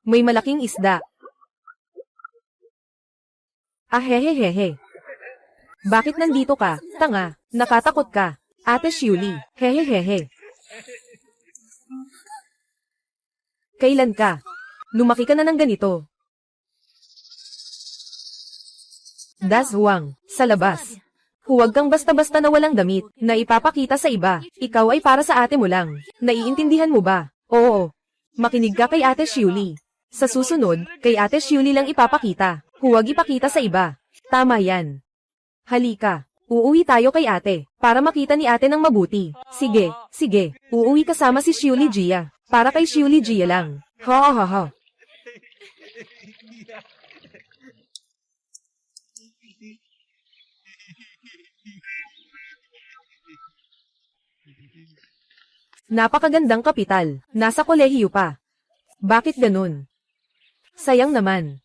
May malaking isda. Hehehehe. Bakit nandito ka, tanga? Nakatakot ka. Ate Shuli, hehehehe. Kailan ka? Lumaki ka na ng ganito. Huang, sa labas. Huwag kang basta-basta na walang damit, na ipapakita sa iba. Ikaw ay para sa ate mo lang. Naiintindihan mo ba? Oo. Makinig ka kay Ate Shuli. Sa susunod, kay Ate Shuli lang ipapakita. Huwag ipakita sa iba. Tama yan. Halika. Uuwi tayo kay ate, para makita ni ate ng mabuti. Sige, sige. Uuwi kasama si Shuli Gia. Para kay Shuli Gia lang. Ha ha ha. Napakagandang kapital. Nasa kolehiyo pa. Bakit ganun? Sayang naman.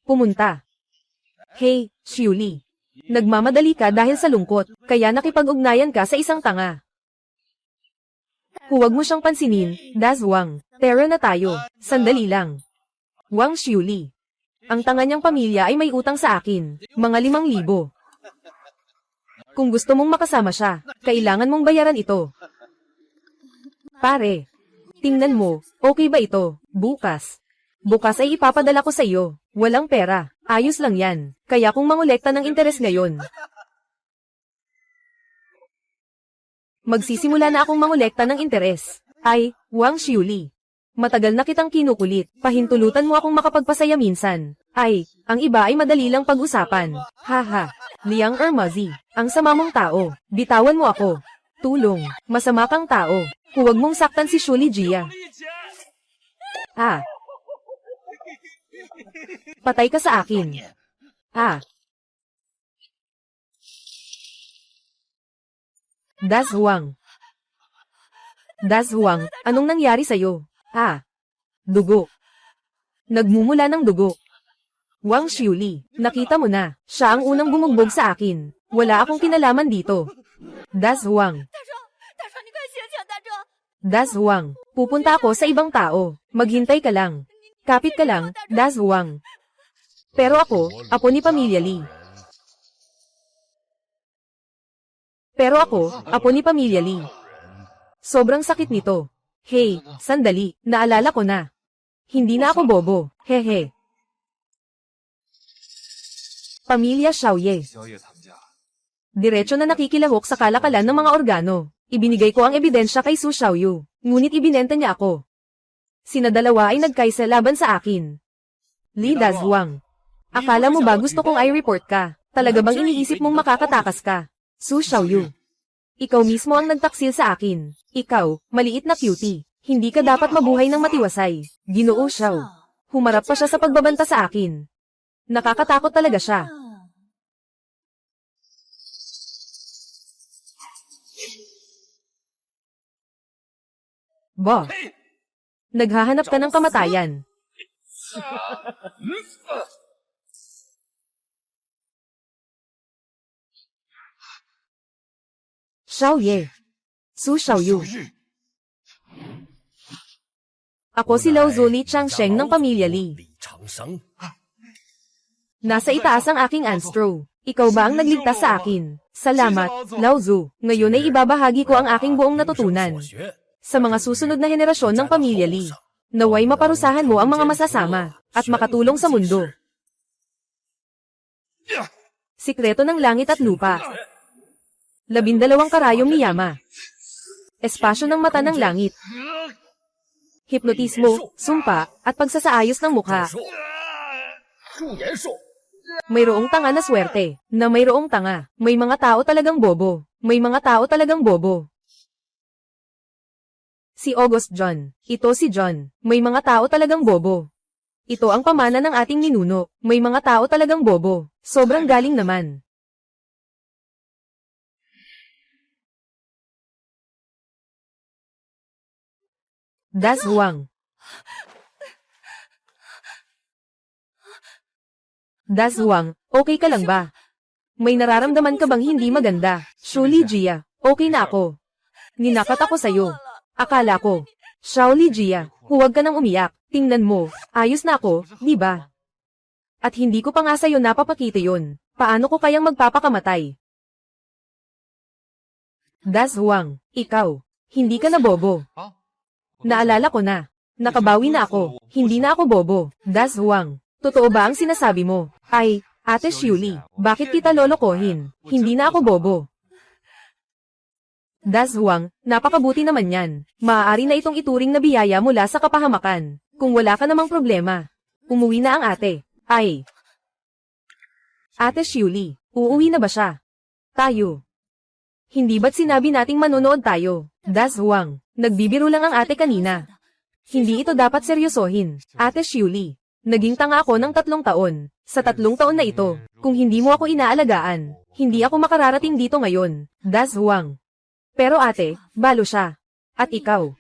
Pumunta. Hey, Shuli. Nagmamadali ka dahil sa lungkot, kaya nakipag-ugnayan ka sa isang tanga. Huwag mo siyang pansinin, Huang. Tara na tayo. Sandali lang. Wang Shuli. Ang tanga niyang pamilya ay may utang sa akin, mga 5,000. Kung gusto mong makasama siya, kailangan mong bayaran ito. Pare, tingnan mo, okay ba ito? Bukas ay ipapadala ko sa iyo. Walang pera, ayos lang yan. Kaya kung mangolekta ng interes ngayon. Magsisimula na akong mangolekta ng interes. Ay, Wang Shuli. Matagal na kitang kinukulit, pahintulutan mo akong makapagpasaya minsan. Ay, ang iba ay madali lang pag-usapan. Haha, Liang Ermazi, ang sama mong tao, bitawan mo ako. Tulong, masama kang tao, huwag mong saktan si Shuli Gia. Patay ka sa akin. Huang, anong nangyari sa'yo? Dugo. Nagmumula ng dugo. Wang Shuli, nakita mo na, siya ang unang bumugbog sa akin. Wala akong kinalaman dito. Huang, pupunta ako sa ibang tao. Maghintay ka lang. Kapit ka lang, Huang. Pero ako, apo ni Pamilya Li. Sobrang sakit nito. Hey, sandali, naalala ko na. Hindi na ako bobo, hehe. Pamilya Xiaoye. Diretso na nakikilahok sa kalakalan ng mga organo. Ibinigay ko ang ebidensya kay Su Xiaoyu, ngunit ibinenta niya ako. Sina dalawa ay nagkaisa laban sa akin. Li Huang. Akala mo ba gusto kong i-report ka? Talaga bang iniisip mong makakatakas ka? Su Xiaoyu. Ikaw mismo ang nagtaksil sa akin. Ikaw, maliit na cutie. Hindi ka dapat mabuhay ng matiwasay. Ginoo Xiao. Humarap pa siya sa pagbabanta sa akin. Nakakatakot talaga siya. Naghahanap ka ng kamatayan. Xiaoye. Su Xiaoyu. Ako si Lao Zhu Li Changsheng ng Pamilya Li. Nasa itaas ang aking Anstro. Ikaw ba ang nagligtas sa akin? Salamat, Lao Zhu. Ngayon ay ibabahagi ko ang aking buong natutunan. Sa mga susunod na henerasyon ng Pamilya Li. Naway maparusahan mo ang mga masasama, at makatulong sa mundo. Sikreto ng langit at lupa. 12 karayom ni Yama. Espasyo ng mata ng langit. Hipnotismo, sumpa, at pagsasaayos ng mukha. Mayroong tanga na swerte, na mayroong tanga. May mga tao talagang bobo. Si August John. Ito si John. May mga tao talagang bobo. Ito ang pamana ng ating ninuno. May mga tao talagang bobo. Sobrang galing naman. Huang. Huang, okay ka lang ba? May nararamdaman ka bang hindi maganda? Surely Jia, okay na ako. Ninakat ako sa'yo. Akala ko. Shaoli Jia, huwag ka nang umiyak. Tingnan mo, ayos na ako, di ba? At hindi ko pa nga sa'yo napapakita yun. Paano ko kayang magpapakamatay? Das Huang, ikaw. Hindi ka na bobo. Naalala ko na. Nakabawi na ako. Hindi na ako bobo. Das Huang, totoo ba ang sinasabi mo? Ay, Ate Shuli, bakit kita lolokohin? Hindi na ako bobo. Das Huang, napakabuti naman yan. Maaari na itong ituring na biyaya mula sa kapahamakan. Kung wala ka namang problema. Umuwi na ang ate. Ay. Ate Shuli, uuwi na ba siya? Tayo. Hindi ba't sinabi nating manonood tayo? Das Huang, nagbibiro lang ang ate kanina. Hindi ito dapat seryosohin. Ate Shuli, naging tanga ako ng 3 taon. Sa 3 taon na ito, kung hindi mo ako inaalagaan, hindi ako makararating dito ngayon. Das Huang. Pero ate, balo siya. At ikaw.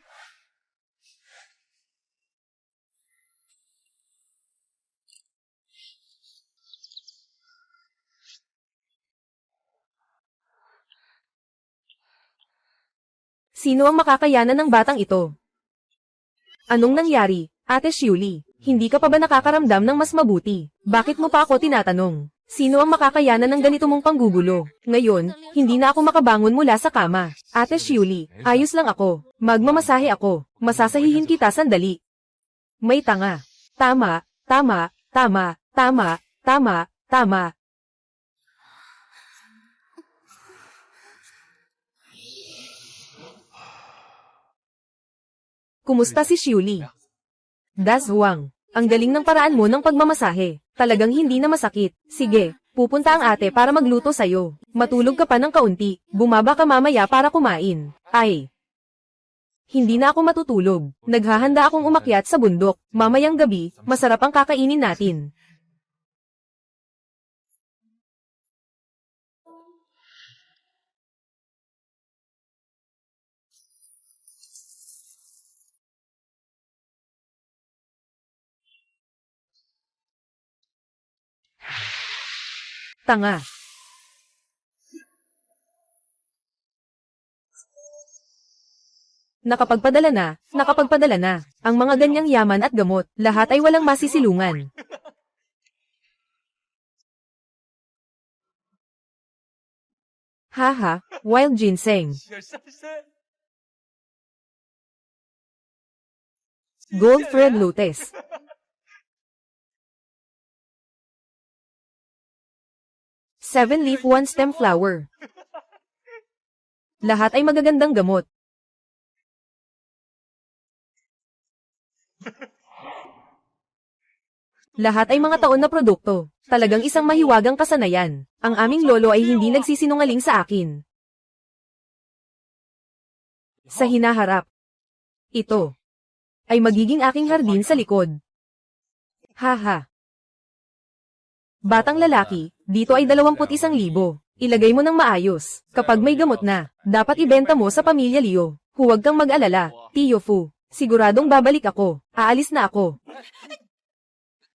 Sino ang makakayanan ng batang ito? Anong nangyari, Ate Shuli? Hindi ka pa ba nakakaramdam ng mas mabuti? Bakit mo pa ako tinatanong? Sino ang makakayanan ng ganito mong panggugulo? Ngayon, hindi na ako makabangon mula sa kama. Ate Shuli, ayos lang ako. Magmamasahe ako. Masasahihin kita sandali. May tanga. Tama, tama, tama, tama, tama, tama. Kumusta si Shuli? Das Huang, ang galing ng paraan mo ng pagmamasahe. Talagang hindi na masakit. Sige, pupunta ang ate para magluto sa'yo. Matulog ka pa ng kaunti. Bumaba ka mamaya para kumain. Ay. Hindi na ako matutulog. Naghahanda akong umakyat sa bundok. Mamayang gabi, masarap ang kakainin natin. Tanga. Nakapagpadala na. Ang mga ganyang yaman at gamot, lahat ay walang masisilungan. Haha, wild ginseng. Gold thread lotus. Seven leaf one stem flower. Lahat ay magagandang gamot. Lahat ay mga taon na produkto. Talagang isang mahiwagang kasanayan. Ang aming lolo ay hindi nagsisinungaling sa akin. Sa hinaharap. Ito ay magiging aking hardin sa likod. Haha. Batang lalaki, dito ay 21,000. Ilagay mo ng maayos. Kapag may gamot na, dapat ibenta mo sa pamilya Liu. Huwag kang mag-alala, Tio Fu. Siguradong babalik ako. Aalis na ako.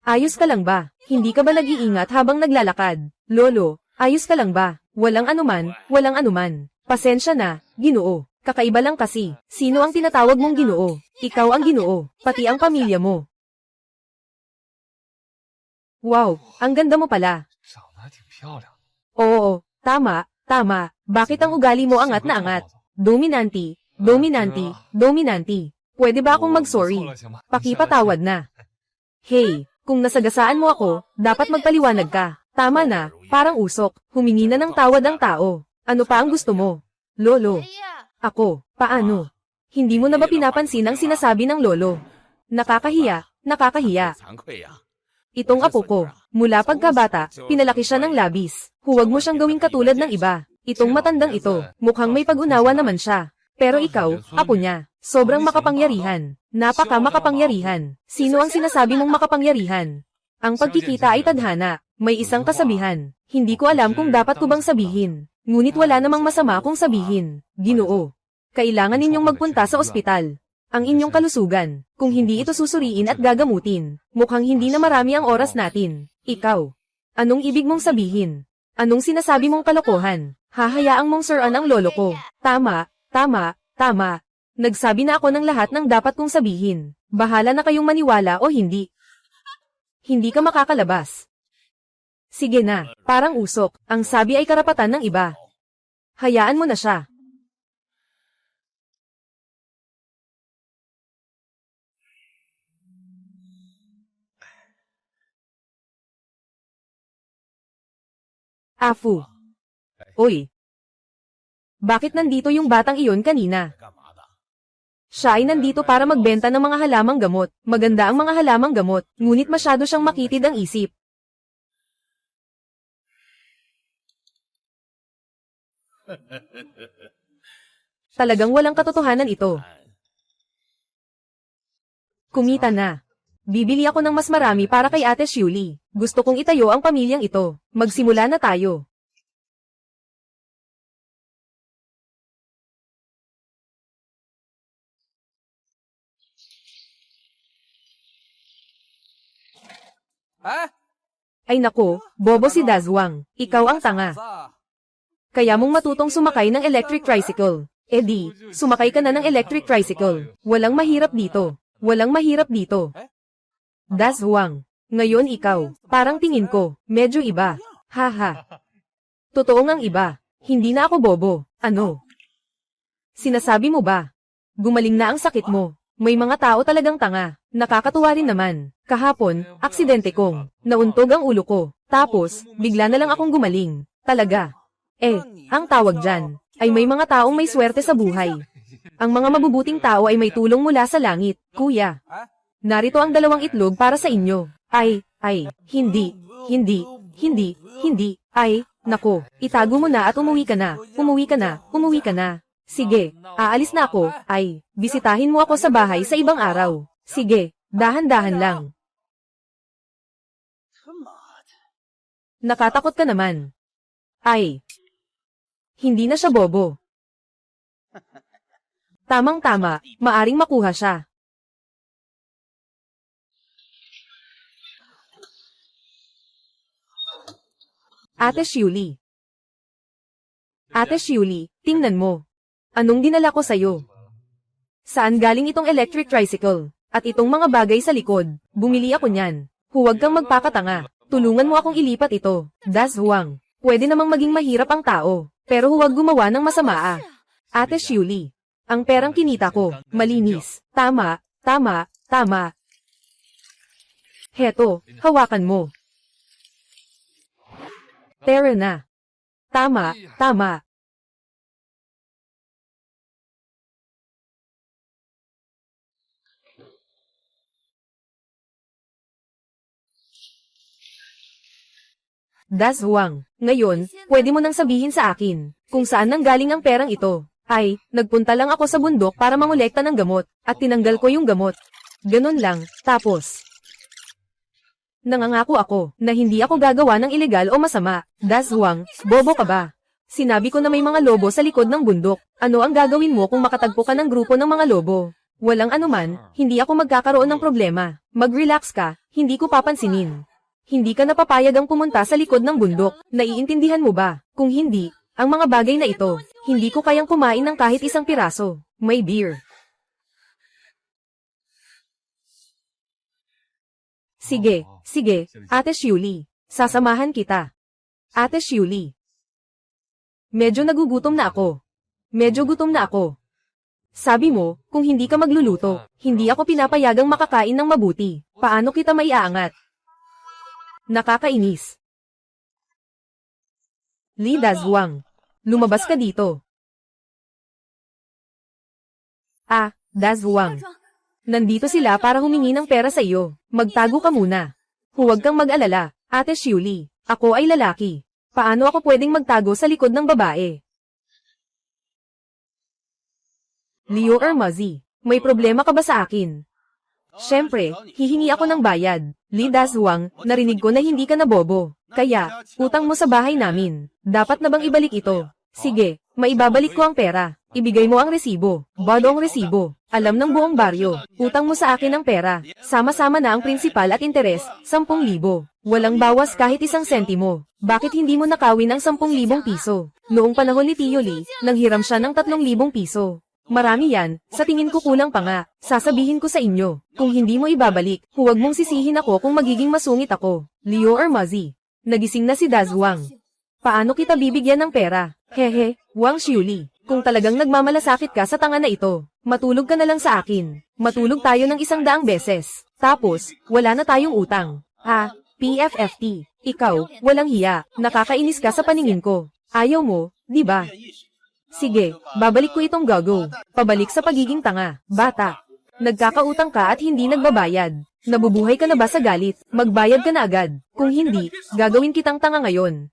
Ayos ka lang ba? Hindi ka ba nag-iingat habang naglalakad? Lolo, ayos ka lang ba? Walang anuman. Pasensya na, Ginoo. Kakaiba lang kasi. Sino ang tinatawag mong Ginoo? Ikaw ang Ginoo, pati ang pamilya mo. Wow, ang ganda mo pala. Oo, tama. Bakit ang ugali mo angat na angat? Dominante. Pwede ba akong mag-sorry? Pakipatawad na. Hey, kung nasagasaan mo ako, dapat magpaliwanag ka. Tama na, parang usok. Humingi na ng tawad ang tao. Ano pa ang gusto mo? Lolo. Ako, paano? Hindi mo na ba pinapansin ang sinasabi ng lolo? Nakakahiya. Itong apo ko, mula pagkabata, pinalaki siya ng labis. Huwag mo siyang gawing katulad ng iba. Itong matandang ito, mukhang may pag-unawa naman siya. Pero ikaw, apo niya, sobrang makapangyarihan. Napaka-makapangyarihan. Sino ang sinasabi mong makapangyarihan? Ang pagkikita ay tadhana. May isang kasabihan. Hindi ko alam kung dapat ko bang sabihin. Ngunit wala namang masama kung sabihin. Ginoo. Kailangan ninyong magpunta sa ospital. Ang inyong kalusugan, kung hindi ito susuriin at gagamutin, mukhang hindi na marami ang oras natin. Ikaw. Anong ibig mong sabihin? Anong sinasabi mong kalokohan? Hahayaang mong suran ang lolo ko. Tama, tama, tama. Nagsabi na ako ng lahat ng dapat kong sabihin. Bahala na kayong maniwala o hindi. Hindi ka makakalabas. Sige na, parang usok. Ang sabi ay karapatan ng iba. Hayaan mo na siya. Afu. Oy. Bakit nandito yung batang iyon kanina? Siya ay nandito para magbenta ng mga halamang gamot. Maganda ang mga halamang gamot, ngunit masyado siyang makitid ang isip. Talagang walang katotohanan ito. Kumita na. Bibili ako ng mas marami para kay Ate Shuli. Gusto kong itayo ang pamilyang ito. Magsimula na tayo. Ay nako, bobo si Dazwang. Ikaw ang tanga. Kaya mong matutong sumakay ng electric tricycle. Eh di, sumakay ka na ng electric tricycle. Walang mahirap dito. Walang mahirap dito. Dazwang. Ngayon ikaw. Parang tingin ko, medyo iba. Haha. Totoo ngang iba. Hindi na ako bobo. Ano? Sinasabi mo ba? Gumaling na ang sakit mo. May mga tao talagang tanga. Nakakatuwa rin naman. Kahapon, aksidente kong. Nauntog ang ulo ko. Tapos, bigla na lang akong gumaling. Talaga. Ang tawag dyan, ay may mga taong may swerte sa buhay. Ang mga mabubuting tao ay may tulong mula sa langit, kuya. Narito ang 2 itlog para sa inyo. Hindi, nako, itago mo na at umuwi ka na, umuwi ka na. Sige, aalis na ako, bisitahin mo ako sa bahay sa ibang araw. Sige, dahan-dahan lang. Nakatakot ka naman. Hindi na siya bobo. Tamang-tama, maaring makuha siya. Ate Shuli. Ate Shuli, tingnan mo. Anong dinala ko sa'yo? Saan galing itong electric tricycle? At itong mga bagay sa likod? Bumili ako niyan. Huwag kang magpakatanga. Tulungan mo akong ilipat ito. Dazwang. Pwede namang maging mahirap ang tao. Pero huwag gumawa ng masama. Ate Shuli. Ang perang kinita ko, malinis. Tama. Heto, hawakan mo. Tara na. Tama. Dazwang, ngayon, pwede mo nang sabihin sa akin, kung saan nanggaling ang perang ito. Nagpunta lang ako sa bundok para mangolekta ng gamot, at tinanggal ko yung gamot. Ganon lang, tapos. Nangangako ako, na hindi ako gagawa ng ilegal o masama. Dazwang, bobo ka ba? Sinabi ko na may mga lobo sa likod ng bundok. Ano ang gagawin mo kung makatagpo ka ng grupo ng mga lobo? Walang anuman, hindi ako magkakaroon ng problema. Mag-relax ka, hindi ko papansinin. Hindi ka napapayag ang pumunta sa likod ng bundok. Naiintindihan mo ba? Kung hindi, ang mga bagay na ito, hindi ko kayang kumain ng kahit isang piraso. May beer. Sige, Ate Shuli. Sasamahan kita. Ate Shuli. Medyo nagugutom na ako. Medyo gutom na ako. Sabi mo, kung hindi ka magluluto, hindi ako pinapayagang makakain ng mabuti. Paano kita maiaangat? Nakakainis. Li Dazwang. Lumabas ka dito. Dazwang. Nandito sila para humingi ng pera sa iyo. Magtago ka muna. Huwag kang mag-alala, Ate Shuli. Ako ay lalaki. Paano ako pwedeng magtago sa likod ng babae? Leo Ermazi, may problema ka ba sa akin? Siyempre, hihingi ako ng bayad. Li Dazwang, narinig ko na hindi ka na bobo. Kaya, utang mo sa bahay namin. Dapat na bang ibalik ito? Sige, maibabalik ko ang pera. Ibigay mo ang resibo. Bado ang resibo. Alam ng buong baryo, utang mo sa akin ng pera. Sama-sama na ang prinsipal at interes, 10,000. Walang bawas kahit 1 sentimo. Bakit hindi mo nakawin ang 10,000 piso? Noong panahon ni Tio Lee, nanghiram siya ng 3,000 piso. Marami yan, sa tingin ko kulang pa nga. Sasabihin ko sa inyo, kung hindi mo ibabalik, huwag mong sisihin ako kung magiging masungit ako. Liu or Muzzy. Nagising na si Dazwang. Paano kita bibigyan ng pera? Hehe, Wang Xiuli. Kung talagang nagmamalasakit ka sa tanga na ito, matulog ka na lang sa akin. Matulog tayo ng 100 beses. Tapos, wala na tayong utang. Ha? PFFT. Ikaw, walang hiya. Nakakainis ka sa paningin ko. Ayaw mo, di ba? Sige, babalik ko itong gago. Pabalik sa pagiging tanga, bata. Nagkakautang ka at hindi nagbabayad. Nabubuhay ka na ba sa galit? Magbayad ka na agad. Kung hindi, gagawin kitang tanga ngayon.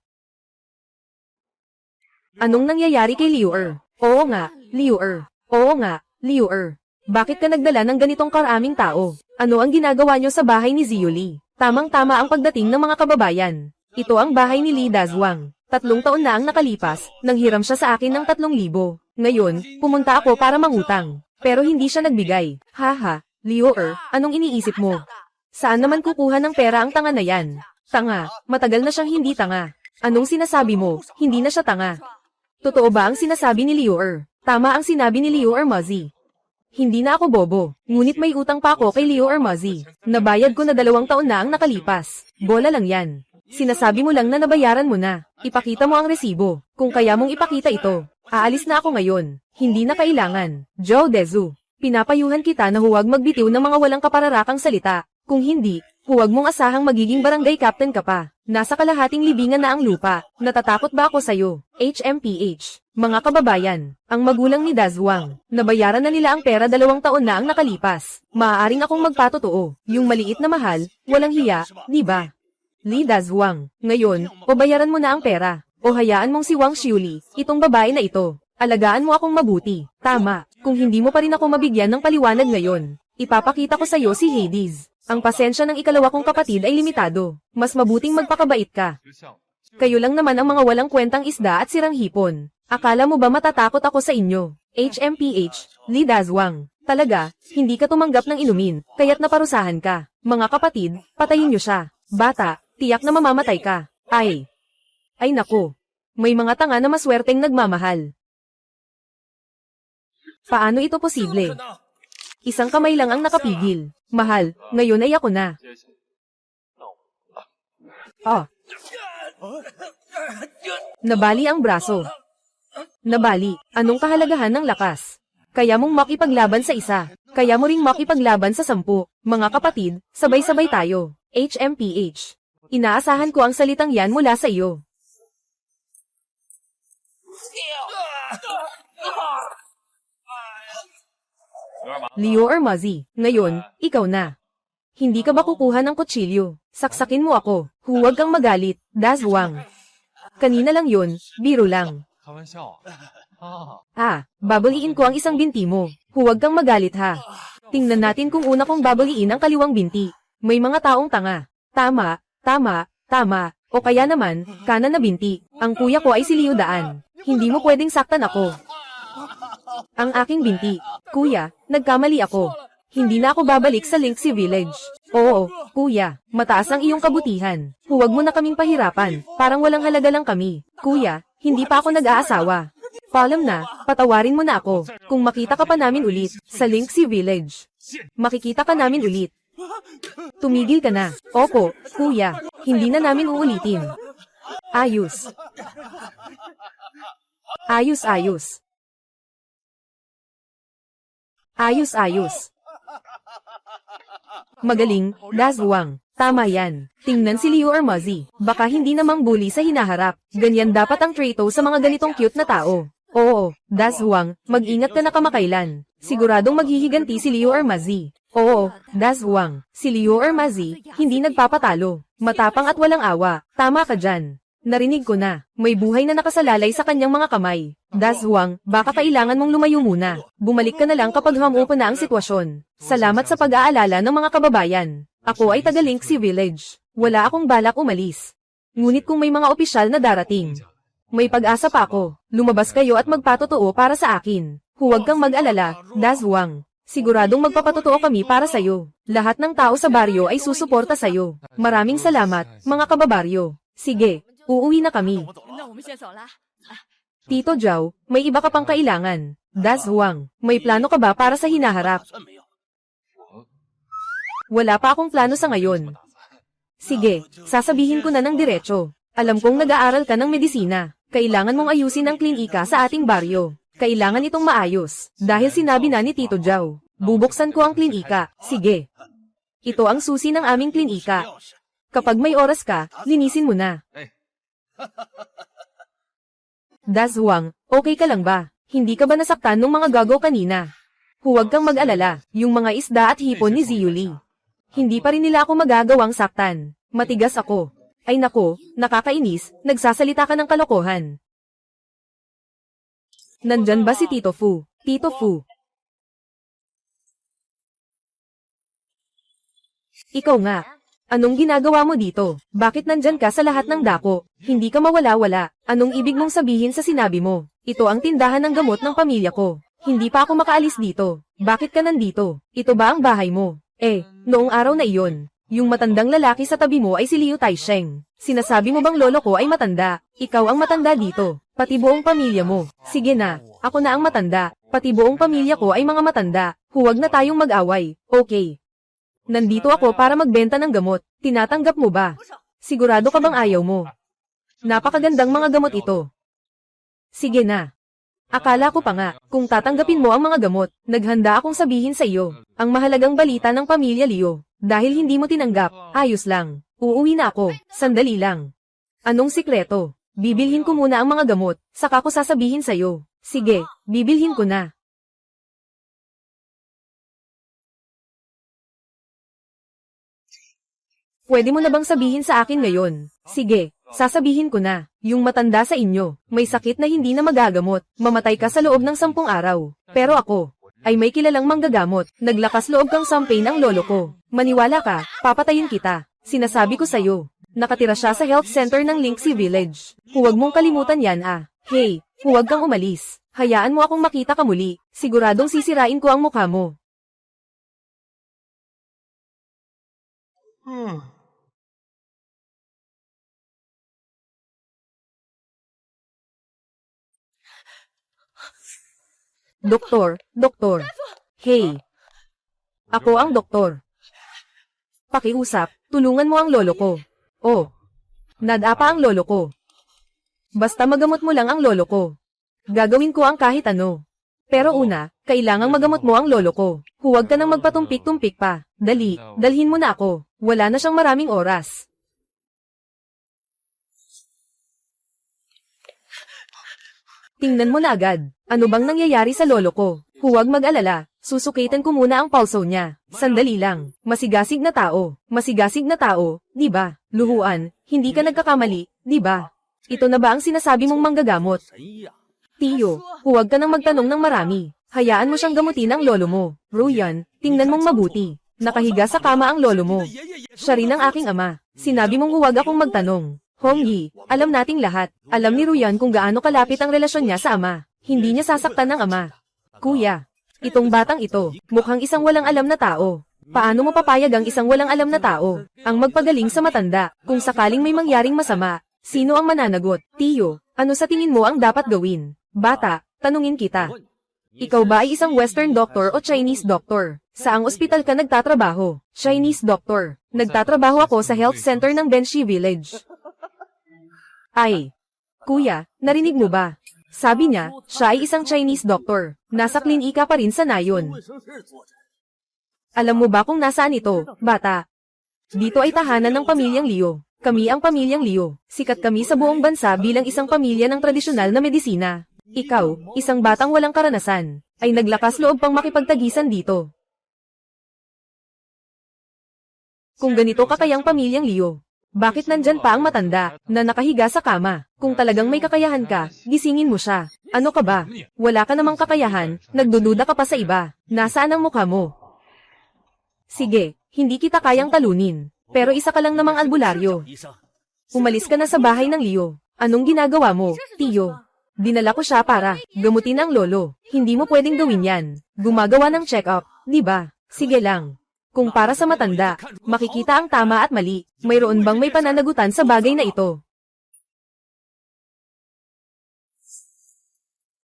Anong nangyayari kay Liu-er? Oo nga, Liu-er. Oo nga, Liu-er. Bakit ka nagdala ng ganitong karaming tao? Ano ang ginagawa nyo sa bahay ni Ziuli? Tamang-tama ang pagdating ng mga kababayan. Ito ang bahay ni Li Dazwang. 3 taon na ang nakalipas, nanghiram siya sa akin ng 3,000. Ngayon, pumunta ako para mangutang. Pero hindi siya nagbigay. Haha, Liu-er, anong iniisip mo? Saan naman kukuha ng pera ang tanga na yan? Tanga, matagal na siyang hindi tanga. Anong sinasabi mo? Hindi na siya tanga. Totoo ba ang sinasabi ni Liu-er? Tama ang sinabi ni Liu-er Muzzy. Hindi na ako bobo, ngunit may utang pa ako kay Liu-er Muzzy. Nabayad ko na 2 taon na ang nakalipas. Bola lang yan. Sinasabi mo lang na nabayaran mo na. Ipakita mo ang resibo. Kung kaya mong ipakita ito, aalis na ako ngayon. Hindi na kailangan. Zhou Dezu, pinapayuhan kita na huwag magbitiw ng mga walang kapararakang salita. Kung hindi, huwag mong asahang magiging barangay captain ka pa. Nasa kalahating libingan na ang lupa. Natatakot ba ako sa'yo? HMPH. Mga kababayan, ang magulang ni Dazwang, nabayaran na nila ang pera 2 taon na ang nakalipas. Maaaring akong magpatotoo. Yung maliit na mahal, walang hiya, di ba? Li Dazwang, ngayon, o bayaran mo na ang pera, o hayaan mong si Wang Xiuli, itong babae na ito. Alagaan mo akong mabuti. Tama, kung hindi mo pa rin ako mabigyan ng paliwanag ngayon, ipapakita ko sa'yo si Hades. Ang pasensya ng ikalawa kong kapatid ay limitado. Mas mabuting magpakabait ka. Kayo lang naman ang mga walang kwentang isda at sirang hipon. Akala mo ba matatakot ako sa inyo? HMPH, Li Dazwang. Talaga, hindi ka tumanggap ng inumin, kaya't naparusahan ka. Mga kapatid, patayin niyo siya. Bata, tiyak na mamamatay ka. Ay nako. May mga tanga na maswerteng nagmamahal. Paano ito posible? 1 kamay lang ang nakapigil. Mahal, ngayon ay ako na. Nabali ang braso. Nabali, anong kahalagahan ng lakas? Kaya mong makipaglaban sa isa. Kaya mo ring makipaglaban sa 10. Mga kapatid, sabay-sabay tayo. HMPH. Inaasahan ko ang salitang yan mula sa iyo. Liu-er Muzzy, ngayon, ikaw na. Hindi ka ba kukuha ng kutsilyo? Saksakin mo ako. Huwag kang magalit, Dazwang. Kanina lang yun, biro lang. Babaliin ko ang isang binti mo. Huwag kang magalit ha. Tingnan natin kung una kong babaliin ang kaliwang binti. May mga taong tanga. Tama, tama, tama. O kaya naman, kanan na binti. Ang kuya ko ay si Liu Daan. Hindi mo pwedeng saktan ako. Ang aking binti. Kuya, nagkamali ako. Hindi na ako babalik sa Linksea Village. Oo, kuya, mataas ang iyong kabutihan. Huwag mo na kaming pahirapan. Parang walang halaga lang kami. Kuya, hindi pa ako nag-aasawa. Paalam na, patawarin mo na ako. Kung makita ka pa namin ulit sa Linksea Village. Makikita ka namin ulit. Tumigil ka na. Opo, kuya, hindi na namin uulitin. Ayos. Ayos. Magaling, Dazwang. Tama yan. Tingnan si Liu-er Muzzy. Baka hindi namang bully sa hinaharap. Ganyan dapat ang trato sa mga ganitong cute na tao. Oo, Dazwang, mag-ingat ka na kamakailan. Siguradong maghihiganti si Liu-er Muzzy. Oo, Dazwang, si Liu-er Muzzy, hindi nagpapatalo. Matapang at walang awa. Tama ka dyan. Narinig ko na, may buhay na nakasalalay sa kanyang mga kamay. Dazwang, baka kailangan mong lumayo muna. Bumalik ka na lang kapag hamupa na ang sitwasyon. Salamat sa pag-aalala ng mga kababayan. Ako ay taga Linksea Village. Wala akong balak umalis. Ngunit kung may mga opisyal na darating, may pag-asa pa ako. Lumabas kayo at magpatotoo para sa akin. Huwag kang mag-alala, Dazwang. Siguradong magpapatotoo kami para sa'yo. Lahat ng tao sa baryo ay susuporta sa'yo. Maraming salamat, mga kababaryo. Sige, uuwi na kami. Tito Zhao, may iba ka pang kailangan. Das Huang, may plano ka ba para sa hinaharap? Wala pa akong plano sa ngayon. Sige, sasabihin ko na ng diretso. Alam kong nag-aaral ka ng medisina. Kailangan mong ayusin ang klinika sa ating baryo. Kailangan itong maayos. Dahil sinabi na ni Tito Zhao, bubuksan ko ang klinika. Sige. Ito ang susi ng aming klinika. Kapag may oras ka, linisin mo na. Das Huang, okay ka lang ba? Hindi ka ba nasaktan nung mga gago kanina? Huwag kang mag-alala, yung mga isda at hipon ni Ziyuli. Hindi pa rin nila ako magagawang saktan. Matigas ako. Ay nako, nakakainis, nagsasalita ka ng kalokohan. Nandyan ba si Tito Fu? Tito Fu. Ikaw nga. Anong ginagawa mo dito? Bakit nandyan ka sa lahat ng dako? Hindi ka mawala-wala. Anong ibig mong sabihin sa sinabi mo? Ito ang tindahan ng gamot ng pamilya ko. Hindi pa ako makaalis dito. Bakit ka nandito? Ito ba ang bahay mo? Noong araw na iyon, yung matandang lalaki sa tabi mo ay si Liu Taisheng. Sinasabi mo bang lolo ko ay matanda? Ikaw ang matanda dito. Pati buong pamilya mo. Sige na, ako na ang matanda. Pati buong pamilya ko ay mga matanda. Huwag na tayong mag-away, okay? Nandito ako para magbenta ng gamot. Tinatanggap mo ba? Sigurado ka bang ayaw mo? Napakagandang mga gamot ito. Sige na. Akala ko pa nga, kung tatanggapin mo ang mga gamot, naghanda akong sabihin sa iyo, ang mahalagang balita ng pamilya Liu. Dahil hindi mo tinanggap, ayos lang. Uuwi na ako, sandali lang. Anong sikreto? Bibilhin ko muna ang mga gamot, saka ko sasabihin sa'yo. Sige, bibilhin ko na. Pwede mo na bang sabihin sa akin ngayon? Sige, sasabihin ko na. Yung matanda sa inyo, may sakit na hindi na magagamot, mamatay ka sa loob ng 10 araw. Pero ako, ay may kilalang manggagamot, naglakas loob kang sampay ng lolo ko. Maniwala ka, papatayin kita. Sinasabi ko sa'yo. Nakatira siya sa health center ng Linksy Village. Huwag mong kalimutan yan Hey, huwag kang umalis. Hayaan mo akong makita ka muli. Siguradong sisirain ko ang mukha mo. Doktor. Hey. Ako ang doktor. Pakiusap, tulungan mo ang lolo ko. Oh. Nadapa ang lolo ko. Basta magamot mo lang ang lolo ko. Gagawin ko ang kahit ano. Pero una, kailangang magamot mo ang lolo ko. Huwag ka nang magpatumpik-tumpik pa. Dali, dalhin mo na ako. Wala na siyang maraming oras. Tingnan mo na agad. Ano bang nangyayari sa lolo ko? Huwag mag-alala. Susukitan ko muna ang pulso niya. Sandali lang. Masigasig na tao. Masigasig na tao, di ba? Luhuan, hindi ka nagkakamali, di ba? Ito na ba ang sinasabi mong manggagamot? Tiyo, huwag ka nang magtanong ng marami. Hayaan mo siyang gamutin ang lolo mo. Ruyan, tingnan mong mabuti. Nakahiga sa kama ang lolo mo. Siya rin ang aking ama. Sinabi mong huwag akong magtanong. Hongyi, alam nating lahat. Alam ni Ruyan kung gaano kalapit ang relasyon niya sa ama. Hindi niya sasaktan ng ama. Kuya, itong batang ito, mukhang isang walang alam na tao. Paano mo papayag ang isang walang alam na tao? Ang magpagaling sa matanda, kung sakaling may mangyaring masama, sino ang mananagot? Tiyo, ano sa tingin mo ang dapat gawin? Bata, tanungin kita. Ikaw ba ay isang Western doctor o Chinese doctor? Saang ospital ka nagtatrabaho? Chinese doctor. Nagtatrabaho ako sa health center ng Benshi Village. Ay, kuya, narinig mo ba? Sabi niya, siya ay isang Chinese doctor. Nasa klinika pa rin sa Nayon. Alam mo ba kung nasaan ito, bata? Dito ay tahanan ng pamilyang Liu. Kami ang pamilyang Liu. Sikat kami sa buong bansa bilang isang pamilya ng tradisyonal na medisina. Ikaw, isang batang walang karanasan, ay naglakas loob pang makipagtagisan dito. Kung ganito ka kayang pamilyang Liu, bakit nandyan pa ang matanda, na nakahiga sa kama? Kung talagang may kakayahan ka, gisingin mo siya. Ano ka ba? Wala ka namang kakayahan, nagdududa ka pa sa iba. Nasaan ang mukha mo? Sige, hindi kita kayang talunin. Pero isa ka lang namang albularyo. Umalis ka na sa bahay ng Liu. Anong ginagawa mo, Tiyo? Dinala ko siya para gamutin ang lolo. Hindi mo pwedeng gawin yan. Gumagawa ng check-up, di ba? Sige lang. Kung para sa matanda, makikita ang tama at mali, mayroon bang may pananagutan sa bagay na ito?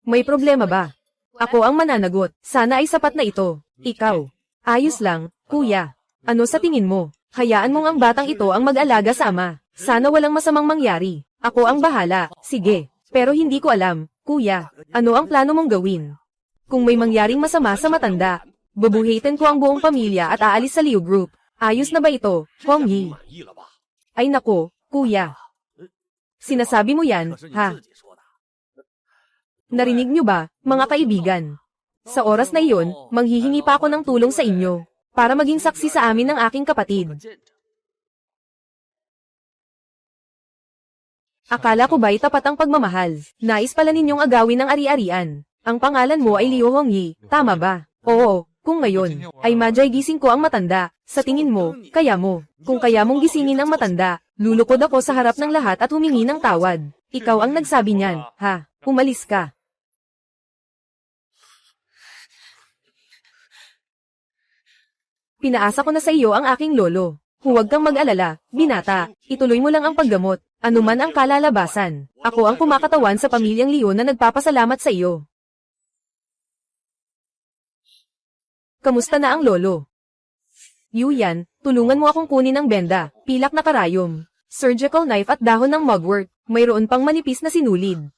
May problema ba? Ako ang mananagot. Sana ay sapat na ito. Ikaw. Ayos lang, kuya. Ano sa tingin mo? Hayaan mong ang batang ito ang mag-alaga sa ama. Sana walang masamang mangyari. Ako ang bahala. Sige. Pero hindi ko alam, kuya. Ano ang plano mong gawin? Kung may mangyaring masama sa matanda, bubuhitin ko ang buong pamilya at aalis sa Liu Group. Ayos na ba ito, Hong Yi? Ay nako, kuya. Sinasabi mo yan, ha? Narinig niyo ba, mga kaibigan? Sa oras na iyon, manghihingi pa ako ng tulong sa inyo, para maging saksi sa amin ng aking kapatid. Akala ko ba'y tapat ang pagmamahal? Nais pala ninyong agawin ng ari-arian. Ang pangalan mo ay Liu Hongyi, tama ba? Oo, kung ngayon, ay madyay gising ko ang matanda. Sa tingin mo, kaya mo. Kung kaya mong gisingin ang matanda, lulukod ako sa harap ng lahat at humingi ng tawad. Ikaw ang nagsabi niyan, ha? Umalis ka. Pinaasa ko na sa iyo ang aking lolo. Huwag kang mag-alala, binata. Ituloy mo lang ang paggamot. Ano man ang kalalabasan. Ako ang kumakatawan sa pamilyang Leo na nagpapasalamat sa iyo. Kamusta na ang lolo? Yuyan, tulungan mo akong kunin ang benda, pilak na karayom, surgical knife at dahon ng mugwort. Mayroon pang manipis na sinulid.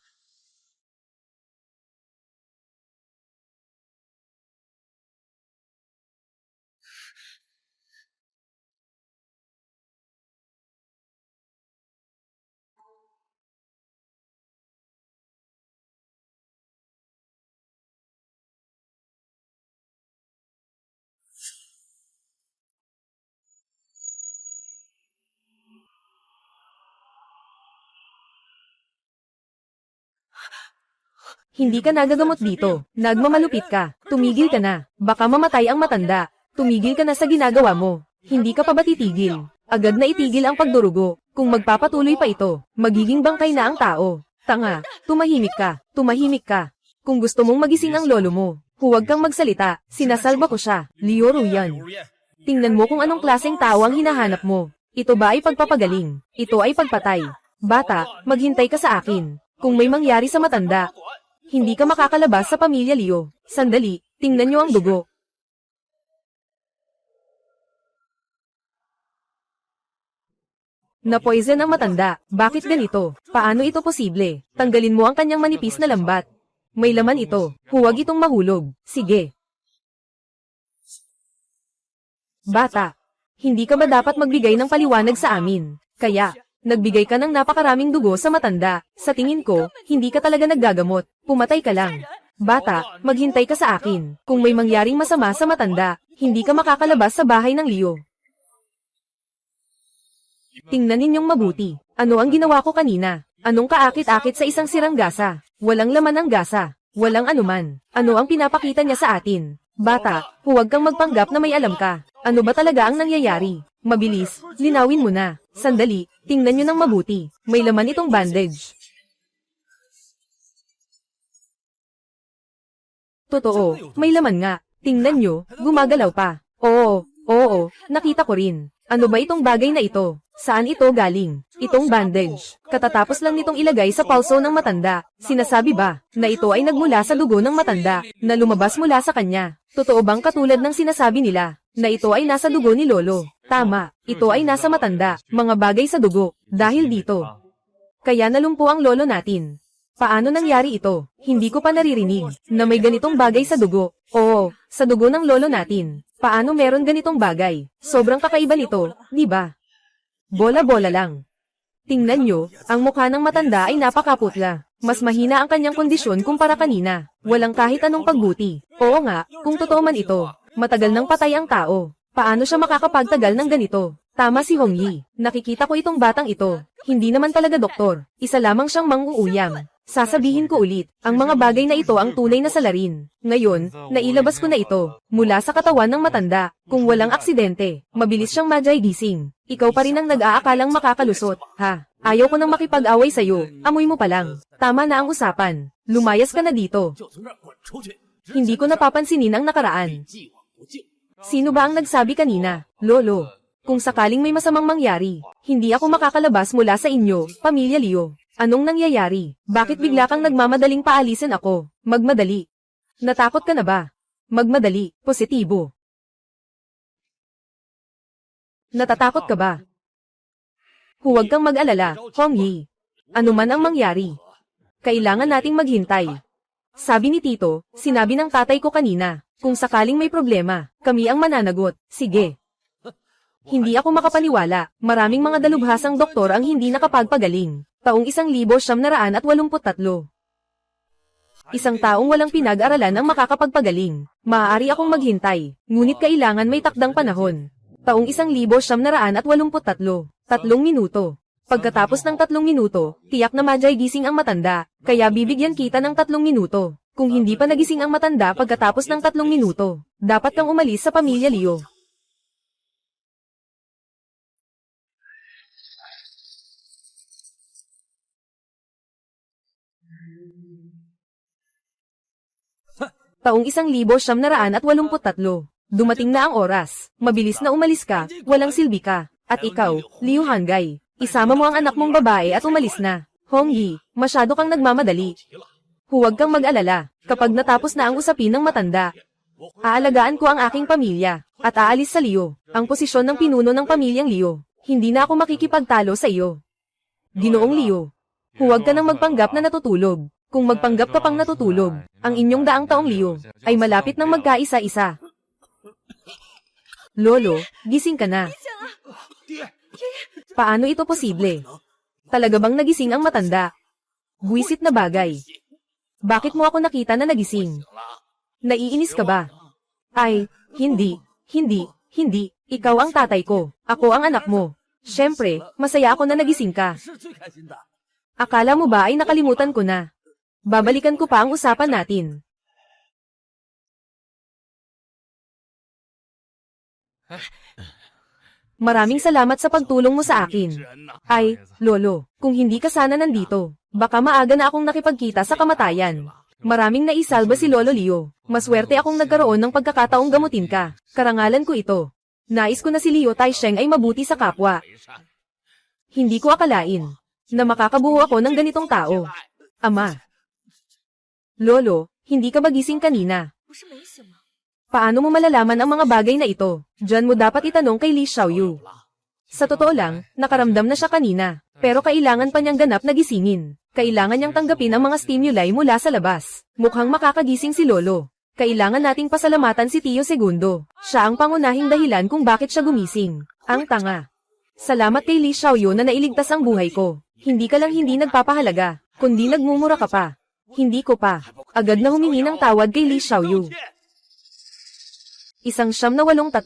Hindi ka nagagamot dito. Nagmamalupit ka. Tumigil ka na. Baka mamatay ang matanda. Tumigil ka na sa ginagawa mo. Hindi ka pa ba titigil? Agad na itigil ang pagdurugo. Kung magpapatuloy pa ito, magiging bangkay na ang tao. Tanga, tumahimik ka. Tumahimik ka. Kung gusto mong magising ang lolo mo, huwag kang magsalita. Sinasalba ko siya. Liu Ruyan. Tingnan mo kung anong klaseng tao ang hinahanap mo. Ito ba ay pagpapagaling? Ito ay pagpatay. Bata, maghintay ka sa akin. Kung may mangyari sa matanda, hindi ka makakalabas sa pamilya Leo. Sandali, tingnan niyo ang dugo. Na-poison ang matanda. Bakit ganito? Paano ito posible? Tanggalin mo ang kanyang manipis na lambat. May laman ito. Huwag itong mahulog. Sige. Bata, hindi ka ba dapat magbigay ng paliwanag sa amin? Kaya, nagbigay ka ng napakaraming dugo sa matanda. Sa tingin ko, hindi ka talaga naggagamot. Pumatay ka lang. Bata, maghintay ka sa akin. Kung may mangyaring masama sa matanda, hindi ka makakalabas sa bahay ng Leo. Tingnan ninyong mabuti. Ano ang ginawa ko kanina? Anong kaakit-akit sa isang sirang gasa? Walang laman ang gasa. Walang anuman. Ano ang pinapakita niya sa atin? Bata, huwag kang magpanggap na may alam ka. Ano ba talaga ang nangyayari? Mabilis, linawin mo na. Sandali, tingnan nyo ng mabuti. May laman itong bandage. Totoo, may laman nga. Tingnan nyo, gumagalaw pa. Oo, nakita ko rin. Ano ba itong bagay na ito? Saan ito galing? Itong bandage. Katatapos lang nitong ilagay sa pulso ng matanda. Sinasabi ba, na ito ay nagmula sa dugo ng matanda, na lumabas mula sa kanya? Totoo bang katulad ng sinasabi nila, na ito ay nasa dugo ni Lolo? Tama, ito ay nasa matanda, mga bagay sa dugo, dahil dito. Kaya nalumpo ang lolo natin. Paano nangyari ito? Hindi ko pa naririnig, na may ganitong bagay sa dugo. Oo, sa dugo ng lolo natin. Paano meron ganitong bagay? Sobrang kakaiba nito, di ba? Bola-bola lang. Tingnan nyo, ang mukha ng matanda ay napakaputla. Mas mahina ang kanyang kondisyon kumpara kanina. Walang kahit anong pagbuti. Oo nga, kung totoo man ito, matagal nang patay ang tao. Paano siya makakapagtagal ng ganito? Tama si Hong Yi. Nakikita ko itong batang ito. Hindi naman talaga doktor. Isa lamang siyang mangunguyam. Sasabihin ko ulit, ang mga bagay na ito ang tunay na salarin. Ngayon, nailabas ko na ito, mula sa katawan ng matanda. Kung walang aksidente, mabilis siyang madyay gising. Ikaw pa rin ang nag-aakalang makakalusot, ha? Ayaw ko nang makipag-away sa'yo, amoy mo pa lang. Tama na ang usapan. Lumayas ka na dito. Hindi ko napapansinin ang nakaraan. Sino ba ang nagsabi kanina, Lolo? Kung sakaling may masamang mangyari, hindi ako makakalabas mula sa inyo, Pamilya Liu. Anong nangyayari? Bakit bigla kang nagmamadaling paalisin ako? Magmadali. Natakot ka na ba? Magmadali, positibo. Natatakot ka ba? Huwag kang mag-alala, Hong Yi. Ano man ang mangyari, kailangan nating maghintay. Sabi ni Tito, sinabi ng tatay ko kanina, kung sakaling may problema, kami ang mananagot. Sige. Hindi ako makapaniwala, maraming mga dalubhasang doktor ang hindi nakapagpagaling. Taong 1983. Isang taong walang pinag-aralan ang makakapagpagaling. Maaari akong maghintay, ngunit kailangan may takdang panahon. Taong 1983. 3 minuto. Pagkatapos ng 3 minuto, tiyak na madyay gising ang matanda, kaya bibigyan kita ng 3 minuto. Kung hindi pa nagising ang matanda pagkatapos ng 3 minuto, dapat kang umalis sa Pamilya Liu. Taong 1983. Dumating na ang oras, mabilis na umalis ka, walang silbi ka. At ikaw, Liu Hanggai, isama mo ang anak mong babae at umalis na. Hong Yi, masyado kang nagmamadali. Huwag kang mag-alala, kapag natapos na ang usapin ng matanda, aalagaan ko ang aking pamilya, at aalis sa Liu, ang posisyon ng pinuno ng pamilyang Liu. Hindi na ako makikipagtalo sa iyo. Ginoong Liu, huwag ka nang magpanggap na natutulog. Kung magpanggap ka pang natutulog, ang inyong daang taong Liu, ay malapit nang magkaisa-isa. Lolo, gising ka na. Paano ito posible? Talaga bang nagising ang matanda? Buwisit na bagay. Bakit mo ako nakita na nagising? Naiinis ka ba? Ay, hindi. Ikaw ang tatay ko. Ako ang anak mo. Siyempre, masaya ako na nagising ka. Akala mo ba ay nakalimutan ko na? Babalikan ko pa ang usapan natin. Maraming salamat sa pagtulong mo sa akin. Ay, Lolo, kung hindi ka sana nandito, baka maaga na akong nakipagkita sa kamatayan. Maraming naisalba si Lolo Liu. Maswerte akong nagkaroon ng pagkakataong gamutin ka. Karangalan ko ito. Nais ko na si Liu Taisheng ay mabuti sa kapwa. Hindi ko akalain na makakabuo ako ng ganitong tao. Ama. Lolo, hindi ka magising kanina. Paano mo malalaman ang mga bagay na ito? Diyan mo dapat itanong kay Li Xiaoyu. Sa totoo lang, nakaramdam na siya kanina, pero kailangan pa niyang ganap na gisingin. Kailangan niyang tanggapin ang mga stimuli mula sa labas. Mukhang makakagising si Lolo. Kailangan nating pasalamatan si Tio Segundo. Siya ang pangunahing dahilan kung bakit siya gumising. Ang tanga. Salamat kay Li Xiaoyu na nailigtas ang buhay ko. Hindi ka lang hindi nagpapahalaga, kundi nagmumura ka pa. Hindi ko pa. Agad na humingi ng tawad kay Li Xiaoyu. 183.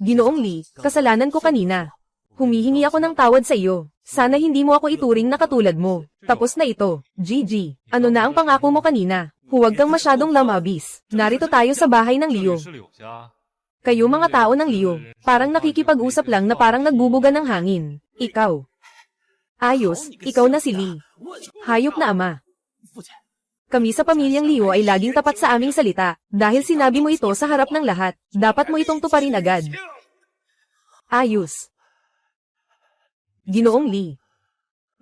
Ginoong Li, kasalanan ko kanina. Humihingi ako ng tawad sa iyo. Sana hindi mo ako ituring na katulad mo. Tapos na ito. GG. Ano na ang pangako mo kanina? Huwag kang masyadong lamabis. Narito tayo sa bahay ng Liu. Kayo mga tao ng Liu, parang nakikipag-usap lang na parang nagbubuga ng hangin. Ikaw. Ayos, ikaw na si Li. Hayop na ama. Kami sa pamilyang Liu ay laging tapat sa aming salita. Dahil sinabi mo ito sa harap ng lahat, dapat mo itong tuparin agad. Ayos. Ginoong Li.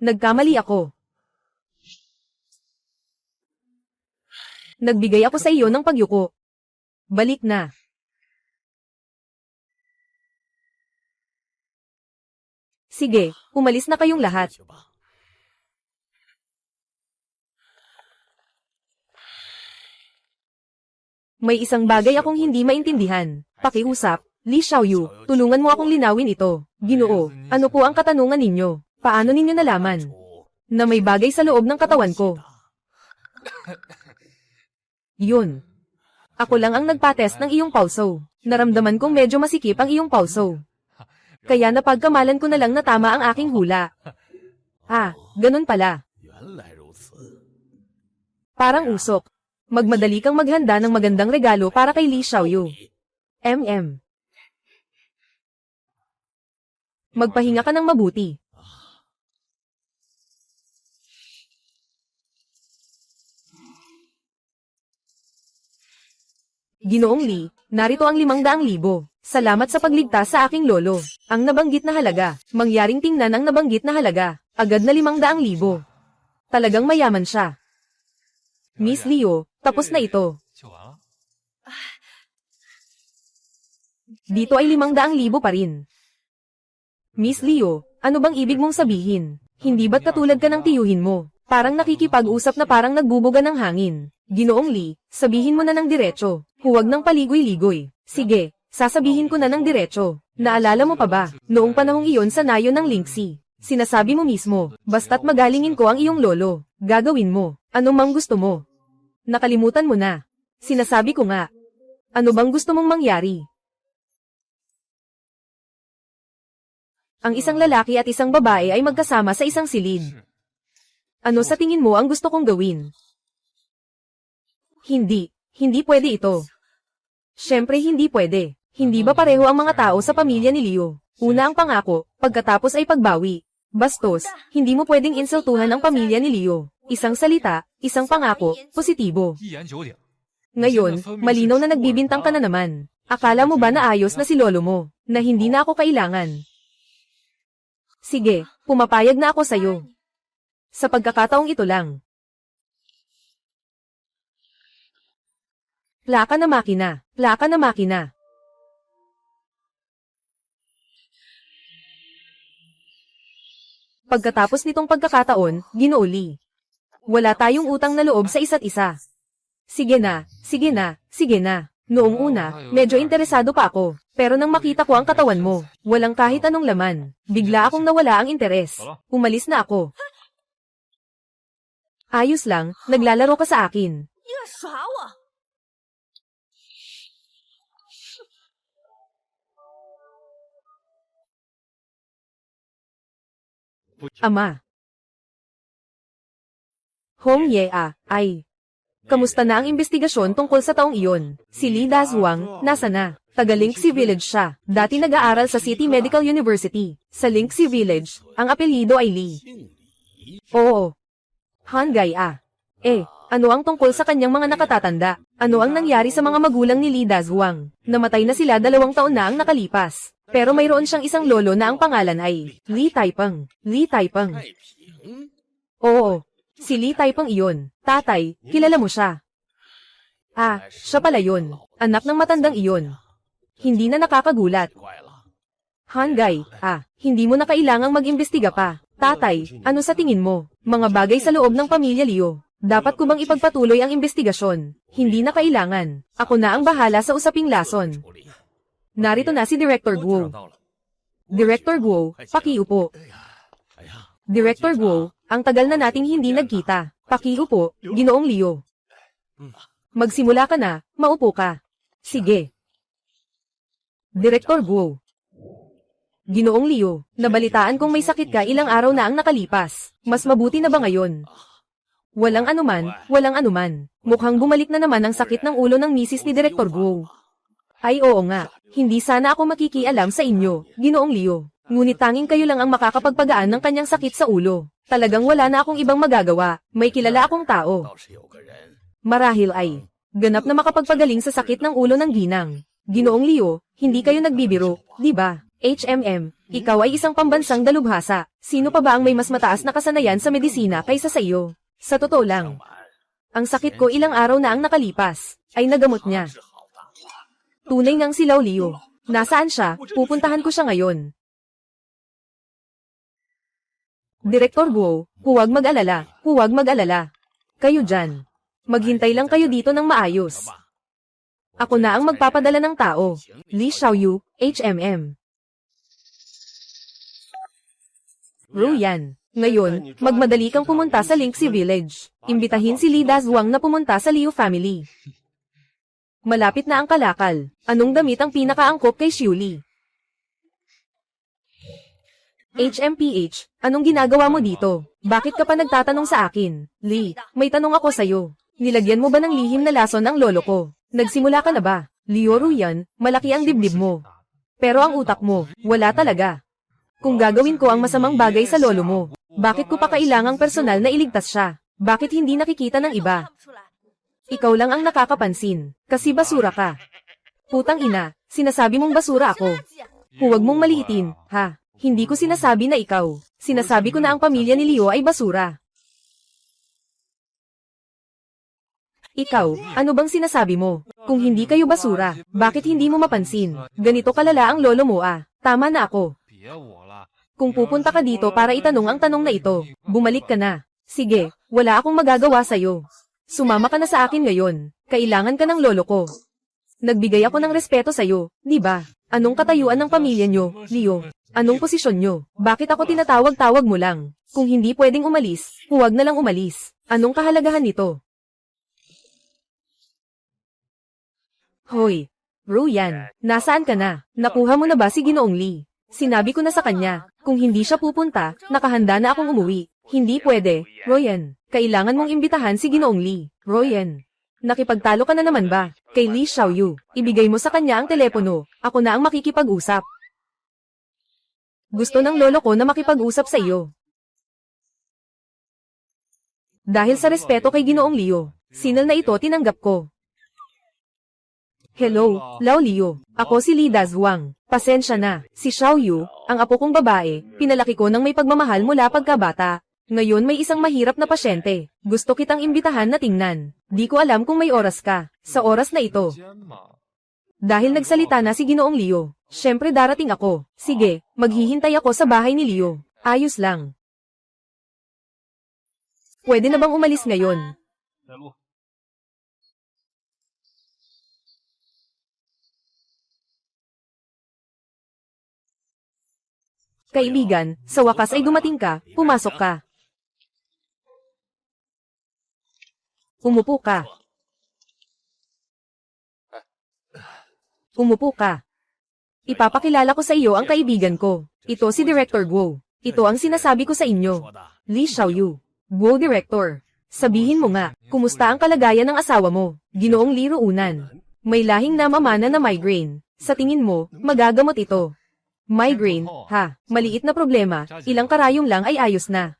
Nagkamali ako. Nagbigay ako sa iyo ng pagyuko. Balik na. Sige, umalis na kayong lahat. May isang bagay akong hindi maintindihan. Pakiusap, Li Xiaoyu, tulungan mo akong linawin ito. Ginoo, ano po ang katanungan ninyo? Paano ninyo nalaman na may bagay sa loob ng katawan ko? Yun. Ako lang ang nagpa-test ng iyong pulso. Naramdaman kong medyo masikip ang iyong pulso. Kaya napagkamalan ko na lang na tama ang aking hula. Ah, ganun pala. Parang usok. Magmadali kang maghanda ng magandang regalo para kay Li Xiaoyu. Magpahinga ka ng mabuti. Ginoong Li, Narito ang 500,000. Salamat sa pagligtas sa aking lolo. Ang nabanggit na halaga. Mangyaring tingnan ang nabanggit na halaga. Agad na 500,000. Talagang mayaman siya. Miss Leo, tapos na ito. Dito ay 500,000 pa rin. Miss Leo, ano bang ibig mong sabihin? Hindi ba't katulad ka ng tiyuhin mo? Parang nakikipag-usap na parang nagbubuga ng hangin. Ginoong Lee, sabihin mo na ng diretso. Huwag ng paligoy-ligoy. Sige, sasabihin ko na ng diretso. Naalala mo pa ba, noong panahong iyon sa nayo ng Linksy? Sinasabi mo mismo, basta't magalingin ko ang iyong lolo. Gagawin mo, ano mang gusto mo. Nakalimutan mo na. Sinasabi ko nga. Ano bang gusto mong mangyari? Ang isang lalaki at isang babae ay magkasama sa isang silid. Ano sa tingin mo ang gusto kong gawin? Hindi pwede ito. Siyempre hindi pwede. Hindi ba pareho ang mga tao sa pamilya ni Leo? Una ang pangako, pagkatapos ay pagbawi. Bastos, hindi mo pwedeng insultuhan ang pamilya ni Leo. Isang salita, isang pangako, positibo. Ngayon, malinaw na nagbibintang ka na naman. Akala mo ba na ayos na si lolo mo, na hindi na ako kailangan? Sige, pumapayag na ako sa'yo. Sa pagkakataong ito lang. Plaka na makina, plaka na makina. Pagkatapos nitong pagkakataon, Ginoo Lee. Wala tayong utang na loob sa isa't isa. Sige na, sige na, sige na. Noong una, medyo interesado pa ako. Pero nang makita ko ang katawan mo, walang kahit anong laman. Bigla akong nawala ang interes. Umalis na ako. Ayos lang, naglalaro ka sa akin. Ama. Hong Yea, ay. Kamusta na ang investigasyon tungkol sa taong iyon? Si Lee Dazuang, nasa na? Taga Linksy Village siya. Dati nag-aaral sa City Medical University. Sa Linksy Village, ang apelyido ay Lee. Oo. Hangay ano ang tungkol sa kanyang mga nakatatanda? Ano ang nangyari sa mga magulang ni Lee Dazuang? Namatay na sila 2 taon na ang nakalipas. Pero mayroon siyang isang lolo na ang pangalan ay Lee Taipeng. Lee Taipeng. Oo. Si Lee Taipeng iyon. Tatay, kilala mo siya. Siya pala yun. Anak ng matandang iyon. Hindi na nakakagulat. Hangay, hindi mo na kailangang mag-imbestiga pa. Tatay, ano sa tingin mo? Mga bagay sa loob ng pamilya Leo. Dapat ko bang ipagpatuloy ang investigasyon? Hindi na kailangan. Ako na ang bahala sa usaping lason. Narito na si Director Guo. Director Guo, pakiupo. Director Guo, ang tagal na nating hindi nagkita. Pakiupo, Ginoong Leo. Magsimula ka na, maupo ka. Sige. Director Guo. Ginoong Leo, nabalitaan kong may sakit ka ilang araw na ang nakalipas. Mas mabuti na ba ngayon? Walang anuman, walang anuman. Mukhang bumalik na naman ang sakit ng ulo ng misis ni Director Guo. Ay oo nga, hindi sana ako makikialam sa inyo, Ginoong Leo. Ngunit tanging kayo lang ang makakapagpagaan ng kanyang sakit sa ulo. Talagang wala na akong ibang magagawa, may kilala akong tao. Marahil ay, ganap na makapagpagaling sa sakit ng ulo ng ginang. Ginoong Leo, hindi kayo nagbibiro, di ba? HMM, ikaw ay isang pambansang dalubhasa. Sino pa ba ang may mas mataas na kasanayan sa medisina kaysa sa iyo? Sa totoo lang, ang sakit ko ilang araw na ang nakalipas, ay nagamot niya. Tunay ngang silaw Leo. Nasaan siya? Pupuntahan ko siya ngayon. Director Guo, huwag mag-alala, huwag mag-alala. Kayo dyan. Maghintay lang kayo dito ng maayos. Ako na ang magpapadala ng tao. Lee Xiaoyu, HMM. Ruyan. Ngayon, magmadali kang pumunta sa Linksy Village. Imbitahin si Lee Dazuang na pumunta sa Liu family. Malapit na ang kalakal. Anong damit ang pinakaangkop kay Xiuli? HMPH, anong ginagawa mo dito? Bakit ka pa nagtatanong sa akin? Lee, may tanong ako sa'yo. Nilagyan mo ba ng lihim na lason ang lolo ko? Nagsimula ka na ba? Leo Ruyan, malaki ang dibdib mo. Pero ang utak mo, wala talaga. Kung gagawin ko ang masamang bagay sa lolo mo, bakit ko pa kailangang personal na iligtas siya? Bakit hindi nakikita ng iba? Ikaw lang ang nakakapansin, kasi basura ka. Putang ina, sinasabi mong basura ako. Huwag mong maliitin, ha? Hindi ko sinasabi na ikaw. Sinasabi ko na ang pamilya ni Leo ay basura. Ikaw, ano bang sinasabi mo? Kung hindi kayo basura, bakit hindi mo mapansin? Ganito kalala ang lolo mo ah. Tama na ako. Kung pupunta ka dito para itanong ang tanong na ito, bumalik ka na. Sige, wala akong magagawa sa'yo. Sumama ka na sa akin ngayon. Kailangan ka ng lolo ko. Nagbigay ako ng respeto sa'yo, di ba? Anong katayuan ng pamilya nyo, Leo? Anong posisyon nyo? Bakit ako tinatawag-tawag mo lang? Kung hindi pwedeng umalis, huwag na lang umalis. Anong kahalagahan nito? Hoy, Ruyan, nasaan ka na? Nakuha mo na ba si Ginoong Lee? Sinabi ko na sa kanya, kung hindi siya pupunta, nakahanda na akong umuwi. Hindi pwede, Ruyan. Kailangan mong imbitahan si Ginoong Lee. Ruyan, nakipagtalo ka na naman ba? Kay Lee Xiaoyu, ibigay mo sa kanya ang telepono. Ako na ang makikipag-usap. Gusto ng lolo ko na makipag-usap sa iyo. Dahil sa respeto kay Ginoong Leo, signal na ito tinanggap ko. Hello, Lao Leo. Ako si Li Dazhuang. Pasensya na, si Xiaoyu, ang apo kong babae, pinalaki ko ng may pagmamahal mula pagkabata. Ngayon may isang mahirap na pasyente. Gusto kitang imbitahan na tingnan. Di ko alam kung may oras ka, sa oras na ito. Dahil nagsalita na si Ginoong Leo, syempre darating ako. Sige, maghihintay ako sa bahay ni Leo. Ayos lang. Pwede na bang umalis ngayon? Kaibigan, sa wakas ay dumating ka, pumasok ka. Umupo ka. Umupo ka. Ipapakilala ko sa iyo ang kaibigan ko. Ito si Director Guo. Ito ang sinasabi ko sa inyo. Li Xiaoyu. Guo Director. Sabihin mo nga, kumusta ang kalagayan ng asawa mo? Ginoong Li Ruunan. May lahing namamana na migraine. Sa tingin mo, magagamot ito. Migraine, ha, maliit na problema, ilang karayom lang ay ayos na.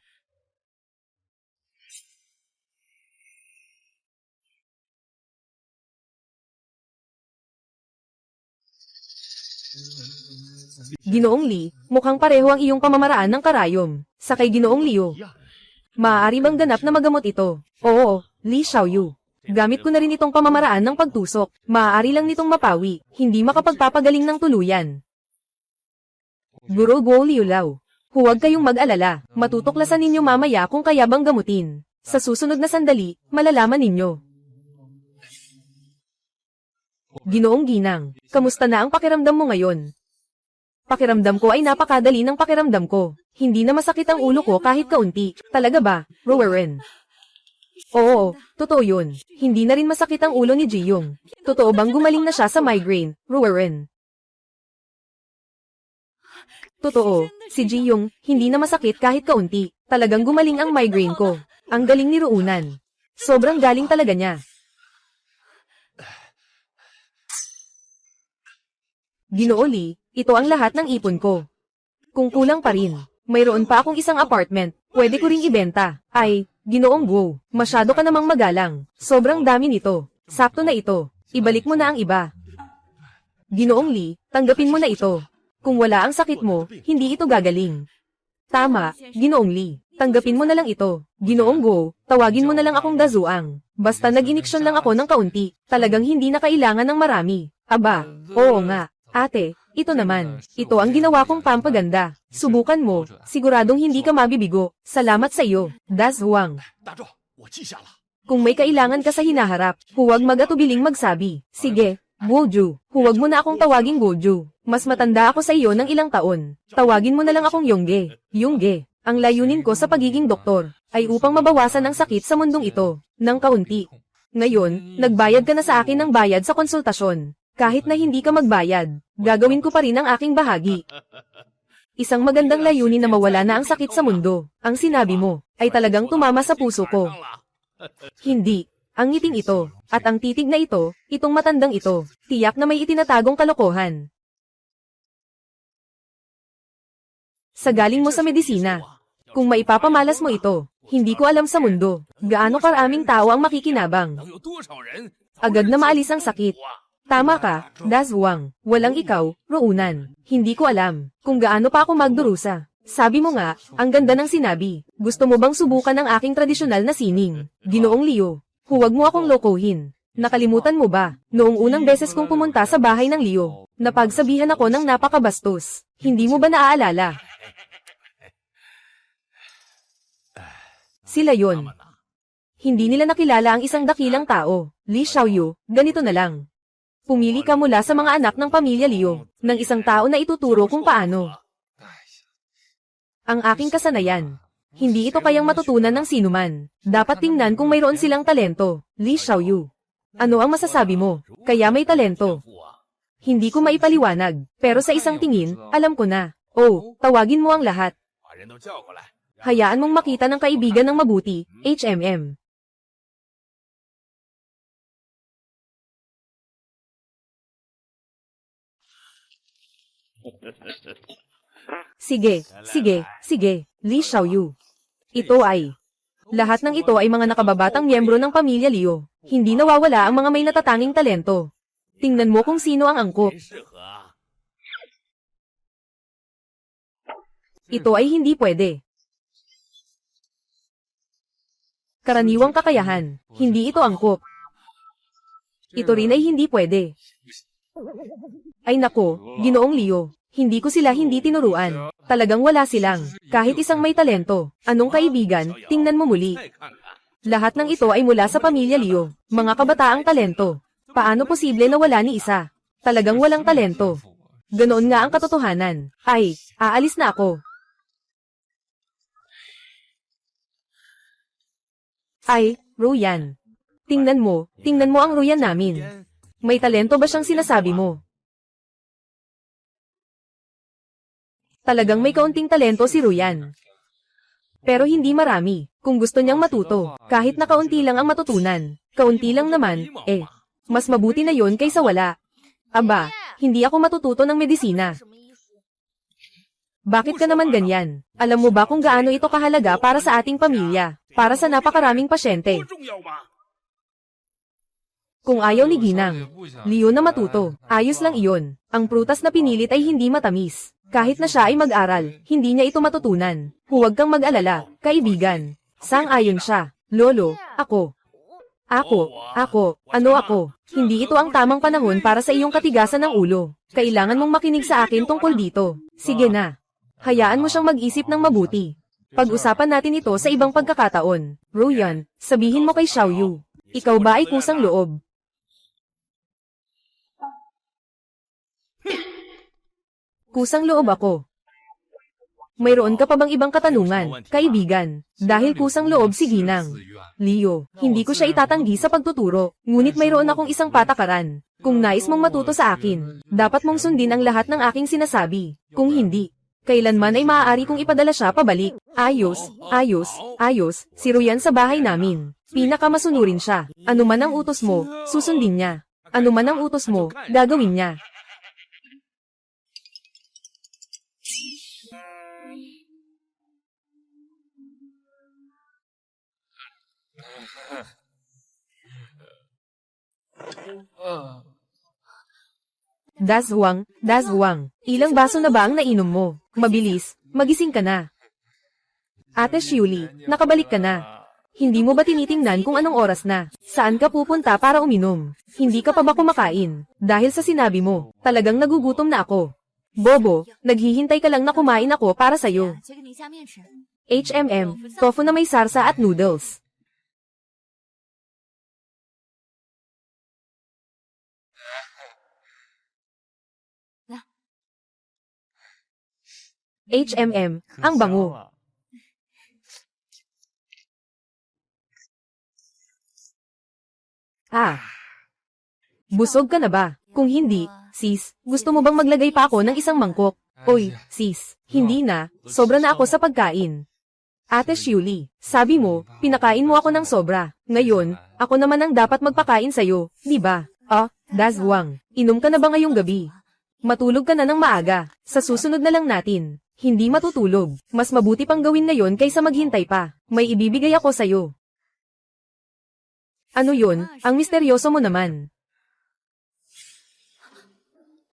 Ginoong Li, mukhang pareho ang iyong pamamaraan ng karayom. Sa kay Ginoong Leo. Maaari bang ganap na magamot ito? Oo, Li Xiaoyu. Gamit ko na rin itong pamamaraan ng pagtusok. Maaari lang nitong mapawi, hindi makapagpapagaling ng tuluyan. Guro Guo Liulao. Huwag kayong mag-alala, matutuklasan ninyo mamaya kung kaya bang gamutin. Sa susunod na sandali, malalaman ninyo. Ginoong Ginang, kamusta na ang pakiramdam mo ngayon? Pakiramdam ko ay napakadali ng pakiramdam ko. Hindi na masakit ang ulo ko kahit kaunti. Talaga ba, Rueren? Oo, totoo yun. Hindi na rin masakit ang ulo ni Jiyong. Totoo bang gumaling na siya sa migraine, Rueren? Totoo, si Jiyong, hindi na masakit kahit kaunti. Talagang gumaling ang migraine ko. Ang galing ni Ruunan. Sobrang galing talaga niya. Ginoo Li, ito ang lahat ng ipon ko. Kung kulang pa rin, mayroon pa akong isang apartment, pwede ko ring ibenta. Ay, Ginoong Guo, masyado ka namang magalang. Sobrang dami nito. Sakto na ito. Ibalik mo na ang iba. Ginoong Li, tanggapin mo na ito. Kung wala ang sakit mo, hindi ito gagaling. Tama, Ginoong Li. Tanggapin mo na lang ito. Ginoong Guo, tawagin mo na lang akong Dazuang. Basta nag-iniksyon lang ako ng kaunti. Talagang hindi na kailangan ng marami. Aba, oo nga. Ate, ito naman. Ito ang ginawa kong pampaganda. Subukan mo. Siguradong hindi ka mabibigo. Salamat sa iyo, Dazuang. Kung may kailangan ka sa hinaharap, huwag mag-atubiling magsabi. Sige, Guoju, huwag mo na akong tawaging Guoju. Mas matanda ako sa iyo ng ilang taon. Tawagin mo na lang akong Yongge. Yongge, ang layunin ko sa pagiging doktor, ay upang mabawasan ang sakit sa mundong ito, ng kaunti. Ngayon, nagbayad ka na sa akin ng bayad sa konsultasyon. Kahit na hindi ka magbayad, gagawin ko pa rin ang aking bahagi. Isang magandang layunin na mawala na ang sakit sa mundo, ang sinabi mo, ay talagang tumama sa puso ko. Hindi. Ang ngiting ito, at ang titig na ito, itong matandang ito, tiyak na may itinatagong kalokohan. Sa galing mo sa medisina. Kung maipapamalas mo ito, hindi ko alam sa mundo, gaano karaming tao ang makikinabang. Agad na maalis ang sakit. Tama ka, Dazwang. Walang ikaw, Roonan. Hindi ko alam kung gaano pa ako magdurusa. Sabi mo nga, ang ganda ng sinabi. Gusto mo bang subukan ang aking tradisyonal na sining? Ginoong Leo, huwag mo akong lokohin. Nakalimutan mo ba, noong unang beses kong pumunta sa bahay ng Leo, napagsabihan ako ng napakabastos. Hindi mo ba naaalala? Sila yon. Hindi nila nakilala ang isang dakilang tao. Li Xiaoyu, ganito na lang. Pumili ka mula sa mga anak ng pamilya Liu, ng isang tao na ituturo kung paano. Ang aking kasanayan. Hindi ito kayang matutunan ng sinuman. Dapat tingnan kung mayroon silang talento. Li Xiaoyu. Ano ang masasabi mo? Kaya may talento. Hindi ko maipaliwanag, pero sa isang tingin, alam ko na. Oh, tawagin mo ang lahat. Hayaan mong makita ng kaibigan ng mabuti, HMM. Sige, Li Xiaoyu. Ito ay. Lahat ng ito ay mga nakababatang miyembro ng pamilya Liu. Hindi nawawala ang mga may natatanging talento. Tingnan mo kung sino ang angkop. Ito ay hindi pwede. Karaniwang kakayahan. Hindi ito angkop. Ito rin ay hindi pwede. Ay nako, Ginoong Leo. Hindi ko sila hindi tinuruan. Talagang wala silang. Kahit isang may talento. Anong kaibigan, tingnan mo muli. Lahat ng ito ay mula sa pamilya Leo. Mga kabataang talento. Paano posible na wala ni isa? Talagang walang talento. Ganoon nga ang katotohanan. Ay, aalis na ako. Ay, Ruyan. Tingnan mo ang Ruyan namin. May talento ba siyang sinasabi mo? Talagang may kaunting talento si Ruyan. Pero hindi marami, kung gusto niyang matuto, kahit na kaunti lang ang matutunan. Kaunti lang naman, mas mabuti na yon kaysa wala. Aba, hindi ako matututo ng medisina. Bakit ka naman ganyan? Alam mo ba kung gaano ito kahalaga para sa ating pamilya, para sa napakaraming pasyente? Kung ayaw ni Ginang, Leo na matuto, ayos lang iyon. Ang prutas na pinilit ay hindi matamis. Kahit na siya ay mag-aral, hindi niya ito matutunan. Huwag kang mag-alala, kaibigan. Sang-ayon siya. Lolo, ako. Ano ako? Hindi ito ang tamang panahon para sa iyong katigasan ng ulo. Kailangan mong makinig sa akin tungkol dito. Sige na. Hayaan mo siyang mag-isip ng mabuti. Pag-usapan natin ito sa ibang pagkakataon. Ruyan, sabihin mo kay Xiaoyu. Ikaw ba ay kusang loob? Kusang loob ako. Mayroon ka pa bang ibang katanungan, kaibigan? Dahil kusang loob si Ginang. Leo, hindi ko siya itatanggi sa pagtuturo, ngunit mayroon akong isang patakaran. Kung nais mong matuto sa akin, dapat mong sundin ang lahat ng aking sinasabi. Kung hindi, kailanman ay maaari kong ipadala siya pabalik. Ayos, si Ruyan sa bahay namin. Pinakamasunurin siya. Ano man ang utos mo, susundin niya. Ano man ang utos mo, gagawin niya. Dazwang, ilang baso na ba ang nainom mo? Mabilis, magising ka na. Ate Shuli, nakabalik ka na. Hindi mo ba tinitingnan kung anong oras na? Saan ka pupunta para uminom? Hindi ka pa ba kumakain? Dahil sa sinabi mo, talagang nagugutom na ako. Bobo, naghihintay ka lang na kumain ako para sa'yo. tofu na may sarsa at noodles. Ang bango. Busog ka na ba? Kung hindi, sis, gusto mo bang maglagay pa ako ng isang mangkok? Oy, sis, hindi na, sobra na ako sa pagkain. Ate Shuli, sabi mo, pinakain mo ako ng sobra. Ngayon, ako naman ang dapat magpakain sa'yo, di ba? Dazwang, inom ka na ba ngayong gabi? Matulog ka na ng maaga, sa susunod na lang natin. Hindi matutulog, mas mabuti pang gawin ngayon kaysa maghintay pa. May ibibigay ako sa'yo. Ano yun? Ang misteryoso mo naman.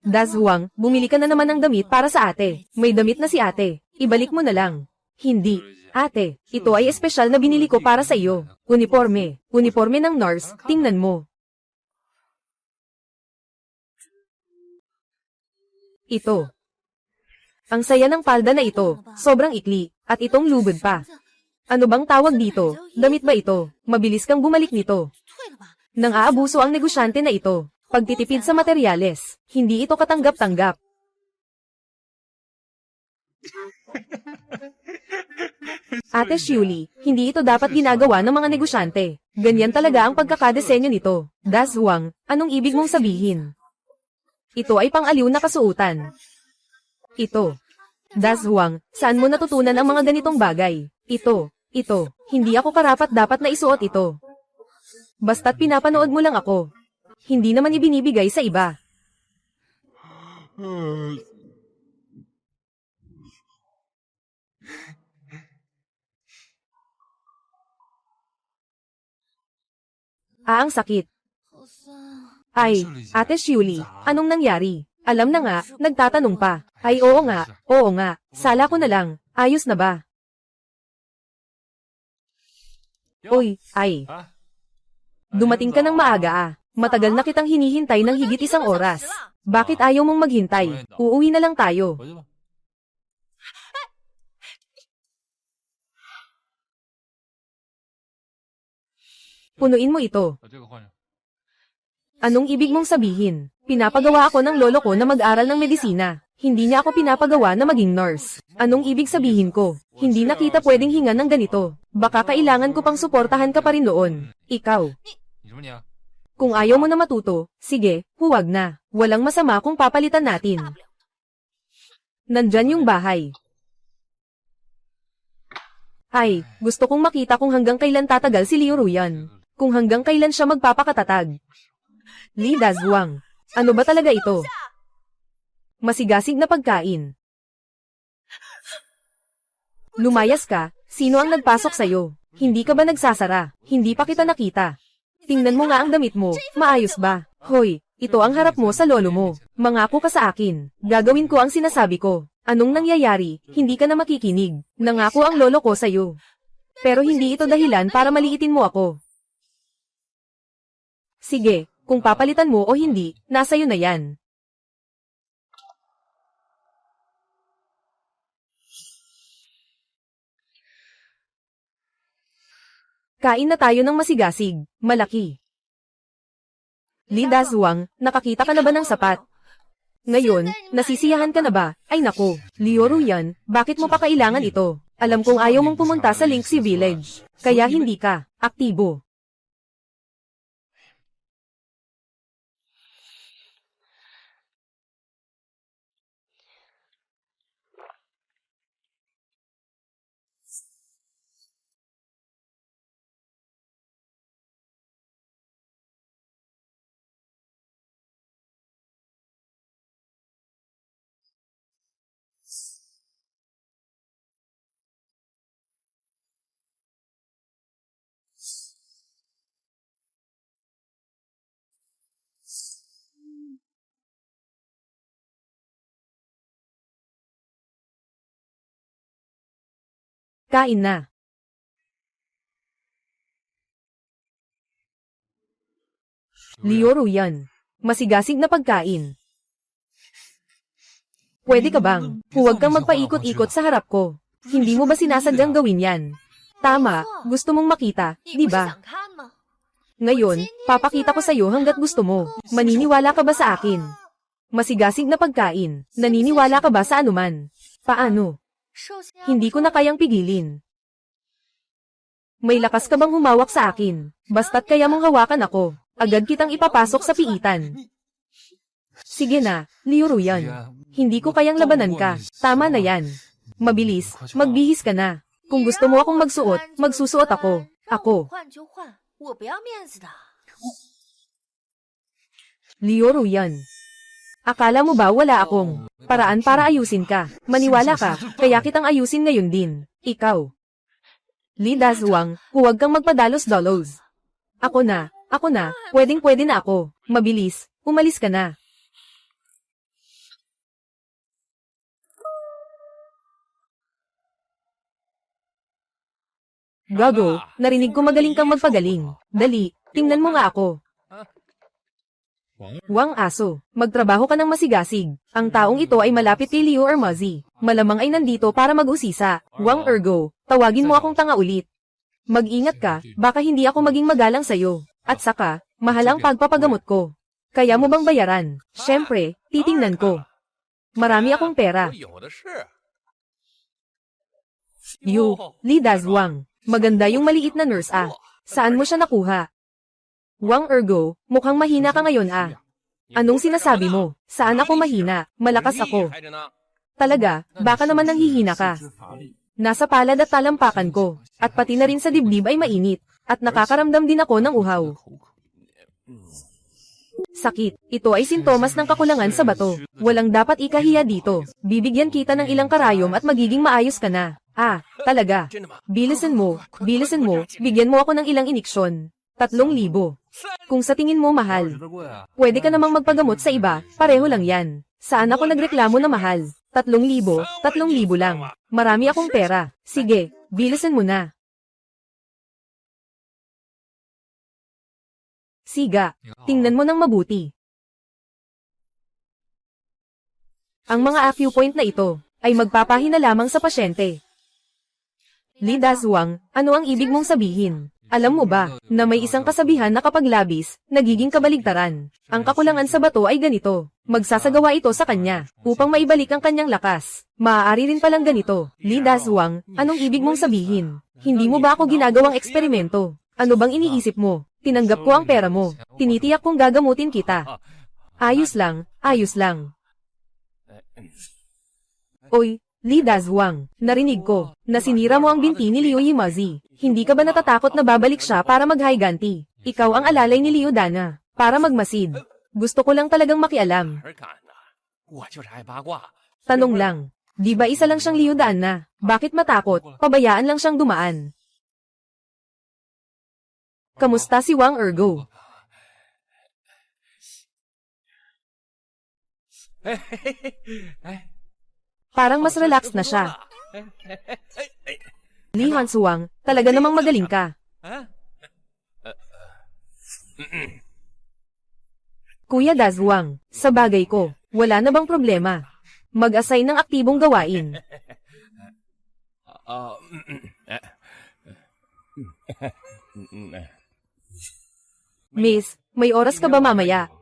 Dazhuang, bumili ka na naman ng damit para sa ate. May damit na si ate. Ibalik mo na lang. Hindi. Ate, ito ay espesyal na binili ko para sa iyo. Uniforme. Uniforme ng nurse, tingnan mo. Ito. Ang saya ng palda na ito, sobrang ikli, at itong lubid pa. Ano bang tawag dito? Damit ba ito? Mabilis kang bumalik nito. Nang aabuso ang negosyante na ito. Pagtitipid sa materyales, hindi ito katanggap-tanggap. Ate Shuli, hindi ito dapat ginagawa ng mga negosyante. Ganyan talaga ang pagkakadesenyo nito. Dazhuang, anong ibig mong sabihin? Ito ay pang-aliw na kasuotan. Ito. Dazhuang, saan mo natutunan ang mga ganitong bagay? Ito. Hindi ako karapat dapat na isuot ito. Basta't pinapanood mo lang ako. Hindi naman ibinibigay sa iba. Ang sakit. Ay, Ate Shuli, anong nangyari? Alam na nga, nagtatanong pa. Ay oo nga, sala ko na lang, ayos na ba? Uy, ay. Dumating ka ng maaga . Matagal na kitang hinihintay ng higit 1 oras. Bakit ayaw mong maghintay? Uuwi na lang tayo. Punuin mo ito. Anong ibig mong sabihin? Pinapagawa ako ng lolo ko na mag-aral ng medisina. Hindi niya ako pinapagawa na maging nurse. Anong ibig sabihin ko? Hindi na kita pwedeng hinga ng ganito. Baka kailangan ko pang suportahan ka pa rin noon. Ikaw. Kung ayaw mo na matuto, sige, huwag na. Walang masama kung papalitan natin. Nandyan yung bahay. Ay, gusto kong makita kung hanggang kailan tatagal si Liu Ruyan. Kung hanggang kailan siya magpapakatatag. Li Dazhuang. Ano ba talaga ito? Masigasig na pagkain. Lumayas ka, sino ang nagpasok sa'yo? Hindi ka ba nagsasara? Hindi pa kita nakita. Tingnan mo nga ang damit mo, maayos ba? Hoy, ito ang harap mo sa lolo mo. Mangako ka sa akin, gagawin ko ang sinasabi ko. Anong nangyayari? Hindi ka na makikinig. Nangako ang lolo ko sa'yo. Pero hindi ito dahilan para maliitin mo ako. Sige, kung papalitan mo o hindi, nasa'yo na yan. Kain na tayo ng masigasig, malaki. Li Dazhuang, nakakita ka na ba ng sapat? Ngayon, nasisiyahan ka na ba? Ay nako, Liu Ruyan, bakit mo pa kailangan ito? Alam kong ayaw mong pumunta sa Lingxi Village, kaya hindi ka aktibo. Kain na. Liu Ruyan. Masigasig na pagkain. Pwede ka bang, huwag kang magpaikot-ikot sa harap ko. Hindi mo ba sinasadyang gawin yan? Tama, gusto mong makita, di ba? Ngayon, papakita ko sa'yo hanggat gusto mo. Maniniwala ka ba sa akin? Masigasig na pagkain. Naniniwala ka ba sa anuman? Paano? Hindi ko na kayang pigilin. May lakas ka bang humawak sa akin? Basta't kaya mong hawakan ako, agad kitang ipapasok sa piitan. Sige na, Liu Ruyan. Hindi ko kayang labanan ka. Tama na yan. Mabilis, magbihis ka na. Kung gusto mo akong magsuot, magsusuot ako. Ako. Liu Ruyan. Akala mo ba wala akong paraan para ayusin ka? Maniwala ka, kaya kitang ayusin ngayon din. Ikaw. Li Dazhuang, huwag kang magpadalos-dalos. Ako na, pwedeng-pwede na ako. Mabilis, umalis ka na. Gago, narinig ko magaling kang magpagaling. Dali, tingnan mo nga ako. Wang Aso, magtrabaho ka ng masigasig. Ang taong ito ay malapit kay Liu or Muzzy. Malamang ay nandito para mag-usisa. Wang Ergo, tawagin mo akong tanga ulit. Mag-ingat ka, baka hindi ako maging magalang sa'yo. At saka, mahal ang pagpapagamot ko. Kaya mo bang bayaran? Siyempre, titingnan ko. Marami akong pera. Yu, Li Dazwang. Maganda yung maliit na nurse ah. Saan mo siya nakuha? Wang Ergo, mukhang mahina ka ngayon ah. Anong sinasabi mo? Saan ako mahina? Malakas ako. Talaga, baka naman nanghihina ka. Nasa palad at talampakan ko, at pati na rin sa dibdib ay mainit, at nakakaramdam din ako ng uhaw. Sakit, ito ay sintomas ng kakulangan sa bato. Walang dapat ikahiya dito. Bibigyan kita ng ilang karayom at magiging maayos ka na. Ah, talaga. Bilisan mo, bigyan mo ako ng ilang iniksyon. 3,000. Kung sa tingin mo mahal, pwede ka namang magpagamot sa iba, pareho lang yan. Saan ako nagreklamo na mahal? 3,000, 3,000 lang. Marami akong pera. Sige, bilisan mo na. Siga, tingnan mo ng mabuti. Ang mga acupoint na ito ay magpapahina lamang sa pasyente. Li Dazwang, ano ang ibig mong sabihin? Alam mo ba, na may isang kasabihan na kapag labis, nagiging kabaligtaran. Ang kakulangan sa bato ay ganito. Magsasagawa ito sa kanya, upang maibalik ang kanyang lakas. Maaari rin palang ganito. Li Dazwang, anong ibig mong sabihin? Hindi mo ba ako ginagawang eksperimento? Ano bang iniisip mo? Tinanggap ko ang pera mo. Tinitiyak kong gagamutin kita. Ayos lang, ayos lang. Oy, Li Dazwang, narinig ko, na sinira mo ang binti ni Liu Yimuzzy. Hindi ka ba natatakot na babalik siya para mag-higanti? Ikaw ang alalay ni Liu Dana, para magmasid. Gusto ko lang talagang makialam. Tanong lang, di ba isa lang siyang Liu Dana? Bakit matakot? Pabayaan lang siyang dumaan. Kamusta si Wang Ergo? Parang mas relaxed na siya. Li Hansuang, talaga namang magaling ka. Kuya Dazwang, sa bagay ko, wala na bang problema? Mag-assign ng aktibong gawain. Miss, may oras ka ba mamaya?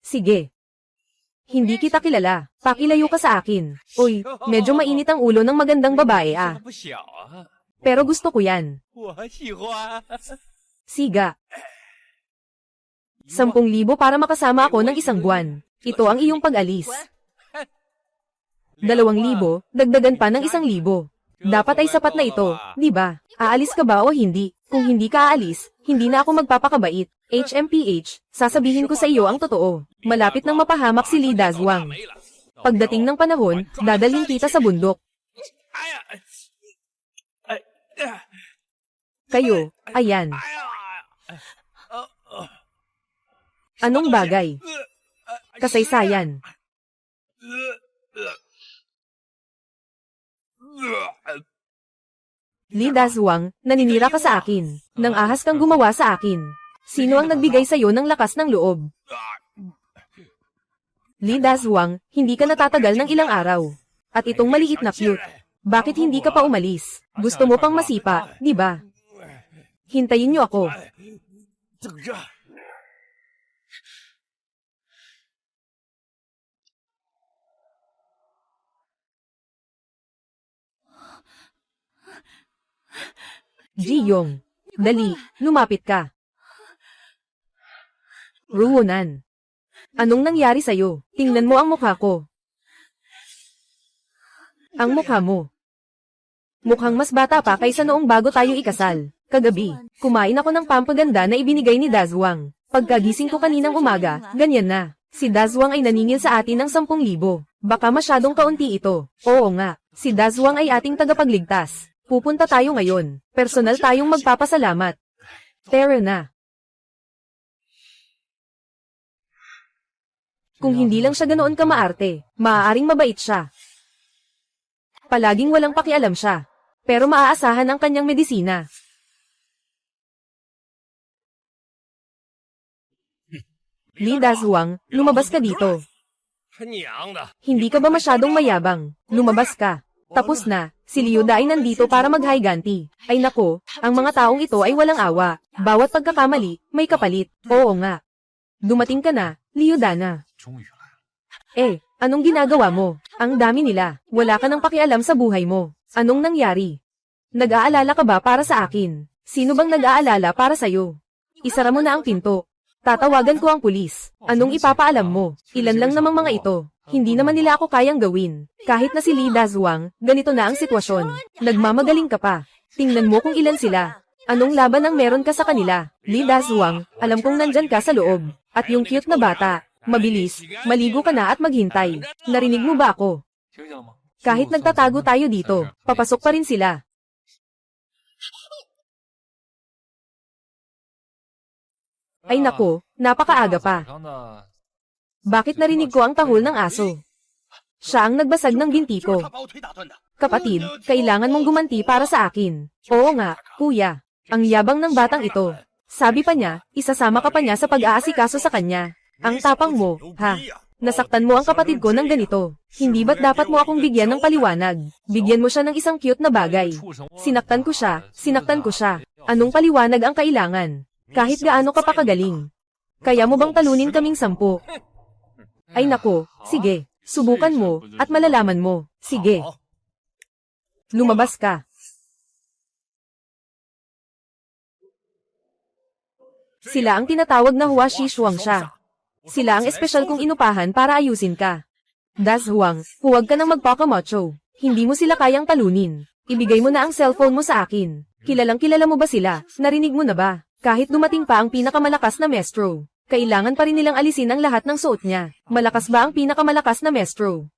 Sige. Hindi kita kilala. Pakilayo ka sa akin. Uy, medyo mainit ang ulo ng magandang babae ah. Pero gusto ko yan. Siga. 10,000 para makasama ako ng isang buwan. Ito ang iyong pag-alis. 2,000, dagdagan pa ng 1,000. Dapat ay sapat na ito, di ba? Aalis ka ba o hindi? Kung hindi ka aalis, hindi na ako magpapakabait. HMPH, sasabihin ko sa iyo ang totoo. Malapit nang mapahamak si Li Dazwang. Pagdating ng panahon, dadalhin kita sa bundok. Kayo, ayan. Anong bagay? Kasaysayan. Li Dazwang, naninira ka sa akin. Nang ahas kang gumawa sa akin. Sino ang nagbigay sa'yo ng lakas ng loob? Li Dazwang, hindi ka natatagal ng ilang araw. At itong maliit na cute. Bakit hindi ka pa umalis? Gusto mo pang masipa, di ba? Hintayin niyo ako. Ji-yong, dali, lumapit ka. Ruonan. Anong nangyari sa'yo? Tingnan mo ang mukha ko. Ang mukha mo. Mukhang mas bata pa kaysa noong bago tayo ikasal. Kagabi, kumain ako ng pampaganda na ibinigay ni Dazwang. Pagkagising ko kaninang umaga, ganyan na. Si Dazwang ay naningil sa atin ng 10,000. Baka masyadong kaunti ito. Oo nga, si Dazwang ay ating tagapagligtas. Pupunta tayo ngayon. Personal tayong magpapasalamat. Tara na. Kung hindi lang siya ganoon ka maarte, maaaring mabait siya. Palaging walang pakialam siya. Pero maaasahan ang kanyang medisina. Li Dazuang, lumabas ka dito. Hindi ka ba masyadong mayabang? Lumabas ka. Tapos na, si Liu Da ay nandito para mag-higanti. Ay nako, ang mga taong ito ay walang awa. Bawat pagkakamali, may kapalit. Oo nga. Dumating ka na, Liu Da na. Anong ginagawa mo? Ang dami nila. Wala ka nang pakialam sa buhay mo. Anong nangyari? Nag-aalala ka ba para sa akin? Sino bang nag-aalala para sa'yo? Isara mo na ang pinto. Tatawagan ko ang pulis. Anong ipapaalam mo? Ilan lang namang mga ito. Hindi naman nila ako kayang gawin. Kahit na si Li Dazuang, ganito na ang sitwasyon. Nagmamagaling ka pa. Tingnan mo kung ilan sila. Anong laban ang meron ka sa kanila? Li Dazuang, alam kong nandyan ka sa loob. At yung cute na bata. Mabilis, maligo ka na at maghintay. Narinig mo ba ako? Kahit nagtatago tayo dito, papasok pa rin sila. Ay nako, napakaaga pa. Bakit narinig ko ang tahol ng aso? Siya ang nagbasag ng binti ko. Kapatid, kailangan mong gumanti para sa akin. Oo nga, kuya. Ang yabang ng batang ito. Sabi pa niya, isasama ka pa niya sa pag-aasikaso sa kanya. Ang tapang mo, ha? Nasaktan mo ang kapatid ko ng ganito. Hindi ba't dapat mo akong bigyan ng paliwanag? Bigyan mo siya ng isang cute na bagay. Sinaktan ko siya, sinaktan ko siya. Anong paliwanag ang kailangan? Kahit gaano ka pa kagaling. Kaya mo bang talunin kaming 10? Ay nako, sige, subukan mo, at malalaman mo. Sige. Lumabas ka. Sila ang tinatawag na Hua Shishuangsha. Sila ang espesyal kong inupahan para ayusin ka. Dazuang, huwag ka nang magpakamacho. Hindi mo sila kayang talunin. Ibigay mo na ang cellphone mo sa akin. Kilalang kilala mo ba sila? Narinig mo na ba? Kahit dumating pa ang pinakamalakas na maestro, kailangan pa rin nilang alisin ang lahat ng suot niya. Malakas ba ang pinakamalakas na maestro?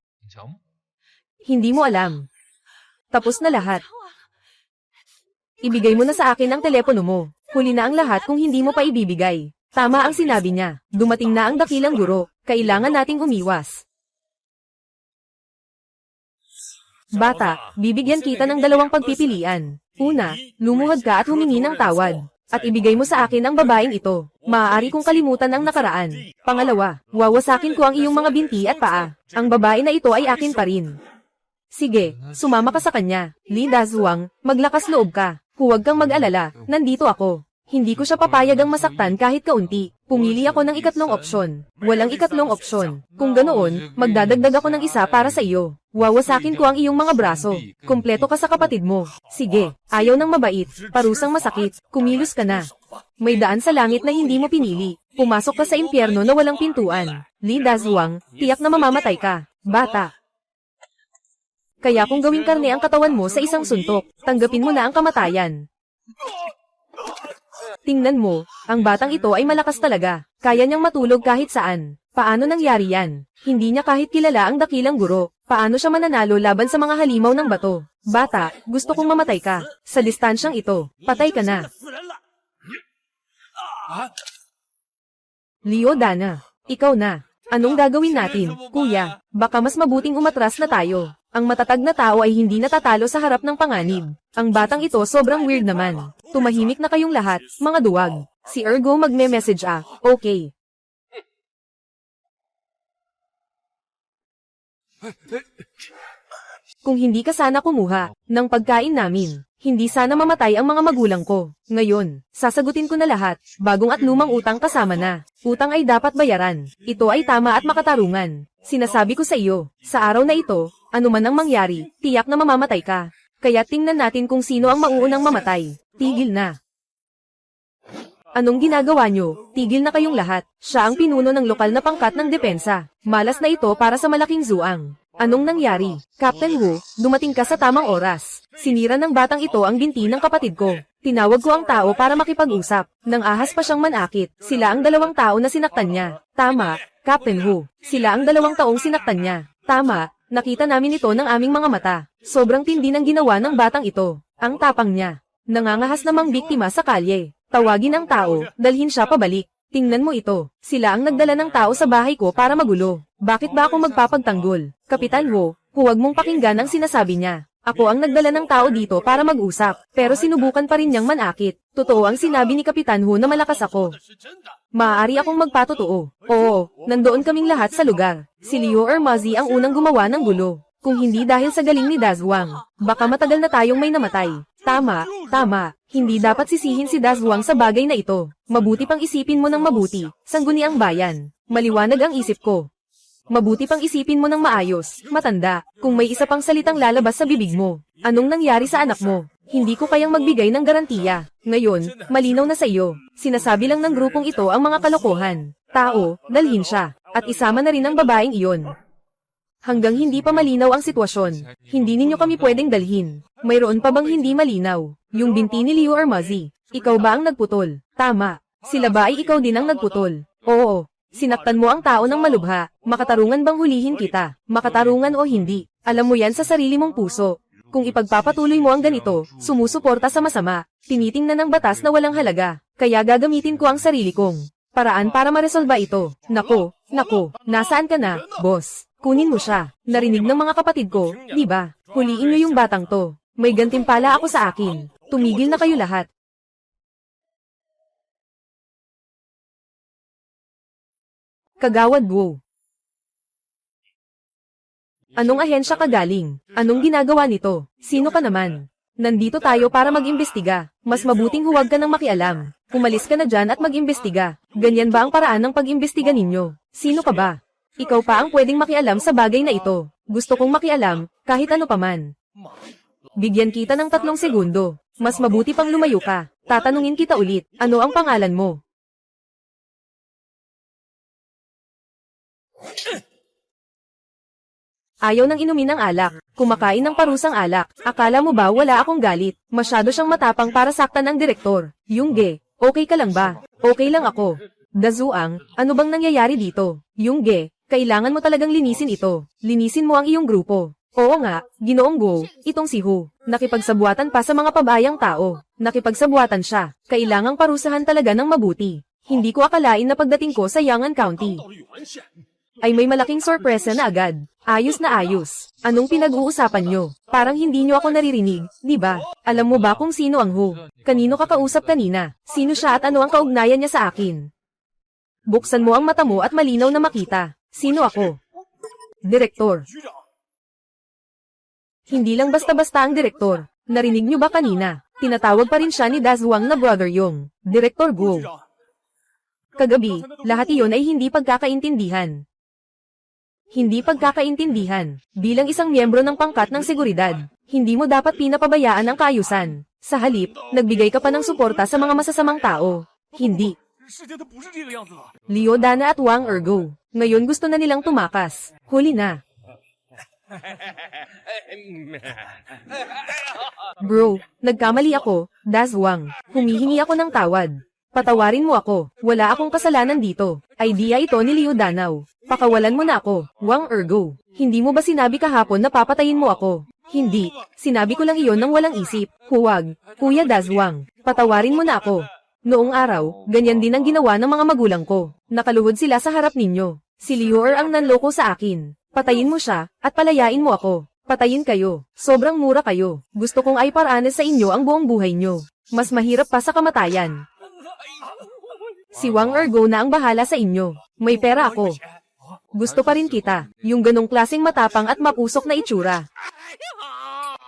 Hindi mo alam. Tapos na lahat. Ibigay mo na sa akin ang telepono mo. Huli na ang lahat kung hindi mo pa ibibigay. Tama ang sinabi niya. Dumating na ang dakilang guro. Kailangan nating umiwas. Bata, bibigyan kita ng 2 pagpipilian. Una, lumuhod ka at humingi ng tawad. At ibigay mo sa akin ang babaeng ito. Maaari kong kalimutan ang nakaraan. Pangalawa, wawasakin ko ang iyong mga binti at paa. Ang babae na ito ay akin pa rin. Sige, sumama ka sa kanya. Li Dazuang, maglakas loob ka. Huwag kang mag-alala, nandito ako. Hindi ko siya papayagang masaktan kahit kaunti. Pumili ako ng ikatlong opsyon. Walang ikatlong opsyon. Kung ganoon, magdadagdag ako ng isa para sa iyo. Wawasakin ko ang iyong mga braso. Kumpleto ka sa kapatid mo. Sige, ayaw ng mabait, parusang masakit, kumilos ka na. May daan sa langit na hindi mo pinili. Pumasok ka sa impyerno na walang pintuan. Li Dazuang, tiyak na mamamatay ka. Bata. Kaya kung gawing karne ang katawan mo sa isang suntok, tanggapin mo na ang kamatayan. Tingnan mo, ang batang ito ay malakas talaga. Kaya niyang matulog kahit saan. Paano nangyari yan? Hindi niya kahit kilala ang dakilang guro. Paano siya mananalo laban sa mga halimaw ng bato? Bata, gusto kong mamatay ka. Sa distansyang ito, patay ka na. Liu Da na. Ikaw na. Anong gagawin natin, kuya? Baka mas mabuting umatras na tayo. Ang matatag na tao ay hindi natatalo sa harap ng panganib. Ang batang ito sobrang weird naman. Tumahimik na kayong lahat, mga duwag. Si Ergo magme-message okay. Kung hindi ka sana kumuha ng pagkain namin, hindi sana mamatay ang mga magulang ko. Ngayon, sasagutin ko na lahat. Bagong at lumang utang kasama na. Utang ay dapat bayaran. Ito ay tama at makatarungan. Sinasabi ko sa iyo, sa araw na ito, ano man ang mangyari, tiyak na mamamatay ka. Kaya tingnan natin kung sino ang mauunang mamatay. Tigil na. Anong ginagawa nyo? Tigil na kayong lahat. Siya ang pinuno ng lokal na pangkat ng depensa. Malas na ito para sa malaking zuang. Anong nangyari? Captain Wu, dumating ka sa tamang oras. Sinira ng batang ito ang binti ng kapatid ko. Tinawag ko ang tao para makipag-usap. Nang ahas pa siyang manakit. Sila ang 2 tao na sinaktan niya. Tama, Captain Wu. Sila ang 2 taong sinaktan niya. Tama, nakita namin ito ng aming mga mata. Sobrang tindi ng ginawa ng batang ito. Ang tapang niya. Nangangahas namang biktima sa kalye. Tawagin ang tao, dalhin siya pabalik. Tingnan mo ito. Sila ang nagdala ng tao sa bahay ko para magulo. Bakit ba ako magpapagtanggol? Kapitan Ho, Huwag mong pakinggan ang sinasabi niya. Ako ang nagdala ng tao dito para mag-usap, pero sinubukan pa rin niyang manakit. Totoo ang sinabi ni Kapitan Hu na malakas ako. Maaari akong magpatotoo. Oo, nandoon kaming lahat sa lugar. Si Liu Ermazi ang unang gumawa ng gulo. Kung hindi dahil sa galing ni Dazwang, baka matagal na tayong may namatay. Tama, tama. Hindi dapat sisihin si Dazwang sa bagay na ito. Mabuti pang isipin mo ng mabuti. Sangguniang bayan. Maliwanag ang isip ko. Mabuti pang isipin mo ng maayos, matanda, kung may isa pang salitang lalabas sa bibig mo. Anong nangyari sa anak mo? Hindi ko kayang magbigay ng garantiya. Ngayon, malinaw na sa iyo. Sinasabi lang ng grupong ito ang mga kalokohan. Tao, dalhin siya. At isama na rin ang babaeng iyon. Hanggang hindi pa malinaw ang sitwasyon, hindi ninyo kami pwedeng dalhin. Mayroon pa bang hindi malinaw? Yung binti ni Liu Ermazi. Ikaw ba ang nagputol? Tama. Sila ba ay ikaw din ang nagputol? Oo. Sinaktan mo ang tao ng malubha. Makatarungan bang hulihin kita? Makatarungan o hindi? Alam mo yan sa sarili mong puso. Kung ipagpapatuloy mo ang ganito, sumusuporta sa masama, tinitingnan ng batas na walang halaga. Kaya gagamitin ko ang sarili kong paraan para maresolba ito. Nako, nasaan ka na, boss? Kunin mo siya. Narinig ng mga kapatid ko, di ba? Huliin niyo yung batang to. May gantimpala ako sa akin. Tumigil na kayo lahat. Kagawad Wu. Anong ahensya ka galing? Anong ginagawa nito? Sino ka naman? Nandito tayo para mag-imbestiga. Mas mabuting huwag ka nang makialam. Umalis ka na dyan at mag-imbestiga. Ganyan ba ang paraan ng pag-imbestiga ninyo? Sino ka ba? Ikaw pa ang pwedeng makialam sa bagay na ito. Gusto kong makialam, kahit ano paman. Bigyan kita ng 3 segundo. Mas mabuti pang lumayo ka. Tatanungin kita ulit, ano ang pangalan mo? Ayaw nang inumin ng alak. Kumakain ng parusang alak. Akala mo ba wala akong galit? Masyado siyang matapang para saktan ang direktor. Yungge, okay ka lang ba? Okay lang ako. Dazuang, ano bang nangyayari dito? Yungge, kailangan mo talagang linisin ito. Linisin mo ang iyong grupo. Oo nga, Ginoong Go, itong si Hu. Nakipagsabuatan pa sa mga pabayang tao. Nakipagsabuatan siya. Kailangang parusahan talaga ng mabuti. Hindi ko akalain na pagdating ko sa Yang'an County ay may malaking sorpresa na agad. Ayos na ayos. Anong pinag-uusapan nyo? Parang hindi nyo ako naririnig, di ba? Alam mo ba kung sino ang Hu? Kanino ka kausap kanina? Sino siya at ano ang kaugnayan niya sa akin? Buksan mo ang mata mo at malinaw na makita. Sino ako? Direktor. Hindi lang basta-basta ang direktor. Narinig nyo ba kanina? Tinatawag pa rin siya ni Dazwang na Brother Yong. Direktor Guo. Kagabi, lahat iyon ay hindi pagkakaintindihan. Hindi pagkakaintindihan. Bilang isang miyembro ng pangkat ng seguridad, hindi mo dapat pinapabayaan ang kaayusan. Sa halip, nagbigay ka pa ng suporta sa mga masasamang tao. Hindi. Liu Dana at Wang Ergo. Ngayon gusto na nilang tumakas. Huli na. Bro, nagkamali ako, Dazwang. Humihingi ako ng tawad. Patawarin mo ako. Wala akong kasalanan dito. Idea ito ni Liu Danao. Pakawalan mo na ako, Wang Ergo. Hindi mo ba sinabi kahapon na papatayin mo ako? Hindi. Sinabi ko lang iyon ng walang isip. Huwag. Kuya Dazwang. Patawarin mo na ako. Noong araw, ganyan din ang ginawa ng mga magulang ko. Nakaluhod sila sa harap ninyo. Si Liu ang nanloko sa akin. Patayin mo siya, at palayain mo ako. Patayin kayo. Sobrang mura kayo. Gusto kong ay paranas sa inyo ang buong buhay nyo. Mas mahirap pa sa kamatayan. Si Wang Ergo na ang bahala sa inyo. May pera ako. Gusto pa rin kita. Yung ganong klaseng matapang at mapusok na itsura.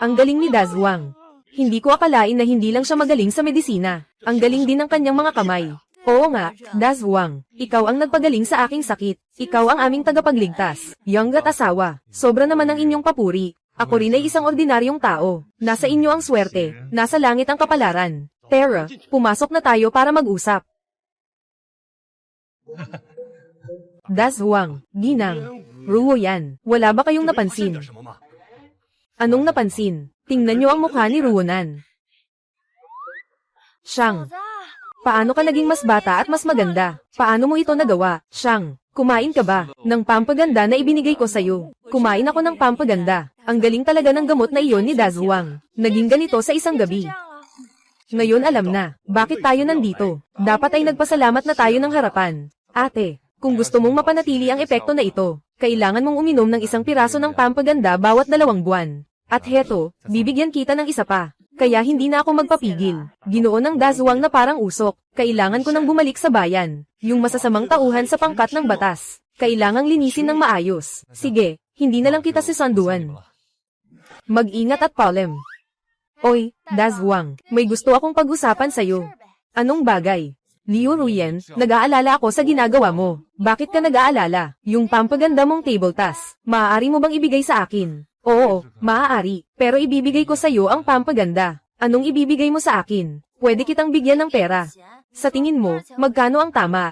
Ang galing ni Dazwang. Hindi ko akalain na hindi lang siya magaling sa medisina. Ang galing din ng kanyang mga kamay. Oo nga, Dazwang. Ikaw ang nagpagaling sa aking sakit. Ikaw ang aming tagapagligtas. Yang at asawa. Sobra naman ang inyong papuri. Ako rin ay isang ordinaryong tao. Nasa inyo ang swerte. Nasa langit ang kapalaran. Tara, pumasok na tayo para mag-usap. Dazwang, Ginang, Ruo yan. Wala ba kayong napansin? Anong napansin? Tingnan nyo ang mukha ni Ruonan. Siyang. Paano ka naging mas bata at mas maganda? Paano mo ito nagawa? Siyang, kumain ka ba ng pampaganda na ibinigay ko sa'yo? Kumain ako ng pampaganda. Ang galing talaga ng gamot na iyon ni Dazwang. Naging ganito sa isang gabi. Ngayon alam na, bakit tayo nandito. Dapat ay nagpasalamat na tayo ng harapan. Ate, kung gusto mong mapanatili ang epekto na ito, kailangan mong uminom ng isang piraso ng pampaganda bawat 2 buwan. At heto, bibigyan kita ng isa pa. Kaya hindi na ako magpapigil. Ginoo ng Dazwang na parang usok. Kailangan ko nang bumalik sa bayan. Yung masasamang tauhan sa pangkat ng batas. Kailangang linisin ng maayos. Sige, hindi na lang kita sisanduan. Mag-ingat at palem. Oy, Dazwang, may gusto akong pag-usapan sa'yo. Anong bagay? Liu Ruyen, nag-aalala ako sa ginagawa mo. Bakit ka nag-aalala? Yung pampaganda mong table task, maaari mo bang ibigay sa akin? Oo, maaari, pero ibibigay ko sa'yo ang pampaganda. Anong ibibigay mo sa akin? Pwede kitang bigyan ng pera. Sa tingin mo, magkano ang tama?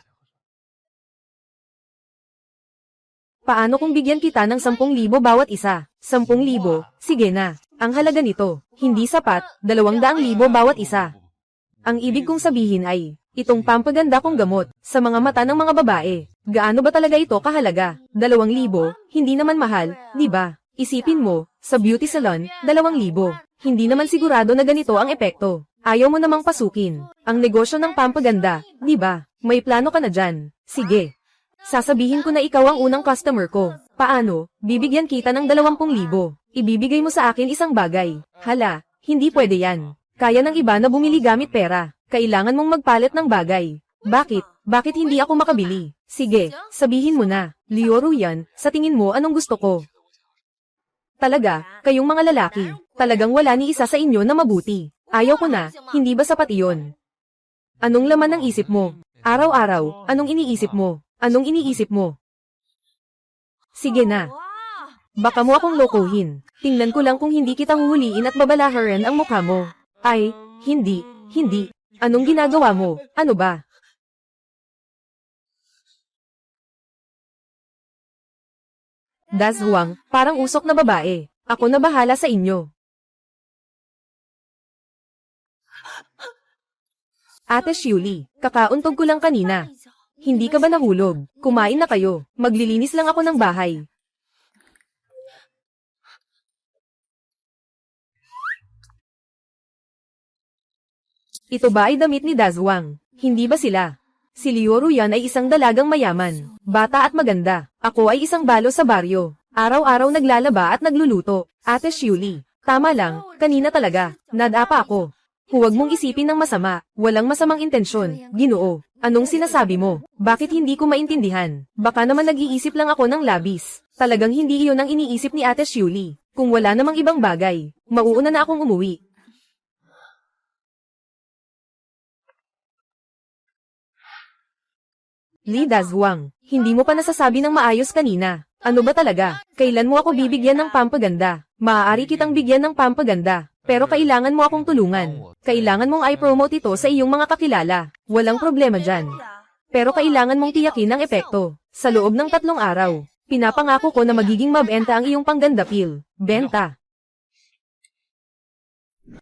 Paano kung bigyan kita ng 10,000 bawat isa? 10,000, sige na. Ang halaga nito, hindi sapat, 200,000 bawat isa. Ang ibig kong sabihin ay, itong pampaganda kong gamot, sa mga mata ng mga babae. Gaano ba talaga ito kahalaga? 2,000, hindi naman mahal, di ba? Isipin mo, sa beauty salon, 2,000. Hindi naman sigurado na ganito ang epekto. Ayaw mo namang pasukin. Ang negosyo ng pampaganda, di ba? May plano ka na dyan. Sige. Sasabihin ko na ikaw ang unang customer ko. Paano? Bibigyan kita ng 20,000. Ibibigay mo sa akin isang bagay. Hala, hindi pwede yan. Kaya ng iba na bumili gamit pera. Kailangan mong magpalit ng bagay. Bakit? Bakit hindi ako makabili? Sige, sabihin mo na. Liu Ruyen, sa tingin mo anong gusto ko? Talaga, kayong mga lalaki, talagang wala ni isa sa inyo na mabuti. Ayaw ko na, hindi ba sapat iyon? Anong laman ng isip mo? Araw-araw, anong iniisip mo? Anong iniisip mo? Sige na. Baka mo akong lokohin. Tingnan ko lang kung hindi kita huhuliin at babalaharan ang mukha mo. Ay, hindi. Anong ginagawa mo? Ano ba? Dazwang, parang usok na babae. Ako na bahala sa inyo. Ate Shuli, kakauntog ko lang kanina. Hindi ka ba nahulog? Kumain na kayo. Maglilinis lang ako ng bahay. Ito ba ay damit ni Dazwang? Hindi ba sila? Si Liu Ruyen ay isang dalagang mayaman, bata at maganda. Ako ay isang balo sa baryo. Araw-araw naglalaba at nagluluto. Ate Shuli, tama lang, kanina talaga. Nadapa ako. Huwag mong isipin ng masama. Walang masamang intensyon. Ginoo, anong sinasabi mo? Bakit hindi ko maintindihan? Baka naman nag-iisip lang ako ng labis. Talagang hindi iyon ang iniisip ni Ate Shuli. Kung wala namang ibang bagay, mauuna na akong umuwi. Li Dazwang, hindi mo pa nasasabi ng maayos kanina. Ano ba talaga? Kailan mo ako bibigyan ng pampaganda? Maaari kitang bigyan ng pampaganda, pero kailangan mo akong tulungan. Kailangan mong i-promote ito sa iyong mga kakilala. Walang problema dyan. Pero kailangan mong tiyakin ang epekto. Sa loob ng 3 araw, pinapangako ko na magiging mabenta ang iyong pangganda pill. Benta.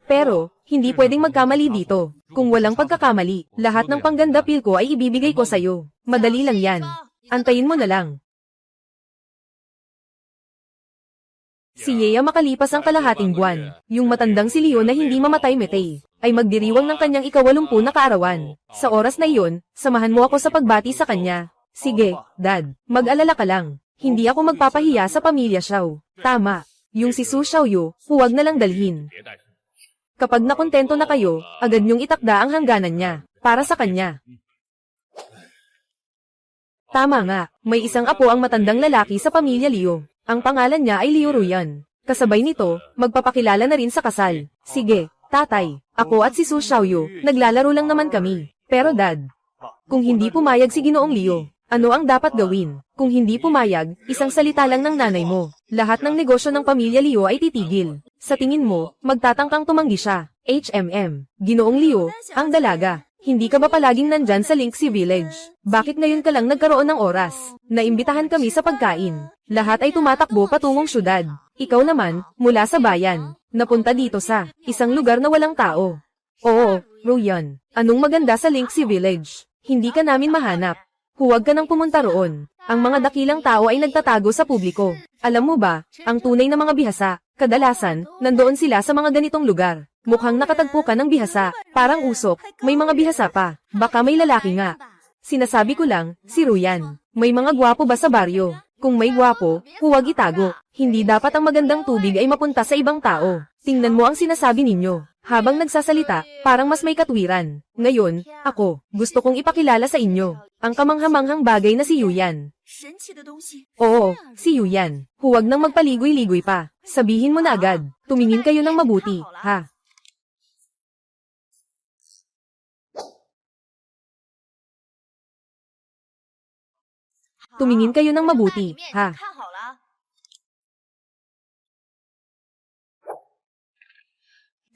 Pero, hindi pwedeng magkamali dito. Kung walang pagkakamali, lahat ng pangganda pill ko ay ibibigay ko sa'yo. Madali lang yan. Antayin mo na lang. Si Yea makalipas ang kalahating buwan, yung matandang si Leo na hindi mamatay-metay, ay magdiriwang ng kanyang 20 na kaarawan. Sa oras na iyon, samahan mo ako sa pagbati sa kanya. Sige, Dad, mag-alala ka lang. Hindi ako magpapahiya sa pamilya Xiao. Tama, yung si Su Xiaoyu, huwag na lang dalhin. Kapag nakontento na kayo, agad niyong itakda ang hangganan niya, para sa kanya. Tama nga, may isang apo ang matandang lalaki sa pamilya Liu. Ang pangalan niya ay Liu Ruyen. Kasabay nito, magpapakilala na rin sa kasal. Sige, tatay, ako at si Su Xiaoyu, naglalaro lang naman kami. Pero Dad, kung hindi pumayag si Ginoong Liu, ano ang dapat gawin? Kung hindi pumayag, isang salita lang ng nanay mo. Lahat ng negosyo ng pamilya Liu ay titigil. Sa tingin mo, magtatangkang tumanggi siya. Ginoong Liu, ang dalaga. Hindi ka ba palaging nandyan sa Linksea Village? Bakit ngayon ka lang nagkaroon ng oras? Naimbitahan kami sa pagkain. Lahat ay tumatakbo patungong syudad. Ikaw naman, mula sa bayan, napunta dito sa isang lugar na walang tao. Oo, Ruyen, anong maganda sa Linksea Village? Hindi ka namin mahanap. Huwag ka nang pumunta roon. Ang mga dakilang tao ay nagtatago sa publiko. Alam mo ba, ang tunay na mga bihasa, kadalasan, nandoon sila sa mga ganitong lugar. Mukhang nakatagpo ka ng bihasa, parang usok, may mga bihasa pa, baka may lalaki nga. Sinasabi ko lang, si Ruyen, may mga gwapo ba sa baryo? Kung may gwapo, huwag itago. Hindi dapat ang magandang tubig ay mapunta sa ibang tao. Tingnan mo ang sinasabi ninyo. Habang nagsasalita, parang mas may katwiran. Ngayon, ako, gusto kong ipakilala sa inyo ang kamanghamanghang bagay na si Yuyan. Oo, si Yuyan. Huwag nang magpaligoy-ligoy pa. Sabihin mo na agad. Tumingin kayo ng mabuti, ha? Tumingin kayo ng mabuti, ha?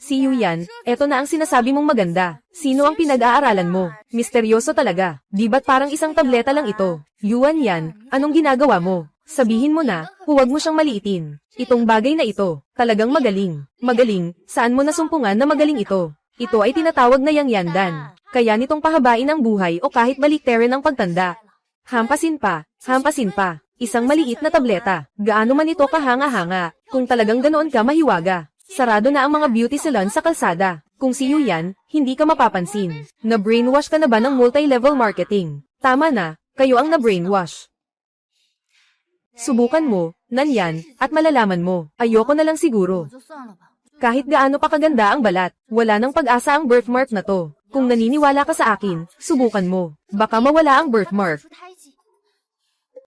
Si Yuyan, eto na ang sinasabi mong maganda. Sino ang pinag-aaralan mo? Misteryoso talaga. Di ba't parang isang tableta lang ito? Yuan yan, anong ginagawa mo? Sabihin mo na, huwag mo siyang maliitin. Itong bagay na ito, talagang magaling. Magaling, saan mo nasumpungan na magaling ito? Ito ay tinatawag na yang yandan. Kaya nitong pahabain ang buhay o kahit baliktarin ang pagtanda. Hampasin pa, hampasin pa. Isang maliit na tableta. Gaano man ito kahanga-hanga. Kung talagang ganoon ka mahiwaga. Sarado na ang mga beauty salon sa kalsada. Kung si Yuyan, hindi ka mapapansin. Na-brainwash ka na ba ng multi-level marketing? Tama na, kayo ang na-brainwash. Subukan mo, Nanyan, at malalaman mo. Ayoko na lang siguro. Kahit gaano pa kaganda ang balat, wala nang pag-asa ang birthmark na to. Kung naniniwala ka sa akin, subukan mo. Baka mawala ang birthmark.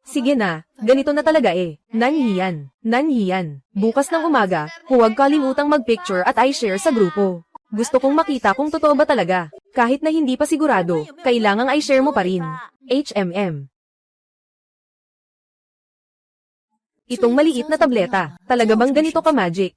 Sige na, ganito na talaga eh. Nanhiyan, Nanhiyan. Bukas ng umaga, huwag kalimutang mag-picture at i-share sa grupo. Gusto kong makita kung totoo ba talaga. Kahit na hindi pa sigurado, kailangang i-share mo pa rin. HMM. Itong maliit na tableta, talaga bang ganito ka magic?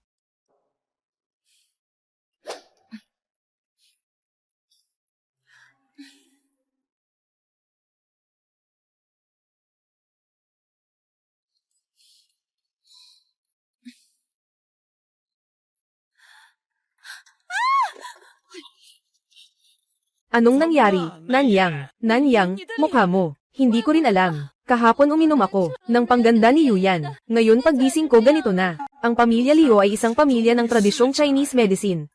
Anong nangyari, Nanyang? Nanyang, mukha mo. Hindi ko rin alam. Kahapon uminom ako ng pangganda ni Yuyan. Ngayon paggising ko ganito na. Ang pamilya Liu ay isang pamilya ng tradisyong Chinese medicine.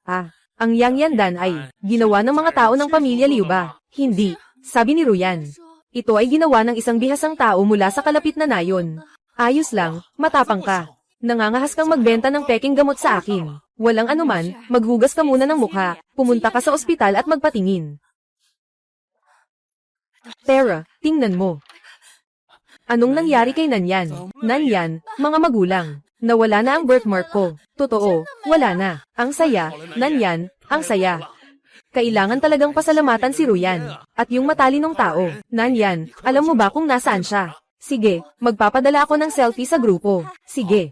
Ang Yang Yandan ay ginawa ng mga tao ng pamilya Liu ba? Hindi, sabi ni Ruyan. Ito ay ginawa ng isang bihasang tao mula sa kalapit na nayon. Ayos lang, matapang ka. Nangangahas kang magbenta ng peking gamot sa akin. Walang anuman, maghugas ka muna ng mukha, pumunta ka sa ospital at magpatingin. Tara, tingnan mo. Anong nangyari kay Nanyan? Nanyan, mga magulang. Nawala na ang birthmark ko. Totoo, wala na. Ang saya, Nanyan, ang saya. Kailangan talagang pasalamatan si Ruyan. At yung matalinong tao, Nanyan, alam mo ba kung nasaan siya? Sige, magpapadala ako ng selfie sa grupo. Sige.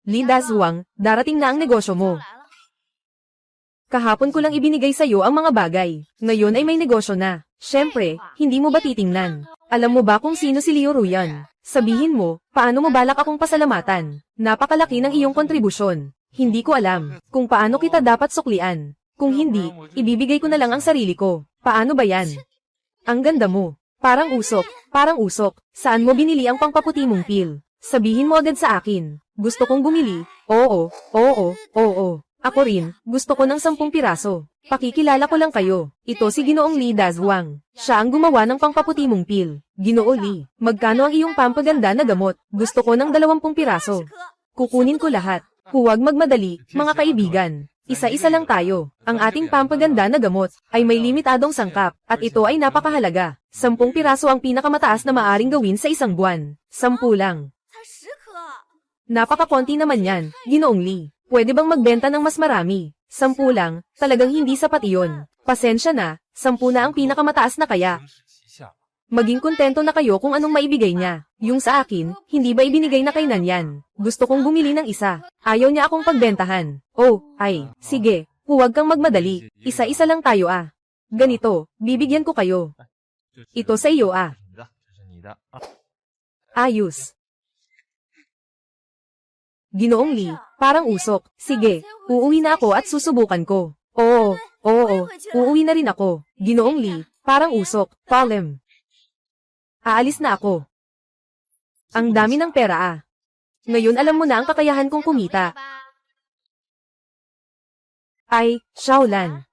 Li Dazuang, darating na ang negosyo mo. Kahapon ko lang ibinigay sa'yo ang mga bagay. Ngayon ay may negosyo na. Siyempre, hindi mo ba titingnan? Alam mo ba kung sino si Liu Ruyan? Sabihin mo, paano mo balak akong pasalamatan? Napakalaki ng iyong kontribusyon. Hindi ko alam kung paano kita dapat suklian. Kung hindi, ibibigay ko na lang ang sarili ko. Paano ba yan? Ang ganda mo. Parang usok, parang usok. Saan mo binili ang pangpaputi mong pil? Sabihin mo agad sa akin. Gusto kong bumili. Oo, oo, oo. Ako rin, gusto ko ng 10 piraso. Pakikilala ko lang kayo. Ito si Ginoong Li Dazuang. Siya ang gumawa ng pangpaputi mong pil. Ginoo Li, magkano ang iyong pampaganda na gamot? Gusto ko ng 20 piraso. Kukunin ko lahat. Huwag magmadali, mga kaibigan. Isa-isa lang tayo. Ang ating pampaganda na gamot ay may limitadong sangkap, at ito ay napakahalaga. 10 piraso ang pinakamataas na maaring gawin sa isang buwan. 10 lang. Napakakonti naman yan, Ginoong Li. Pwede bang magbenta ng mas marami? 10 lang, talagang hindi sapat iyon. Pasensya na, 10 na ang pinakamataas na kaya. Maging kontento na kayo kung anong maibigay niya. Yung sa akin, hindi ba ibinigay na kay Nanyan? Gusto kong bumili ng isa. Ayaw niya akong pagbentahan. Oh, ay, sige, huwag kang magmadali. Isa-isa lang tayo Ganito, bibigyan ko kayo. Ito sa iyo Ayos. Ginoong Li, parang usok. Sige, uuwi na ako at susubukan ko. Oo, uuwi na rin ako. Ginoong Li, parang usok. Palem. Aalis na ako. Ang dami ng pera Ngayon alam mo na ang kakayahan kong kumita. Ay, Xiaolan.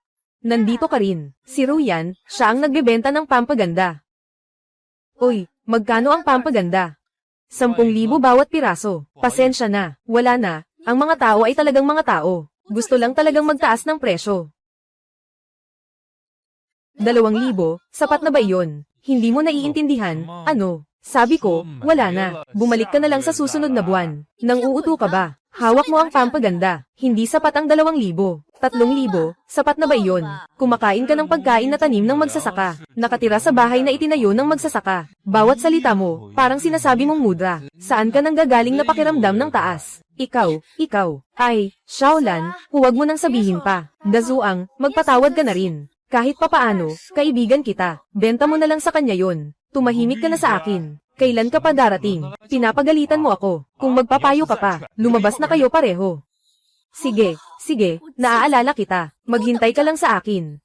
Nandito ka rin. Si Ruyan, siya ang nagbebenta ng pampaganda. Uy, magkano ang pampaganda? 10,000 bawat piraso. Pasensya na, wala na. Ang mga tao ay talagang mga tao. Gusto lang talagang magtaas ng presyo. 2,000, sapat na ba iyon? Hindi mo naiintindihan, ano? Sabi ko, wala na. Bumalik ka na lang sa susunod na buwan. Nang uuto ka ba? Hawak mo ang pampaganda. Hindi sapat ang 2,000. 3,000, sapat na ba iyon? Kumakain ka ng pagkain na tanim ng magsasaka. Nakatira sa bahay na itinayo ng magsasaka. Bawat salita mo, parang sinasabi mong mudra. Saan ka nang gagaling na pakiramdam ng taas? Ikaw. Ay, Xiaolan, huwag mo nang sabihin pa. Dazuang, magpatawad ka na rin. Kahit papaano, kaibigan kita. Benta mo na lang sa kanya yon. Tumahimik ka na sa akin. Kailan ka pa darating? Pinapagalitan mo ako. Kung magpapayo ka pa, lumabas na kayo pareho. Sige, naaalala kita. Maghintay ka lang sa akin.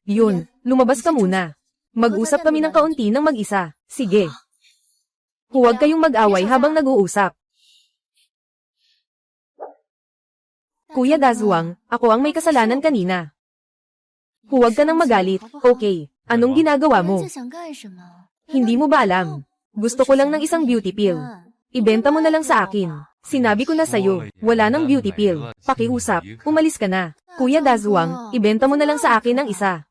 Yun, lumabas ka muna. Mag-usap kami ng kaunti ng mag-isa. Sige. Huwag kayong mag-away habang nag-uusap. Kuya Dazuang, ako ang may kasalanan kanina. Huwag ka nang magalit, okay? Anong ginagawa mo? Hindi mo ba alam? Gusto ko lang ng isang beauty pill. Ibenta mo na lang sa akin. Sinabi ko na sa'yo, wala nang beauty pill. Pakiusap, umalis ka na. Kuya Dazuang, ibenta mo na lang sa akin ng isa.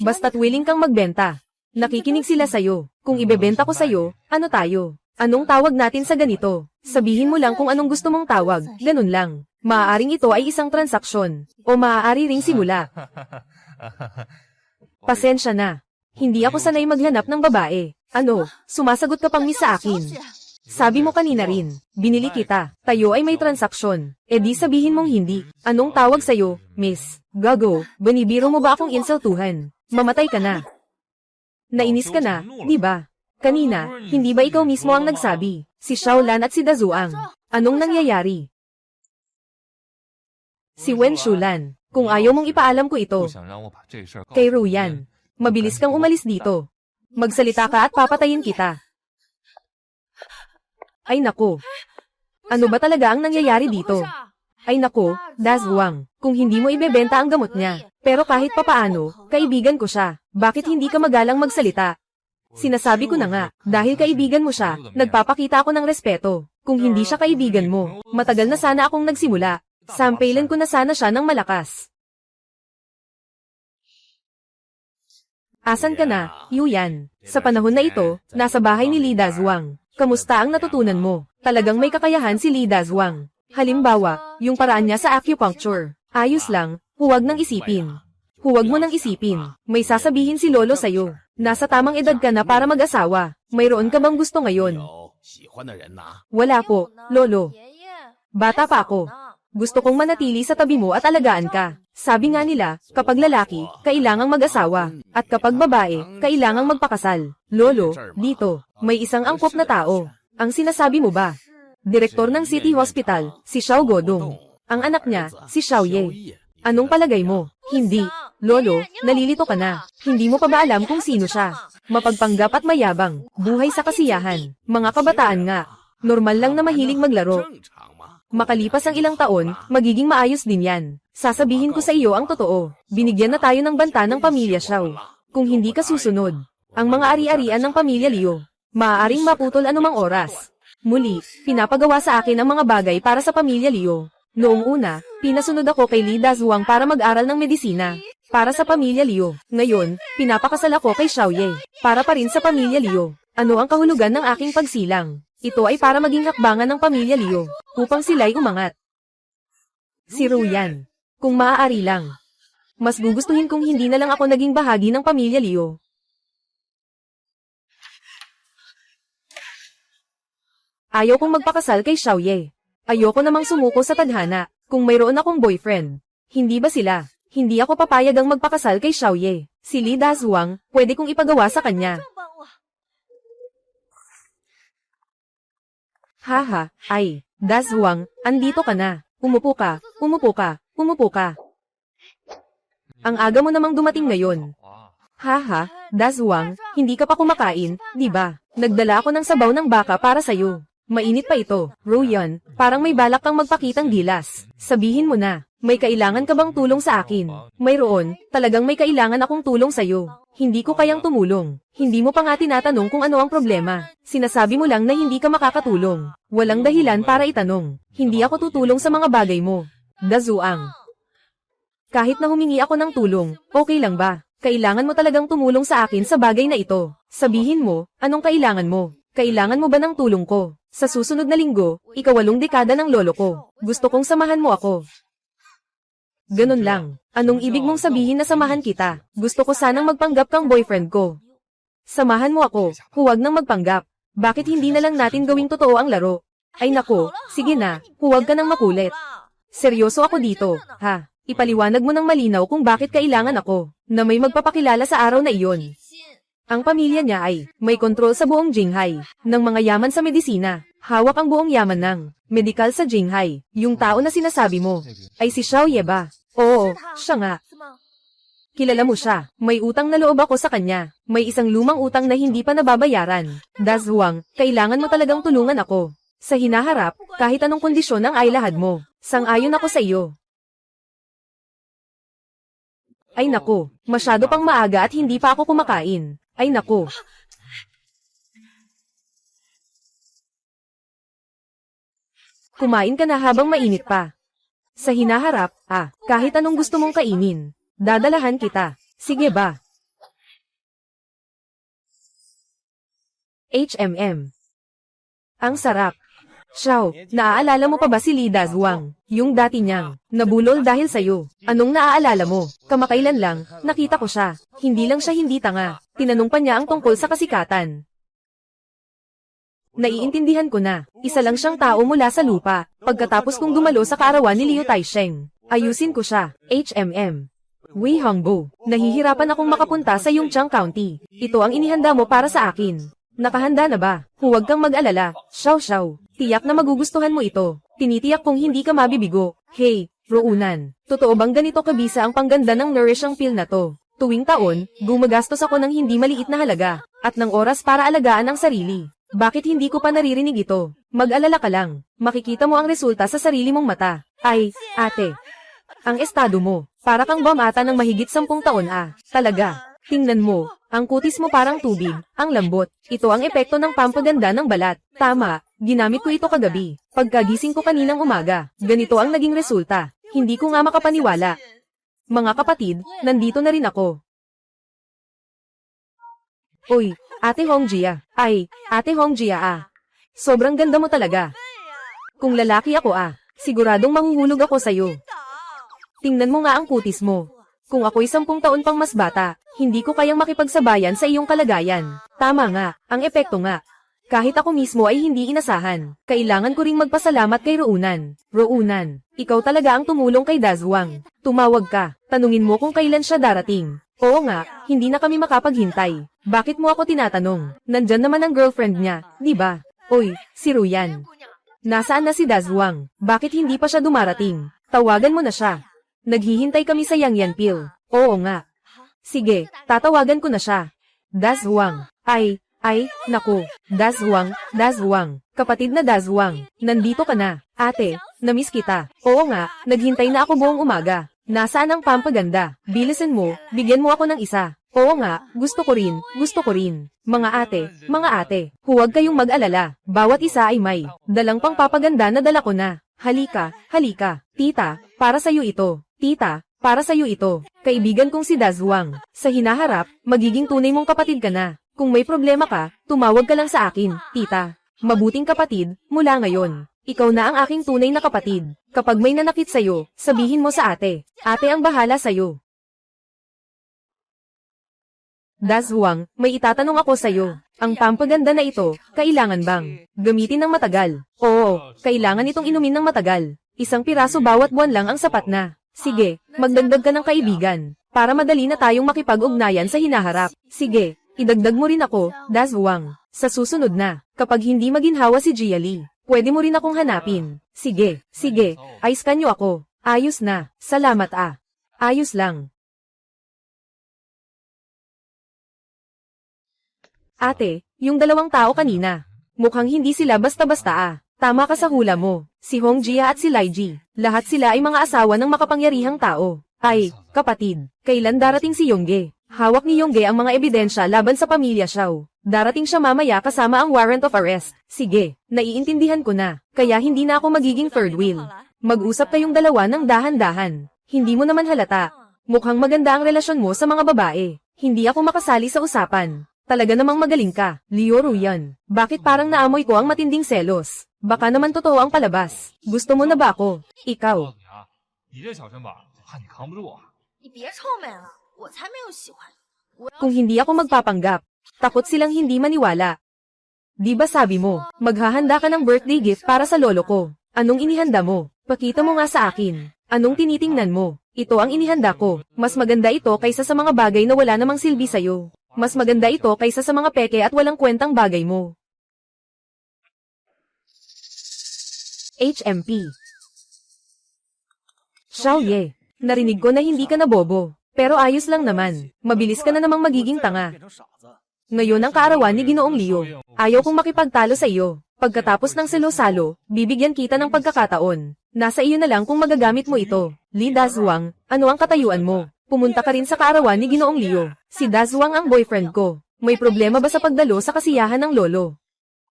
Basta't willing kang magbenta. Nakikinig sila sa'yo. Kung ibebenta ko sa'yo, ano tayo? Anong tawag natin sa ganito? Sabihin mo lang kung anong gusto mong tawag, ganun lang. Maaaring ito ay isang transaksyon, o maaari ring simula. Pasensya na. Hindi ako sanay maghanap ng babae. Ano, sumasagot ka pang miss sa akin. Sabi mo kanina rin, binili kita, tayo ay may transaksyon. E di sabihin mong hindi. Anong tawag sa'yo, miss? Gago, banibiro mo ba akong insultuhan? Mamatay ka na. Nainis ka na, di ba? Kanina, hindi ba ikaw mismo ang nagsabi? Si Xiaolan at si Dazuang. Anong nangyayari? Si Wen Shulan, kung ayaw mong ipaalam ko ito. Kay Ruyan, mabilis kang umalis dito. Magsalita ka at papatayin kita. Ay nako. Ano ba talaga ang nangyayari dito? Ay nako, Dazuang, kung hindi mo ibebenta ang gamot niya. Pero kahit papaano, kaibigan ko siya. Bakit hindi ka magalang magsalita? Sinasabi ko na nga, dahil kaibigan mo siya, nagpapakita ako ng respeto. Kung hindi siya kaibigan mo, matagal na sana akong nagsimula. Sampailan ko na sana siya ng malakas. Asan ka na, Yuyan? Sa panahon na ito, nasa bahay ni Li Dazuang. Kamusta ang natutunan mo? Talagang may kakayahan si Li Dazuang. Halimbawa, yung paraan niya sa acupuncture. Ayos lang, huwag nang isipin. Huwag mo nang isipin. May sasabihin si Lolo sa'yo. Nasa tamang edad ka na para mag-asawa. Mayroon ka bang gusto ngayon? Wala po, Lolo. Bata pa ako. Gusto kong manatili sa tabi mo at alagaan ka. Sabi nga nila, kapag lalaki, kailangang mag-asawa. At kapag babae, kailangang magpakasal. Lolo, dito, may isang angkop na tao. Ang sinasabi mo ba? Direktor ng City Hospital, si Xiao Godong. Ang anak niya, si Xiao Ye. Anong palagay mo? Hindi. Lolo, nalilito ka na. Hindi mo pa ba alam kung sino siya? Mapagpanggap at mayabang. Buhay sa kasiyahan. Mga kabataan nga. Normal lang na mahilig maglaro. Makalipas ang ilang taon, magiging maayos din yan. Sasabihin ko sa iyo ang totoo. Binigyan na tayo ng banta ng pamilya Xiao. Kung hindi ka susunod, ang mga ari-arian ng pamilya Liu, maaaring maputol anumang oras. Muli, pinapagawa sa akin ang mga bagay para sa pamilya Liu. Noong una, pinasunod ako kay Li Dazuang para mag-aral ng medisina. Para sa pamilya Liu. Ngayon, pinapakasal ako kay Xiao Ye. Para pa rin sa pamilya Liu. Ano ang kahulugan ng aking pagsilang? Ito ay para maging hakbangan ng pamilya Liu, upang sila'y umangat. Si Ruyan. Kung maaari lang. Mas gugustuhin kung hindi na lang ako naging bahagi ng pamilya Liu. Ayaw kong magpakasal kay Xiao Ye. Ayoko namang sumuko sa tadhana, kung mayroon akong boyfriend. Hindi ba sila? Hindi ako papayagang magpakasal kay Xiao Ye. Si Li Dazuang, pwede kong ipagawa sa kanya. Haha, ay, Dazuang, andito ka na. Umupo ka, umupo ka, umupo ka. Ang aga mo namang dumating ngayon. Haha, Dazwang, hindi ka pa kumakain, di ba? Nagdala ako ng sabaw ng baka para sa'yo. Mainit pa ito, Royan, parang may balak kang magpakitang gilas. Sabihin mo na, may kailangan ka bang tulong sa akin? Mayroon, talagang may kailangan akong tulong sa'yo. Hindi ko kayang tumulong. Hindi mo pa nga tinatanong kung ano ang problema. Sinasabi mo lang na hindi ka makakatulong. Walang dahilan para itanong. Hindi ako tutulong sa mga bagay mo. Dazuang. Kahit na humingi ako ng tulong, okay lang ba? Kailangan mo talagang tumulong sa akin sa bagay na ito. Sabihin mo, anong kailangan mo? Kailangan mo ba ng tulong ko? Sa susunod na linggo, ika-8 dekada ng lolo ko. Gusto kong samahan mo ako. Ganun lang. Anong ibig mong sabihin na samahan kita? Gusto ko sanang magpanggap kang boyfriend ko. Samahan mo ako, huwag nang magpanggap. Bakit hindi na lang natin gawing totoo ang laro? Ay nako, sige na, huwag ka nang makulit. Seryoso ako dito, ha? Ipaliwanag mo ng malinaw kung bakit kailangan ako, na may magpapakilala sa araw na iyon. Ang pamilya niya ay, may kontrol sa buong Jinghai, ng mga yaman sa medisina. Hawak ang buong yaman ng, medikal sa Jinghai. Yung tao na sinasabi mo, ay si Xiao Ye ba? Oo, siya nga. Kilala mo siya, may utang na loob ako sa kanya. May isang lumang utang na hindi pa nababayaran. Dazhuang, kailangan mo talagang tulungan ako. Sa hinaharap, kahit anong kondisyon ang ailahad mo. Sang-ayon ako sa iyo. Ay nako, masyado pang maaga at hindi pa ako kumakain. Ay nako. Kumain ka na habang mainit pa. Sa hinaharap, kahit anong gusto mong kainin, dadalahan kita. Sige ba? HMM. Ang sarap. Xiao, naaalala mo pa ba si Li Dazhuang? Yung dati niyang, nabulol dahil sa'yo. Anong naaalala mo? Kamakailan lang, nakita ko siya. Hindi lang siya hindi tanga. Tinanong pa niya ang tungkol sa kasikatan. Naiintindihan ko na, isa lang siyang tao mula sa lupa. Pagkatapos kong dumalo sa kaarawan ni Liu Taisheng, ayusin ko siya. HMM. Wei Hongbo, nahihirapan akong makapunta sa Yongchang County. Ito ang inihanda mo para sa akin. Nakahanda na ba? Huwag kang mag-alala, Xiao Xiao. Tiyak na magugustuhan mo ito. Tinitiyak kong hindi ka mabibigo. Hey, Roonan, totoo bang ganito kabisa ang pangganda ng nourishing pill na to? Tuwing taon, gumagastos ako ng hindi maliit na halaga, at ng oras para alagaan ang sarili. Bakit hindi ko pa naririnig ito? Mag-alala ka lang. Makikita mo ang resulta sa sarili mong mata. Ay, ate. Ang estado mo, para kang bamata ng mahigit 10 taon Talaga. Tingnan mo, ang kutis mo parang tubig, ang lambot. Ito ang epekto ng pampaganda ng balat. Tama, ginamit ko ito kagabi. Pagkagising ko kaninang umaga, ganito ang naging resulta. Hindi ko nga makapaniwala. Mga kapatid, nandito na rin ako. Uy, Ate Hongjia. Ay, Ate Hongjia Sobrang ganda mo talaga. Kung lalaki ako siguradong mahuhulog ako sa'yo. Tingnan mo nga ang kutis mo. Kung ako'y 10 taon pang mas bata, hindi ko kayang makipagsabayan sa iyong kalagayan. Tama nga, ang epekto nga. Kahit ako mismo ay hindi inasahan. Kailangan ko ring magpasalamat kay Roonan. Roonan, ikaw talaga ang tumulong kay Dazhuang. Tumawag ka, tanungin mo kung kailan siya darating. Oo nga, hindi na kami makapaghintay. Bakit mo ako tinatanong? Nandyan naman ang girlfriend niya, di ba? Oy, si Ruyan. Nasaan na si Dazhuang? Bakit hindi pa siya dumarating? Tawagan mo na siya. Naghihintay kami sa Yangyan Pill. Oo nga. Sige, tatawagan ko na siya. Dazhuang. Ay, naku. Dazhuang, kapatid na Dazhuang. Nandito ka na. Ate, namiss kita. Oo nga, naghintay na ako buong umaga. Nasaan ang pampaganda? Bilisan mo, bigyan mo ako ng isa. Oo nga, gusto ko rin. Mga ate, huwag kayong mag-alala. Bawat isa ay may dalang pangpapaganda na dala ko na. Halika. Tita, para sa'yo ito. Tita, para sa'yo ito. Kaibigan kong si Dazhuang. Sa hinaharap, magiging tunay mong kapatid ka na. Kung may problema ka, tumawag ka lang sa akin, tita. Mabuting kapatid, mula ngayon. Ikaw na ang aking tunay na kapatid. Kapag may nanakit sa'yo, sabihin mo sa ate. Ate ang bahala sa'yo. Dazhuang, may itatanong ako sa'yo. Ang pampaganda na ito, kailangan bang gamitin ng matagal? Oo, kailangan itong inumin ng matagal. 1 piraso bawat buwan lang ang sapat na. Sige, magdagdag ka ng kaibigan, para madali na tayong makipag-ugnayan sa hinaharap. Sige, idagdag mo rin ako, Dazhuang. Sa susunod na, kapag hindi maginhawa si Jiali, pwede mo rin akong hanapin. Sige, ayos kanyo ako. Ayos na, salamat Ayos lang. Ate, yung dalawang tao kanina. Mukhang hindi sila basta-basta ah. Tama ka sa hula mo. Si Hongjia at si Laiji. Lahat sila ay mga asawa ng makapangyarihang tao. Ay, kapatid, kailan darating si Yongge? Hawak ni Yongge ang mga ebidensya laban sa pamilya Xiao. Darating siya mamaya kasama ang warrant of arrest. Sige, naiintindihan ko na. Kaya hindi na ako magiging third wheel. Mag-usap kayong dalawa ng dahan-dahan. Hindi mo naman halata. Mukhang maganda ang relasyon mo sa mga babae. Hindi ako makasali sa usapan. Talaga namang magaling ka, Liu Ruyan. Bakit parang naamoy ko ang matinding selos? Baka naman totoo ang palabas. Gusto mo na ba ako? Ikaw. 你这小身板，怕你扛不住啊！ 你别臭美了，我才没有喜欢。 Kung hindi ako magpapanggap, takot silang hindi maniwala. Di ba sabi mo, maghahanda ka ng birthday gift para sa lolo ko? Anong inihanda mo? Pakita mo nga sa akin. Anong tinitingnan mo? Ito ang inihanda ko. Mas maganda ito kaysa sa mga bagay na wala namang silbi sa'yo. Mas maganda ito kaysa sa mga peke at walang kwentang bagay mo. HMP Xiaoye, narinig ko na hindi ka na bobo. Pero ayos lang naman. Mabilis ka na namang magiging tanga. Ngayon ang kaarawan ni Ginoong Liu. Ayaw kong makipagtalo sa iyo. Pagkatapos ng salo-salo, bibigyan kita ng pagkakataon. Nasa iyo na lang kung magagamit mo ito. Li Dazuang, ano ang katayuan mo? Pumunta ka rin sa kaarawan ni Ginoong Liu. Si Dazuang ang boyfriend ko. May problema ba sa pagdalo sa kasiyahan ng lolo?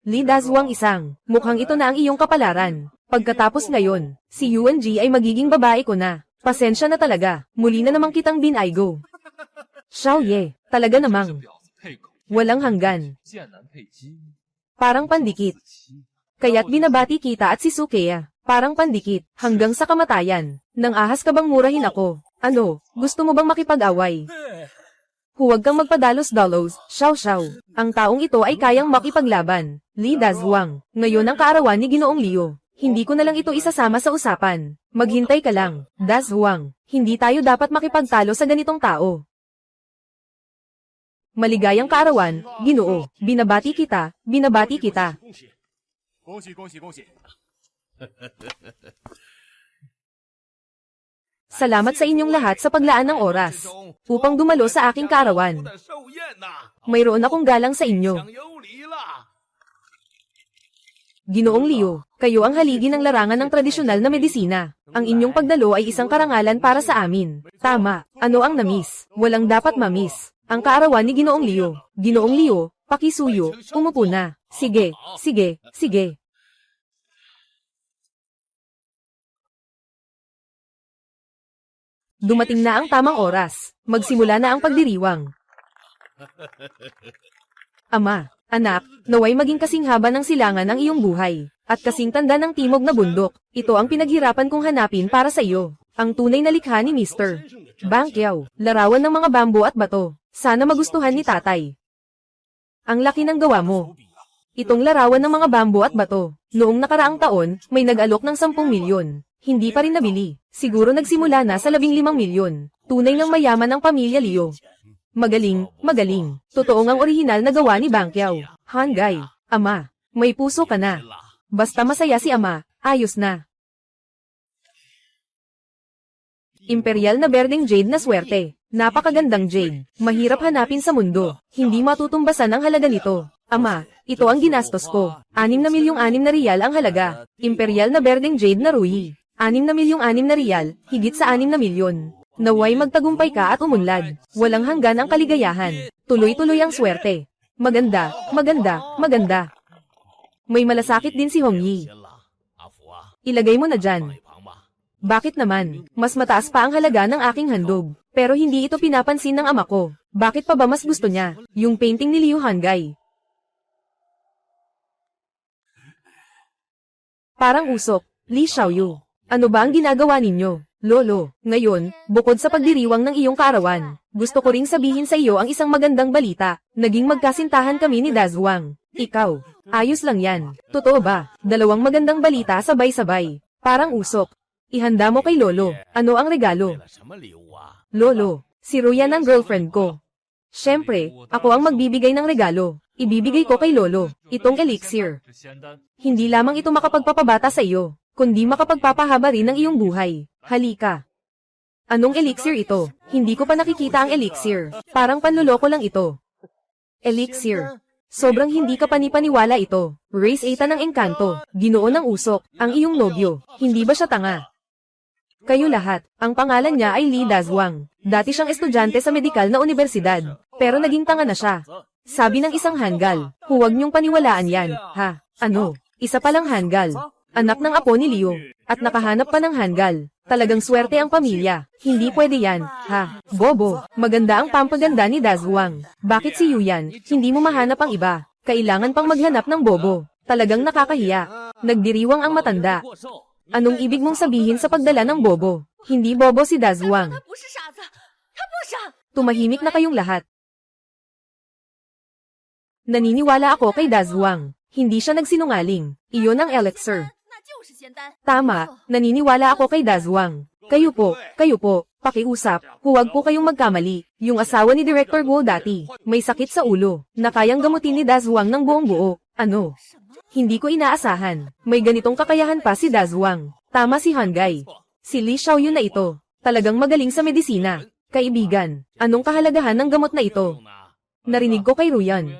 Li Dazuang isang, mukhang ito na ang iyong kapalaran. Pagkatapos ngayon, si Yuan Ji ay magiging babae ko na. Pasensya na talaga, muli na namang kitang binaygo. Xiaoye, talaga namang. Walang hanggan. Parang pandikit. Kaya't binabati kita at si Sukea. Parang pandikit, hanggang sa kamatayan. Nang ahas ka bang murahin ako? Ano, gusto mo bang makipag-away? Huwag kang magpadalos-dalos, Xiao. Ang taong ito ay kayang makipaglaban. Li Dazuang, ngayon ang kaarawan ni Ginoong Liu. Hindi ko na lang ito isasama sa usapan. Maghintay ka lang, Dazuang. Hindi tayo dapat makipagtalo sa ganitong tao. Maligayang kaarawan, Ginoo. Binabati kita, binabati kita. 恭喜恭喜恭喜！ Salamat sa inyong lahat sa paglaan ng oras upang dumalo sa aking kaarawan. Mayroon akong galang sa inyo. Ginoong Liu, kayo ang haligi ng larangan ng tradisyonal na medisina. Ang inyong pagdalo ay isang karangalan para sa amin. Tama, ano ang namis? Walang dapat mamis. Ang kaarawan ni Ginoong Liu. Ginoong Liu, pakisuyo, umupo na. Sige, sige, sige. Dumating na ang tamang oras. Magsimula na ang pagdiriwang. Ama, anak, naway maging kasing haba ng silangan ng iyong buhay, at kasing tanda ng timog na bundok. Ito ang pinaghirapan kong hanapin para sa iyo. Ang tunay na likha ni Mr. Bang Qiao, larawan ng mga bambo at bato. Sana magustuhan ni tatay. Ang laki ng gawa mo. Itong larawan ng mga bambo at bato. Noong nakaraang taon, may nag-alok ng 10 milyon. Hindi pa rin nabili. Siguro nagsimula na sa 15 milyon. Tunay ng mayaman ang pamilya Liu. Magaling, magaling. Totoo ngang orihinal na gawa ni Bang Qiao. Hangay, ama, may puso ka na. Basta masaya si ama, ayos na. Imperial na berdeng jade na swerte. Napakagandang jade. Mahirap hanapin sa mundo. Hindi matutumbasan ang halaga nito. Ama, ito ang ginastos ko. 6 na milyong 6 na riyal ang halaga. Imperial na berdeng jade na ruyi. 6 na milyong 6 na riyal, higit sa 6 na milyon. Naway magtagumpay ka at umunlad. Walang hanggan ang kaligayahan. Tuloy-tuloy ang swerte. Maganda, maganda, maganda. May malasakit din si Hong Yi. Ilagay mo na dyan. Bakit naman? Mas mataas pa ang halaga ng aking handog. Pero hindi ito pinapansin ng ama ko. Bakit pa ba mas gusto niya? Yung painting ni Liu Hangay. Parang usok. Li Xiaoyu. Ano ba ang ginagawa ninyo? Lolo, ngayon, bukod sa pagdiriwang ng iyong kaarawan, gusto ko ring sabihin sa iyo ang isang magandang balita. Naging magkasintahan kami ni Dazuang. Ikaw, ayos lang yan. Totoo ba? 2 magandang balita sabay-sabay. Parang usok. Ihanda mo kay Lolo. Ano ang regalo? Lolo, si Ruyan ang girlfriend ko. Siyempre, ako ang magbibigay ng regalo. Ibibigay ko kay Lolo, itong elixir. Hindi lamang ito makapagpapabata sa iyo, kundi makapagpapahaba rin ng iyong buhay. Halika. Anong elixir ito? Hindi ko pa nakikita ang elixir. Parang panluloko lang ito. Elixir. Sobrang hindi ka panipaniwala ito. Race 8 ng engkanto, ginoo ng usok, ang iyong nobyo. Hindi ba siya tanga? Kayo lahat, ang pangalan niya ay Lee Dazwang. Dati siyang estudyante sa medikal na universidad, pero naging tanga na siya. Sabi ng isang Hangul, huwag niyong paniwalaan yan, ha? Ano? Isa palang Hangul. Anak ng apo ni Leo. At nakahanap pa ng Hangul. Talagang swerte ang pamilya. Hindi pwede yan, ha? Bobo, maganda ang pampaganda ni Dazwang. Bakit si Yuyan, hindi mo mahanap ang iba? Kailangan pang maghanap ng bobo. Talagang nakakahiya. Nagdiriwang ang matanda. Anong ibig mong sabihin sa pagdala ng bobo? Hindi bobo si Dazwang. Tumahimik na kayong lahat. Naniniwala ako kay Dazwang. Hindi siya nagsinungaling. Iyon ang elixir. Tama, naniniwala ako kay Dazwang. Kayo po, pakiusap, huwag po kayong magkamali. Yung asawa ni Director Guo dati, may sakit sa ulo, na kayang gamutin ni Dazwang ng buong buo. Ano? Hindi ko inaasahan. May ganitong kakayahan pa si Dazwang. Tama si Hangul. Si Li Xiaoyu na ito. Talagang magaling sa medisina. Kaibigan, anong kahalagahan ng gamot na ito? Narinig ko kay Ruyan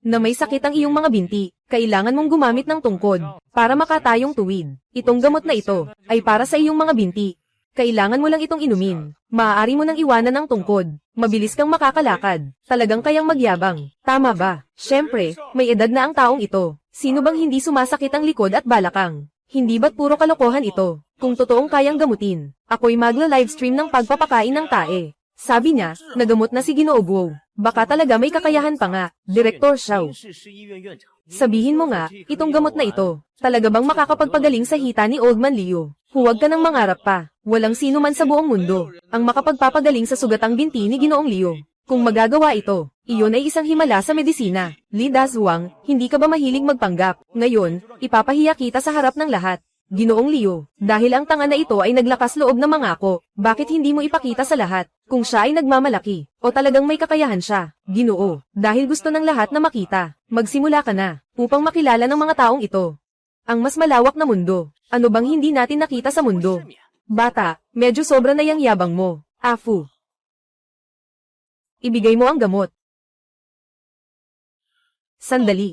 na may sakit ang iyong mga binti. Kailangan mong gumamit ng tungkod para makatayong tuwid. Itong gamot na ito ay para sa iyong mga binti. Kailangan mo lang itong inumin. Maaari mo nang iwanan ang tungkod. Mabilis kang makakalakad. Talagang kayang magyabang. Tama ba? Siyempre, may edad na ang taong ito. Sino bang hindi sumasakit ang likod at balakang? Hindi ba't puro kalokohan ito? Kung totoong kayang gamutin, ako'y magla-livestream ng pagpapakain ng tae. Sabi niya, nagamot na si Ginoo Guo. Baka talaga may kakayahan pa nga, Direktor Xiao. Sabihin mo nga, itong gamot na ito, talaga bang makakapagpagaling sa hita ni Old Man Leo? Huwag ka nang mangarap pa. Walang sino man sa buong mundo ang makapagpapagaling sa sugatang binti ni Ginoong Leo. Kung magagawa ito, iyon ay isang himala sa medisina. Lee Dazwang, hindi ka ba mahilig magpanggap? Ngayon, ipapahiya kita sa harap ng lahat. Ginoong Leo, dahil ang tanga na ito ay naglakas loob na mangako, bakit hindi mo ipakita sa lahat kung siya ay nagmamalaki o talagang may kakayahan siya? Ginoo, dahil gusto ng lahat na makita, magsimula ka na upang makilala ng mga taong ito ang mas malawak na mundo. Ano bang hindi natin nakita sa mundo? Bata, medyo sobra na yang yabang mo. Afu. Ibigay mo ang gamot. Sandali.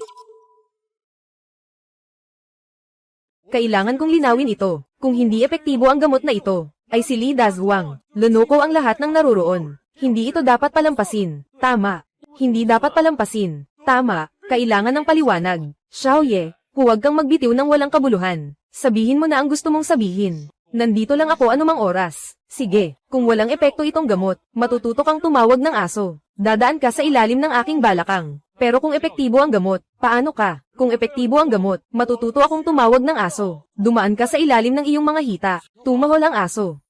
Kailangan kong linawin ito. Kung hindi epektibo ang gamot na ito, ay si Lee Dazwang. Lunoko ang lahat ng naruroon. Hindi ito dapat palampasin. Tama. Hindi dapat palampasin. Tama. Kailangan ng paliwanag. Xiaoye, huwag kang magbitiw ng walang kabuluhan. Sabihin mo na ang gusto mong sabihin. Nandito lang ako anumang oras. Sige, kung walang epekto itong gamot, matututo kang tumawag ng aso. Dadaan ka sa ilalim ng aking balakang. Pero kung epektibo ang gamot, paano ka? Kung epektibo ang gamot, matututo akong tumawag ng aso. Dumaan ka sa ilalim ng iyong mga hita. Tumahol ang aso.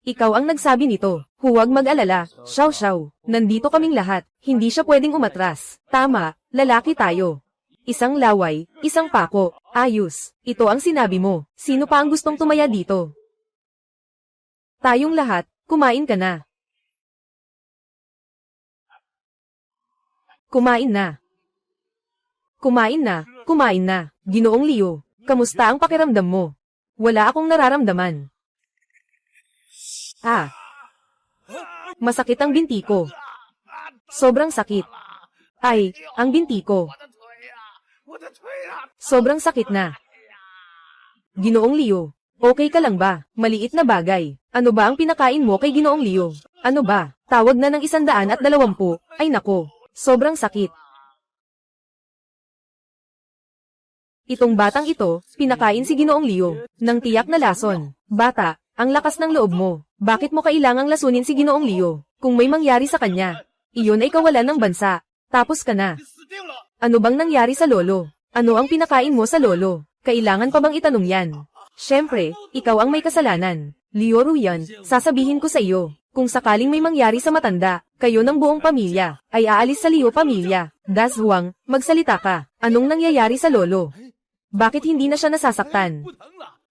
Ikaw ang nagsabi nito. Huwag mag-alala, Xiao Xiao. Nandito kaming lahat. Hindi siya pwedeng umatras. Tama, lalaki tayo. Isang laway, isang pako. Ayos. Ito ang sinabi mo. Sino pa ang gustong tumaya dito? Tayong lahat, kumain ka na. Kumain na. Kumain na, kumain na. Ginoong Leo, kamusta ang pakiramdam mo? Wala akong nararamdaman. Ah. Masakit ang binti ko. Sobrang sakit. Ay, ang binti ko. Sobrang sakit na. Ginoong Leo, okay ka lang ba? Maliit na bagay. Ano ba ang pinakain mo kay Ginoong Leo? Ano ba? Tawag na ng 120. Ay nako, sobrang sakit. Itong batang ito, pinakain si Ginoong Leo ng tiyak na lason. Bata, ang lakas ng loob mo. Bakit mo kailangang lasunin si Ginoong Leo? Kung may mangyari sa kanya, iyon ay kawalan ng bansa. Tapos ka na. Ano bang nangyari sa lolo? Ano ang pinakain mo sa lolo? Kailangan pa bang itanong yan? Siyempre, ikaw ang may kasalanan. Leo Ruyan, sasabihin ko sa iyo, kung sakaling may mangyari sa matanda, kayo ng buong pamilya, ay aalis sa Leo pamilya. Dazwang, magsalita ka. Anong nangyayari sa lolo? Bakit hindi na siya nasasaktan?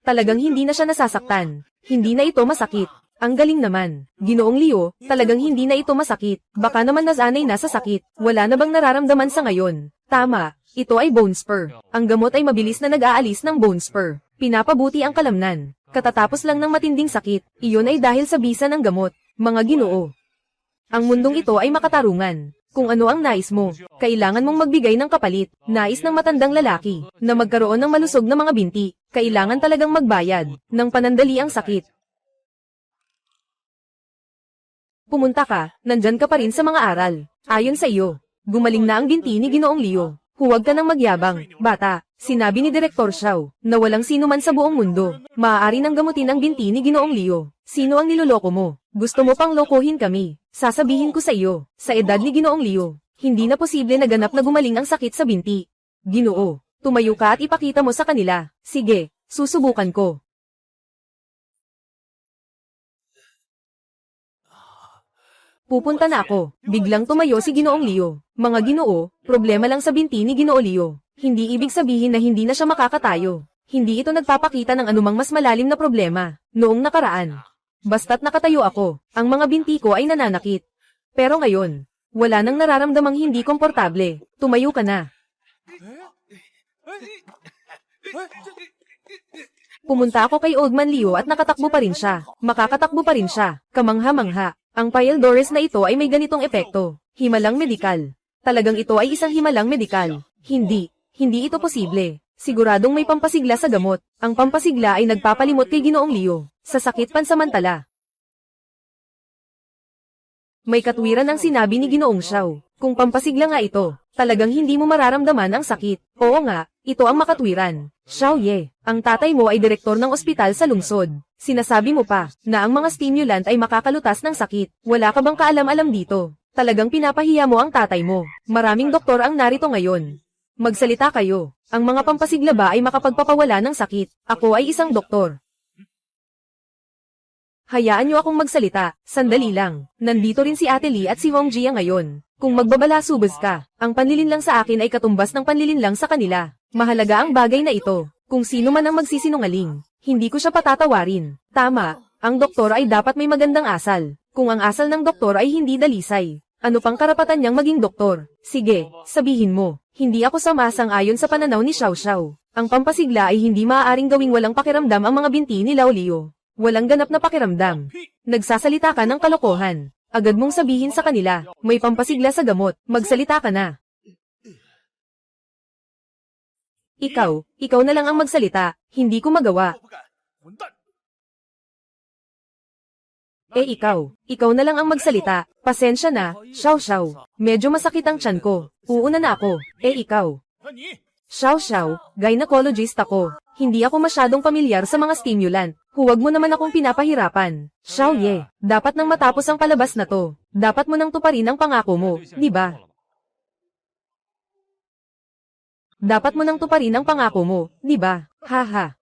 Talagang hindi na siya nasasaktan. Hindi na ito masakit. Ang galing naman. Ginoong Leo, talagang hindi na ito masakit. Baka naman nasanay na sa sakit. Wala na bang nararamdaman sa ngayon? Tama, ito ay bone spur. Ang gamot ay mabilis na nag-aalis ng bone spur. Pinapabuti ang kalamnan. Katatapos lang ng matinding sakit, iyon ay dahil sa bisa ng gamot. Mga Ginoo. Ang mundong ito ay makatarungan. Kung ano ang nais mo, kailangan mong magbigay ng kapalit. Nais ng matandang lalaki na magkaroon ng malusog na mga binti. Kailangan talagang magbayad ng panandali ang sakit. Pumunta ka, nandyan ka pa rin sa mga aral. Ayon sa iyo, gumaling na ang binti ni Ginoong Leo. Huwag ka nang magyabang, bata. Sinabi ni Direktor Xiao, na walang sino man sa buong mundo, maaari nang gamutin ang binti ni Ginoong Leo. Sino ang niloloko mo? Gusto mo pang lokohin kami? Sasabihin ko sa iyo, sa edad ni Ginoong Leo, hindi na posible na ganap na gumaling ang sakit sa binti. Ginoo, tumayo ka at ipakita mo sa kanila. Sige, susubukan ko. Pupunta na ako. Biglang tumayo si Ginoong Leo. Mga Ginoo, problema lang sa binti ni Ginoo Leo. Hindi ibig sabihin na hindi na siya makakatayo. Hindi ito nagpapakita ng anumang mas malalim na problema. Noong nakaraan, basta't nakatayo ako, ang mga binti ko ay nananakit. Pero ngayon, wala nang nararamdamang hindi komportable. Tumayo ka na. Pumunta ako kay Old Man Leo at nakatakbo pa rin siya. Makakatakbo pa rin siya. Kamangha-mangha. Ang pile Doris na ito ay may ganitong epekto. Himalang medikal. Talagang ito ay isang himalang medikal. Hindi ito posible. Siguradong may pampasigla sa gamot. Ang pampasigla ay nagpapalimot kay Ginoong Leo sa sakit pansamantala. May katwiran ang sinabi ni Ginoong Xiao. Kung pampasigla nga ito, talagang hindi mo mararamdaman ang sakit. Oo nga, ito ang makatwiran. Xiao Ye, ang tatay mo ay direktor ng ospital sa lungsod. Sinasabi mo pa na ang mga stimulant ay makakalutas ng sakit. Wala ka bang kaalam-alam dito? Talagang pinapahiya mo ang tatay mo. Maraming doktor ang narito ngayon. Magsalita kayo. Ang mga pampasigla ba ay makapagpapawala ng sakit? Ako ay isang doktor. Hayaan niyo akong magsalita. Sandali lang. Nandito rin si Ate Lee at si Wong Jia ngayon. Kung magbabalasubas ka, ang panlilinlang sa akin ay katumbas ng panlilinlang sa kanila. Mahalaga ang bagay na ito. Kung sino man ang magsisinungaling, hindi ko siya patatawarin. Tama, ang doktor ay dapat may magandang asal. Kung ang asal ng doktor ay hindi dalisay, ano pang karapatan niyang maging doktor? Sige, sabihin mo. Hindi ako sumasang-ayon sa pananaw ni Xiao Xiao. Ang pampasigla ay hindi maaaring gawing walang pakiramdam ang mga binti ni Lao Leo. Walang ganap na pakiramdam. Nagsasalita ka ng kalokohan. Agad mong sabihin sa kanila, may pampasigla sa gamot, magsalita ka na. Ikaw na lang ang magsalita, hindi ko magawa. Ikaw na lang ang magsalita. Pasensya na, Xiao Xiao. Medyo masakit ang tiyan ko. Uuna na ako. Ikaw. Xiao Xiao, gynecologist ako. Hindi ako masyadong pamilyar sa mga stimulant. Huwag mo naman akong pinapahirapan. Xiao Ye, dapat nang matapos ang palabas na to. Dapat mo nang tuparin ang pangako mo, di ba? Dapat mo nang tuparin ang pangako mo, di ba? Haha.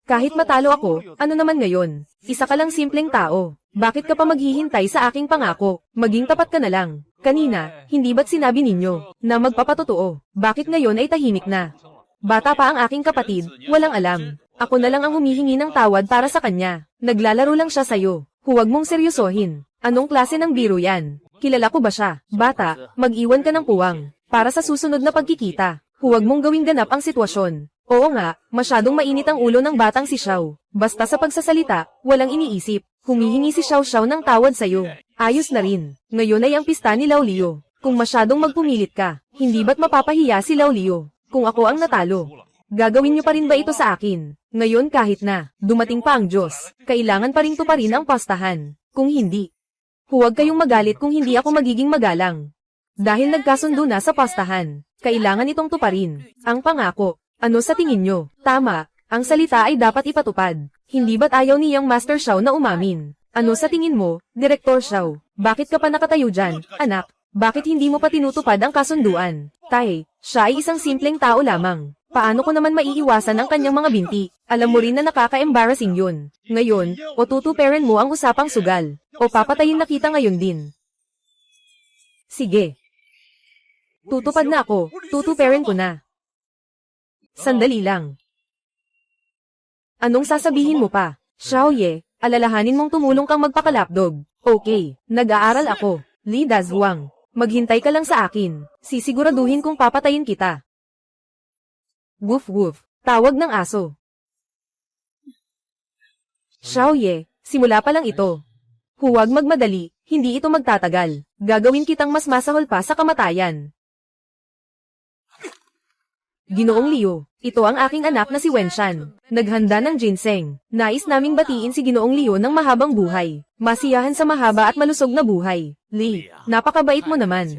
Kahit matalo ako, ano naman ngayon? Isa ka lang simpleng tao. Bakit ka pa maghihintay sa aking pangako? Maging tapat ka na lang. Kanina, hindi ba't sinabi ninyo na magpapatotoo? Bakit ngayon ay tahimik na? Bata pa ang aking kapatid, walang alam. Ako na lang ang humihingi ng tawad para sa kanya. Naglalaro lang siya sa'yo. Huwag mong seryosohin. Anong klase ng biro yan? Kilala ko ba siya? Bata, mag-iwan ka ng puwang. Para sa susunod na pagkikita, huwag mong gawing ganap ang sitwasyon. Oo nga, masyadong mainit ang ulo ng batang si Xiao. Basta sa pagsasalita, walang iniisip. Humihingi si Xiao Xiao ng tawad sa'yo. Ayos na rin. Ngayon ay ang pista ni Lao Leo. Kung masyadong magpumilit ka, hindi ba't mapapahiya si Lao Leo? Kung ako ang natalo, gagawin niyo pa rin ba ito sa akin? Ngayon kahit na, dumating pa ang Diyos, kailangan pa rin tuparin ang pastahan. Kung hindi, huwag kayong magalit kung hindi ako magiging magalang. Dahil nagkasundo na sa pastahan, kailangan itong tuparin. Ang pangako, ano sa tingin nyo? Tama, ang salita ay dapat ipatupad. Hindi ba't ayaw niyang Master Xiao na umamin? Ano sa tingin mo, Direktor Xiao? Bakit ka pa nakatayo dyan, anak? Bakit hindi mo pa tinutupad ang kasunduan? Tay, siya ay isang simpleng tao lamang. Paano ko naman maiiwasan ang kanyang mga binti? Alam mo rin na nakaka-embarrassing yun. Ngayon, o tutuperin mo ang usapang sugal, o papatayin na kita ngayon din. Sige. Tutupad na ako, tutuperin ko na. Sandali lang. Anong sasabihin mo pa? Xiao Ye, alalahanin mong tumulong kang magpakalapdog. Okay, nag-aaral ako. Li Dazhuang, maghintay ka lang sa akin. Sisiguraduhin kong papatayin kita. Woof woof, tawag ng aso. Xiao Ye, simula pa lang ito. Huwag magmadali, hindi ito magtatagal. Gagawin kitang mas masahol pa sa kamatayan. Ginoong Liu, ito ang aking anak na si Wenshan. Naghanda ng ginseng. Nais naming batiin si Ginoong Liu ng mahabang buhay. Masiyahan sa mahaba at malusog na buhay. Li, napakabait mo naman.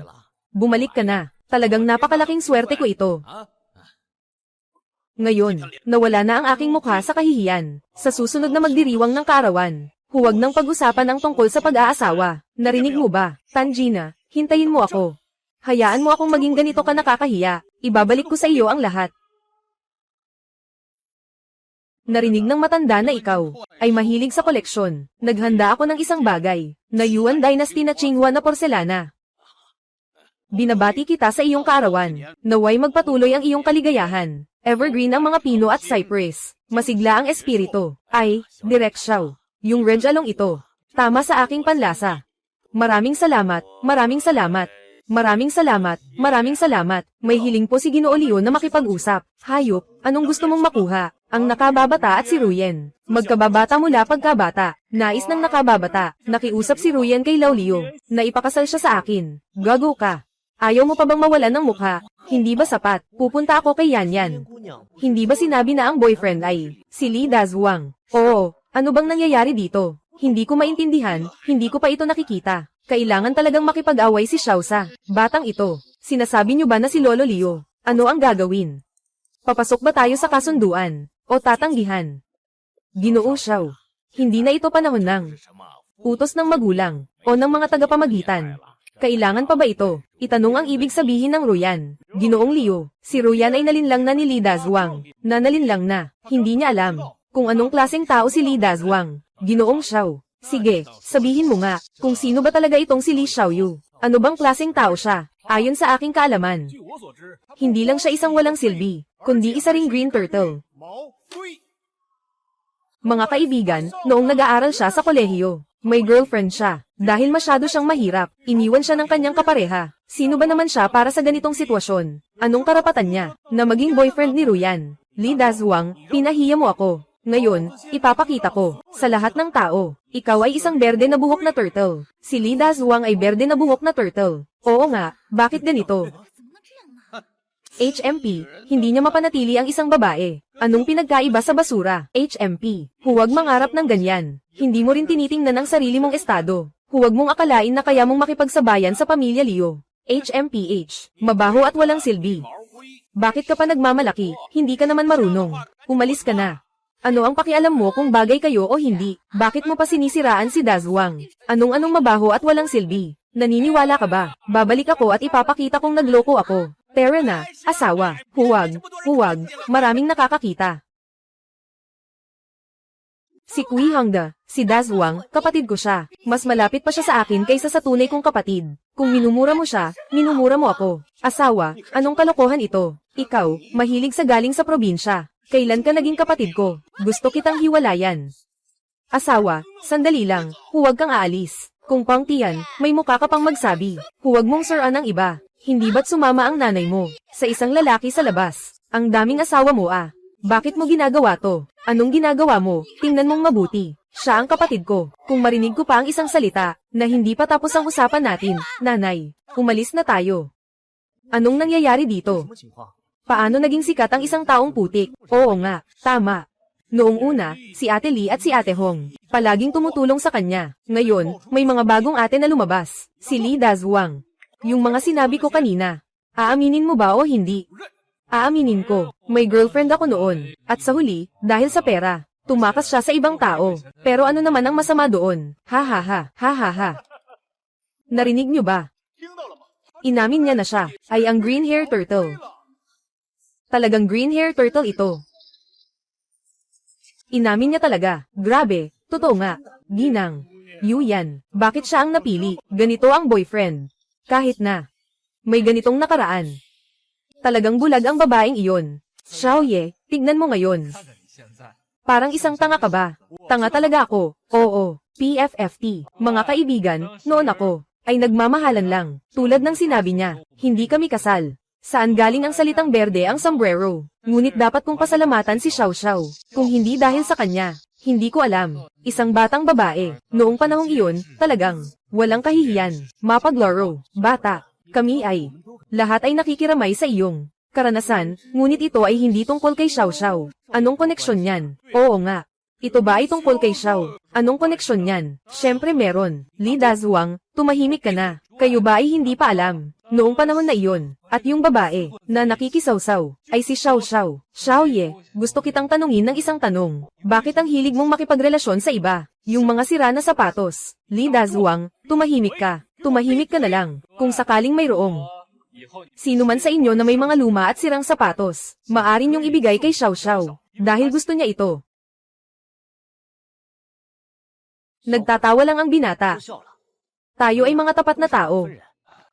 Bumalik ka na. Talagang napakalaking swerte ko ito. Ngayon, nawala na ang aking mukha sa kahihiyan. Sa susunod na magdiriwang ng kaarawan, huwag nang pag-usapan ang tungkol sa pag-aasawa. Narinig mo ba, Tanjina? Hintayin mo ako. Hayaan mo akong maging ganito ka nakakahiya. Ibabalik ko sa iyo ang lahat. Narinig ng matanda na ikaw ay mahilig sa koleksyon. Naghanda ako ng isang bagay na Yuan Dynasty na Qinghua na porselana. Binabati kita sa iyong kaarawan. Naway magpatuloy ang iyong kaligayahan. Evergreen ang mga pino at cypress. Masigla ang espiritu. Ay, Direk Xiao. Yung red along ito. Tama sa aking panlasa. Maraming salamat, maraming salamat. Maraming salamat, maraming salamat. May hiling po si Ginoo Liu na makipag-usap. Hayop, anong gusto mong makuha? Ang nakababata at si Ruyen. Magkababata mula pagkabata. Nais ng nakababata. Nakiusap si Ruyen kay Lao Liu. Naipakasal siya sa akin. Gago ka. Ayaw mo pa bang mawalan ng mukha? Hindi ba sapat? Pupunta ako kay Yan Yan. Hindi ba sinabi na ang boyfriend ay si Li Dazuang? Oo, ano bang nangyayari dito? Hindi ko maintindihan, hindi ko pa ito nakikita. Kailangan talagang makipag-away si Xiao sa batang ito. Sinasabi niyo ba na si Lolo Liu? Ano ang gagawin? Papasok ba tayo sa kasunduan? O tatanggihan? Ginoo Xiao. Hindi na ito panahon ng utos ng magulang o ng mga tagapamagitan. Kailangan pa ba ito? Itanong ang ibig sabihin ng Ruyan. Ginoong Liu, si Ruyan ay nalinlang na ni Li Dazuang. Nalinlang na. Hindi niya alam kung anong klaseng tao si Li Dazuang. Ginoong Xiao. Sige, sabihin mo nga, kung sino ba talaga itong si Li Xiaoyu? Ano bang klaseng tao siya? Ayon sa aking kaalaman, hindi lang siya isang walang silbi, kundi isa ring green turtle. Mga kaibigan, noong nag-aaral siya sa kolehiyo, may girlfriend siya. Dahil masyado siyang mahirap, iniwan siya ng kanyang kapareha. Sino ba naman siya para sa ganitong sitwasyon? Anong karapatan niya na maging boyfriend ni Ruyan? Li Dazuang, pinahiya mo ako. Ngayon, ipapakita ko sa lahat ng tao. Ikaw ay isang berde na buhok na turtle. Si Li Dazuang ay berde na buhok na turtle. Oo nga, bakit ganito? HMP, hindi niya mapanatili ang isang babae. Anong pinagkaiba sa basura? HMP, huwag mangarap ng ganyan. Hindi mo rin tinitingnan ang sarili mong estado. Huwag mong akalain na kaya mong makipagsabayan sa pamilya Liu. HMPH, mabaho at walang silbi. Bakit ka pa nagmamalaki? Hindi ka naman marunong. Umalis ka na. Ano ang pakialam mo kung bagay kayo o hindi? Bakit mo pa sinisiraan si Dazuang? Anong mabaho at walang silbi? Naniniwala ka ba? Babalik ako at ipapakita kong nagloko ako. Tara na, asawa. Huwag, maraming nakakakita. Si Kui Hangda, si Dazuang, kapatid ko siya. Mas malapit pa siya sa akin kaysa sa tunay kong kapatid. Kung minumura mo siya, minumura mo ako. Asawa, anong kalokohan ito? Ikaw, mahilig sa galing sa probinsya. Kailan ka naging kapatid ko? Gusto kitang hiwalayan. Asawa, sandali lang, huwag kang aalis. Kung pangtiyan, may mukha ka pang magsabi. Huwag mong suran ang iba. Hindi ba't sumama ang nanay mo sa isang lalaki sa labas? Ang daming asawa mo ah. Bakit mo ginagawa to? Anong ginagawa mo? Tingnan mong mabuti. Siya ang kapatid ko. Kung marinig ko pa ang isang salita na hindi pa tapos ang usapan natin, nanay, umalis na tayo. Anong nangyayari dito? Paano naging sikat ang isang taong putik? Oo nga, tama. Noong una, si Ate Lee at si Ate Hong, palaging tumutulong sa kanya. Ngayon, may mga bagong ate na lumabas. Si Li Dazuang. Yung mga sinabi ko kanina. Aaminin mo ba o hindi? Aaminin ko. May girlfriend ako noon. At sa huli, dahil sa pera, tumakas siya sa ibang tao. Pero ano naman ang masama doon? Ha ha ha, ha ha ha. Narinig niyo ba? Inamin niya na siya ay ang green hair turtle. Talagang green hair turtle ito. Inamin niya talaga. Grabe, totoo nga. Ginang. Yuyan. Bakit siya ang napili? Ganito ang boyfriend. Kahit na may ganitong nakaraan. Talagang bulag ang babaeng iyon. Xiaoye, tignan mo ngayon. Parang isang tanga ka ba? Tanga talaga ako. Oo, PFFT. Mga kaibigan, noon ako ay nagmamahalan lang. Tulad ng sinabi niya, hindi kami kasal. Saan galing ang salitang berde ang sombrero? Ngunit dapat kong pasalamatan si Xiao Xiao. Kung hindi dahil sa kanya, Hindi ko alam. Isang batang babae. Noong panahong iyon, talagang walang kahihiyan. Mapaglaro. Bata. Kami ay lahat ay nakikiramay sa iyong karanasan, ngunit ito ay hindi tungkol kay Xiao Xiao. Anong koneksyon niyan? Oo nga. Ito ba ay tungkol kay Xiao? Anong koneksyon niyan? Syempre meron. Li Dazuang, tumahimik ka na. Kayo ba ay hindi pa alam? Noong panahon na iyon, at yung babae na nakikisawsaw ay si Xiao Xiao. Xiao Ye, gusto kitang tanungin ng isang tanong. Bakit ang hilig mong makipagrelasyon sa iba? Yung mga sira na sapatos. Li Dazuang, tumahimik ka. Tumahimik ka na lang. Kung sakaling mayroong sino man sa inyo na may mga luma at sirang sapatos, maaari niyong ibigay kay Xiao Xiao. Dahil gusto niya ito. Nagtatawa lang ang binata. Tayo ay mga tapat na tao.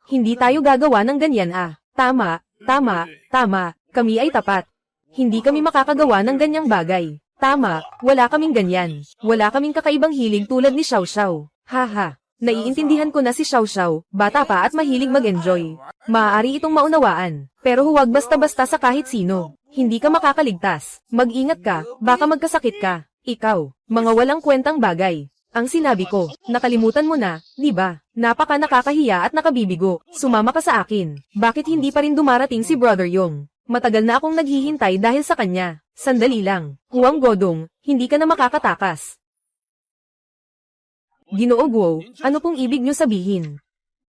Hindi tayo gagawa ng ganyan ah. Tama, tama, tama, kami ay tapat. Hindi kami makakagawa ng ganyang bagay. Tama, wala kaming ganyan. Wala kaming kakaibang hilig tulad ni Xiao Xiao. Haha, naiintindihan ko na si Xiao Xiao, bata pa at mahilig mag-enjoy. Maaari itong maunawaan, pero huwag basta-basta sa kahit sino. Hindi ka makakaligtas. Mag-ingat ka, baka magkasakit ka. Ikaw, mga walang kwentang bagay. Ang sinabi ko, nakalimutan mo na, di ba? Napaka nakakahiya at nakabibigo. Sumama ka sa akin. Bakit hindi pa rin dumarating si Brother Yong? Matagal na akong naghihintay dahil sa kanya. Sandali lang. Huang Godong, hindi ka na makakatakas. Ginoo Guo, ano pong ibig niyo sabihin?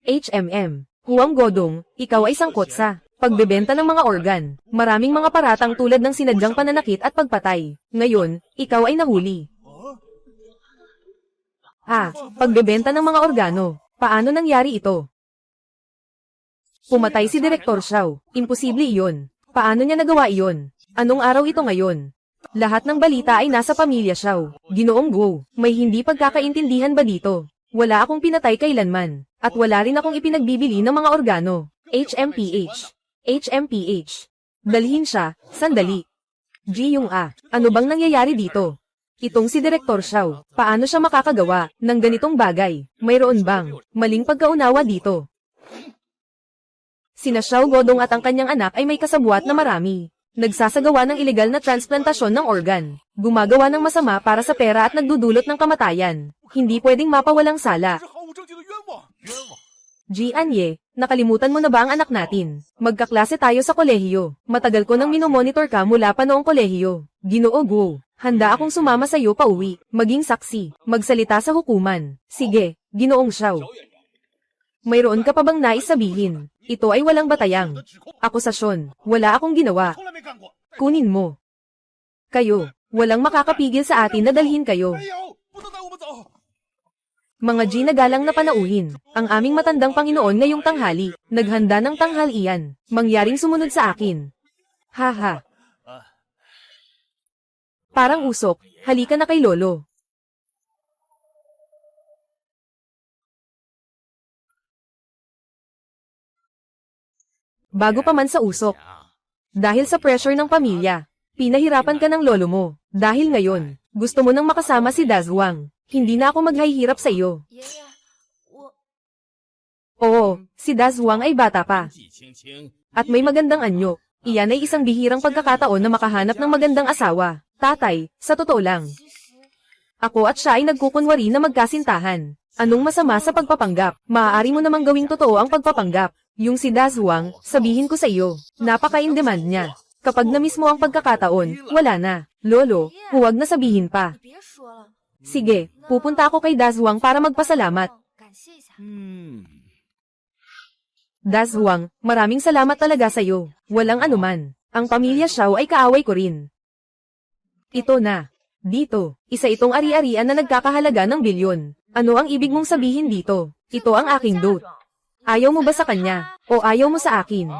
HMM. Huang Godong, ikaw ay sangkot sa pagbebenta ng mga organ. Maraming mga paratang tulad ng sinadyang pananakit at pagpatay. Ngayon, ikaw ay nahuli. Pagbebenta ng mga organo. Paano nangyari ito? Pumatay si Direktor Xiao. Imposible iyon. Paano niya nagawa iyon? Anong araw ito ngayon? Lahat ng balita ay nasa pamilya Xiao. Ginoong Guo, may hindi pagkakaintindihan ba dito? Wala akong pinatay kailanman. At wala rin akong ipinagbibili ng mga organo. HMPH. HMPH. Dalhin siya, sandali. Ji Yung ano bang nangyayari dito? Itong si Direktor Xiao, paano siya makakagawa ng ganitong bagay? Mayroon bang maling pagkaunawa dito? Sina Xiao Godong at ang kanyang anak ay may kasabwat na marami. Nagsasagawa ng ilegal na transplantasyon ng organ. Gumagawa ng masama para sa pera at nagdudulot ng kamatayan. Hindi pwedeng mapawalang sala. Ji Anye, nakalimutan mo na ba ang anak natin? Magkaklase tayo sa kolehiyo. Matagal ko nang minomonitor ka mula pa noong kolehiyo. Ginoo Guo, handa akong sumama sa iyo pauwi, maging saksi, magsalita sa hukuman. Sige, Ginoong Xiao. Mayroon ka pa bang nais sabihin? Ito ay walang batayang akusasyon. Wala akong ginawa. Kunin mo. Kayo, walang makakapigil sa atin na dalhin kayo. Mga ginagalang na panauhin, ang aming matandang Panginoon ngayong tanghali, naghanda ng tanghalian, mangyaring sumunod sa akin. Haha. Parang usok, halika na kay Lolo. Bago pa man sa usok. Dahil sa pressure ng pamilya, pinahirapan ka ng lolo mo. Dahil ngayon, gusto mo nang makasama si Dazuang. Hindi na ako maghahirap sa iyo. Oo, si Dazuang ay bata pa. At may magandang anyo. Iyan ay isang bihirang pagkakataon na makahanap ng magandang asawa. Tatay, sa totoo lang. Ako at siya ay nagkukunwari na magkasintahan. Anong masama sa pagpapanggap? Maaari mo namang gawing totoo ang pagpapanggap. Yung si Dazuang, sabihin ko sa iyo, napaka-in-demand niya. Kapag na-miss mo ang pagkakataon, wala na. Lolo, huwag na sabihin pa. Sige, pupunta ako kay Dazuang para magpasalamat. Dazuang, maraming salamat talaga sa iyo. Walang anuman. Ang pamilya Xiao ay kaaway ko rin. Ito na. Dito, isa itong ari-arian na nagkakahalaga ng bilyon. Ano ang ibig mong sabihin dito? Ito ang aking dote. Ayaw mo ba sa kanya? O ayaw mo sa akin?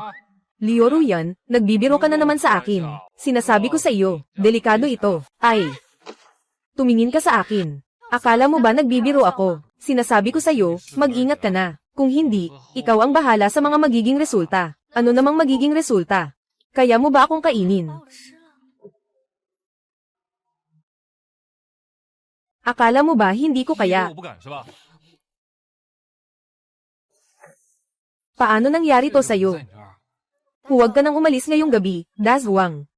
Liu Ruyan, nagbibiro ka na naman sa akin. Sinasabi ko sa iyo, delikado ito. Ay. Tumingin ka sa akin. Akala mo ba nagbibiro ako? Sinasabi ko sa iyo, mag-ingat ka na. Kung hindi, ikaw ang bahala sa mga magiging resulta. Ano namang magiging resulta? Kaya mo ba akong kainin? Akala mo ba hindi ko kaya? Paano nangyari to sa'yo? Huwag ka nang umalis ngayong gabi, Dazuang.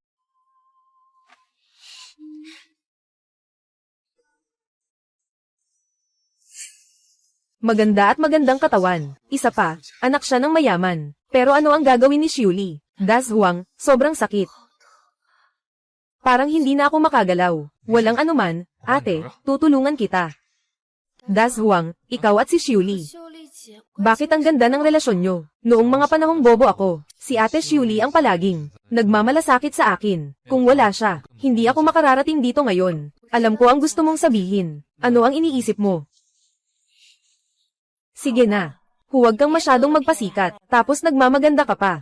Maganda at magandang katawan. Isa pa, anak siya ng mayaman. Pero ano ang gagawin ni Xiuli? Das Huang, sobrang sakit. Parang hindi na ako makagalaw. Walang anuman, ate, tutulungan kita. Das Huang, ikaw at si Xiuli. 修理姐， Bakit ang ganda ng relasyon nyo? Noong mga panahong bobo ako, si Ate Xiuli ang palaging nagmamalasakit sa akin. Kung wala siya, hindi ako makararating dito ngayon. Alam ko ang gusto mong sabihin. Ano ang iniisip mo? Sige na. Huwag kang masyadong magpasikat, tapos nagmamaganda ka pa.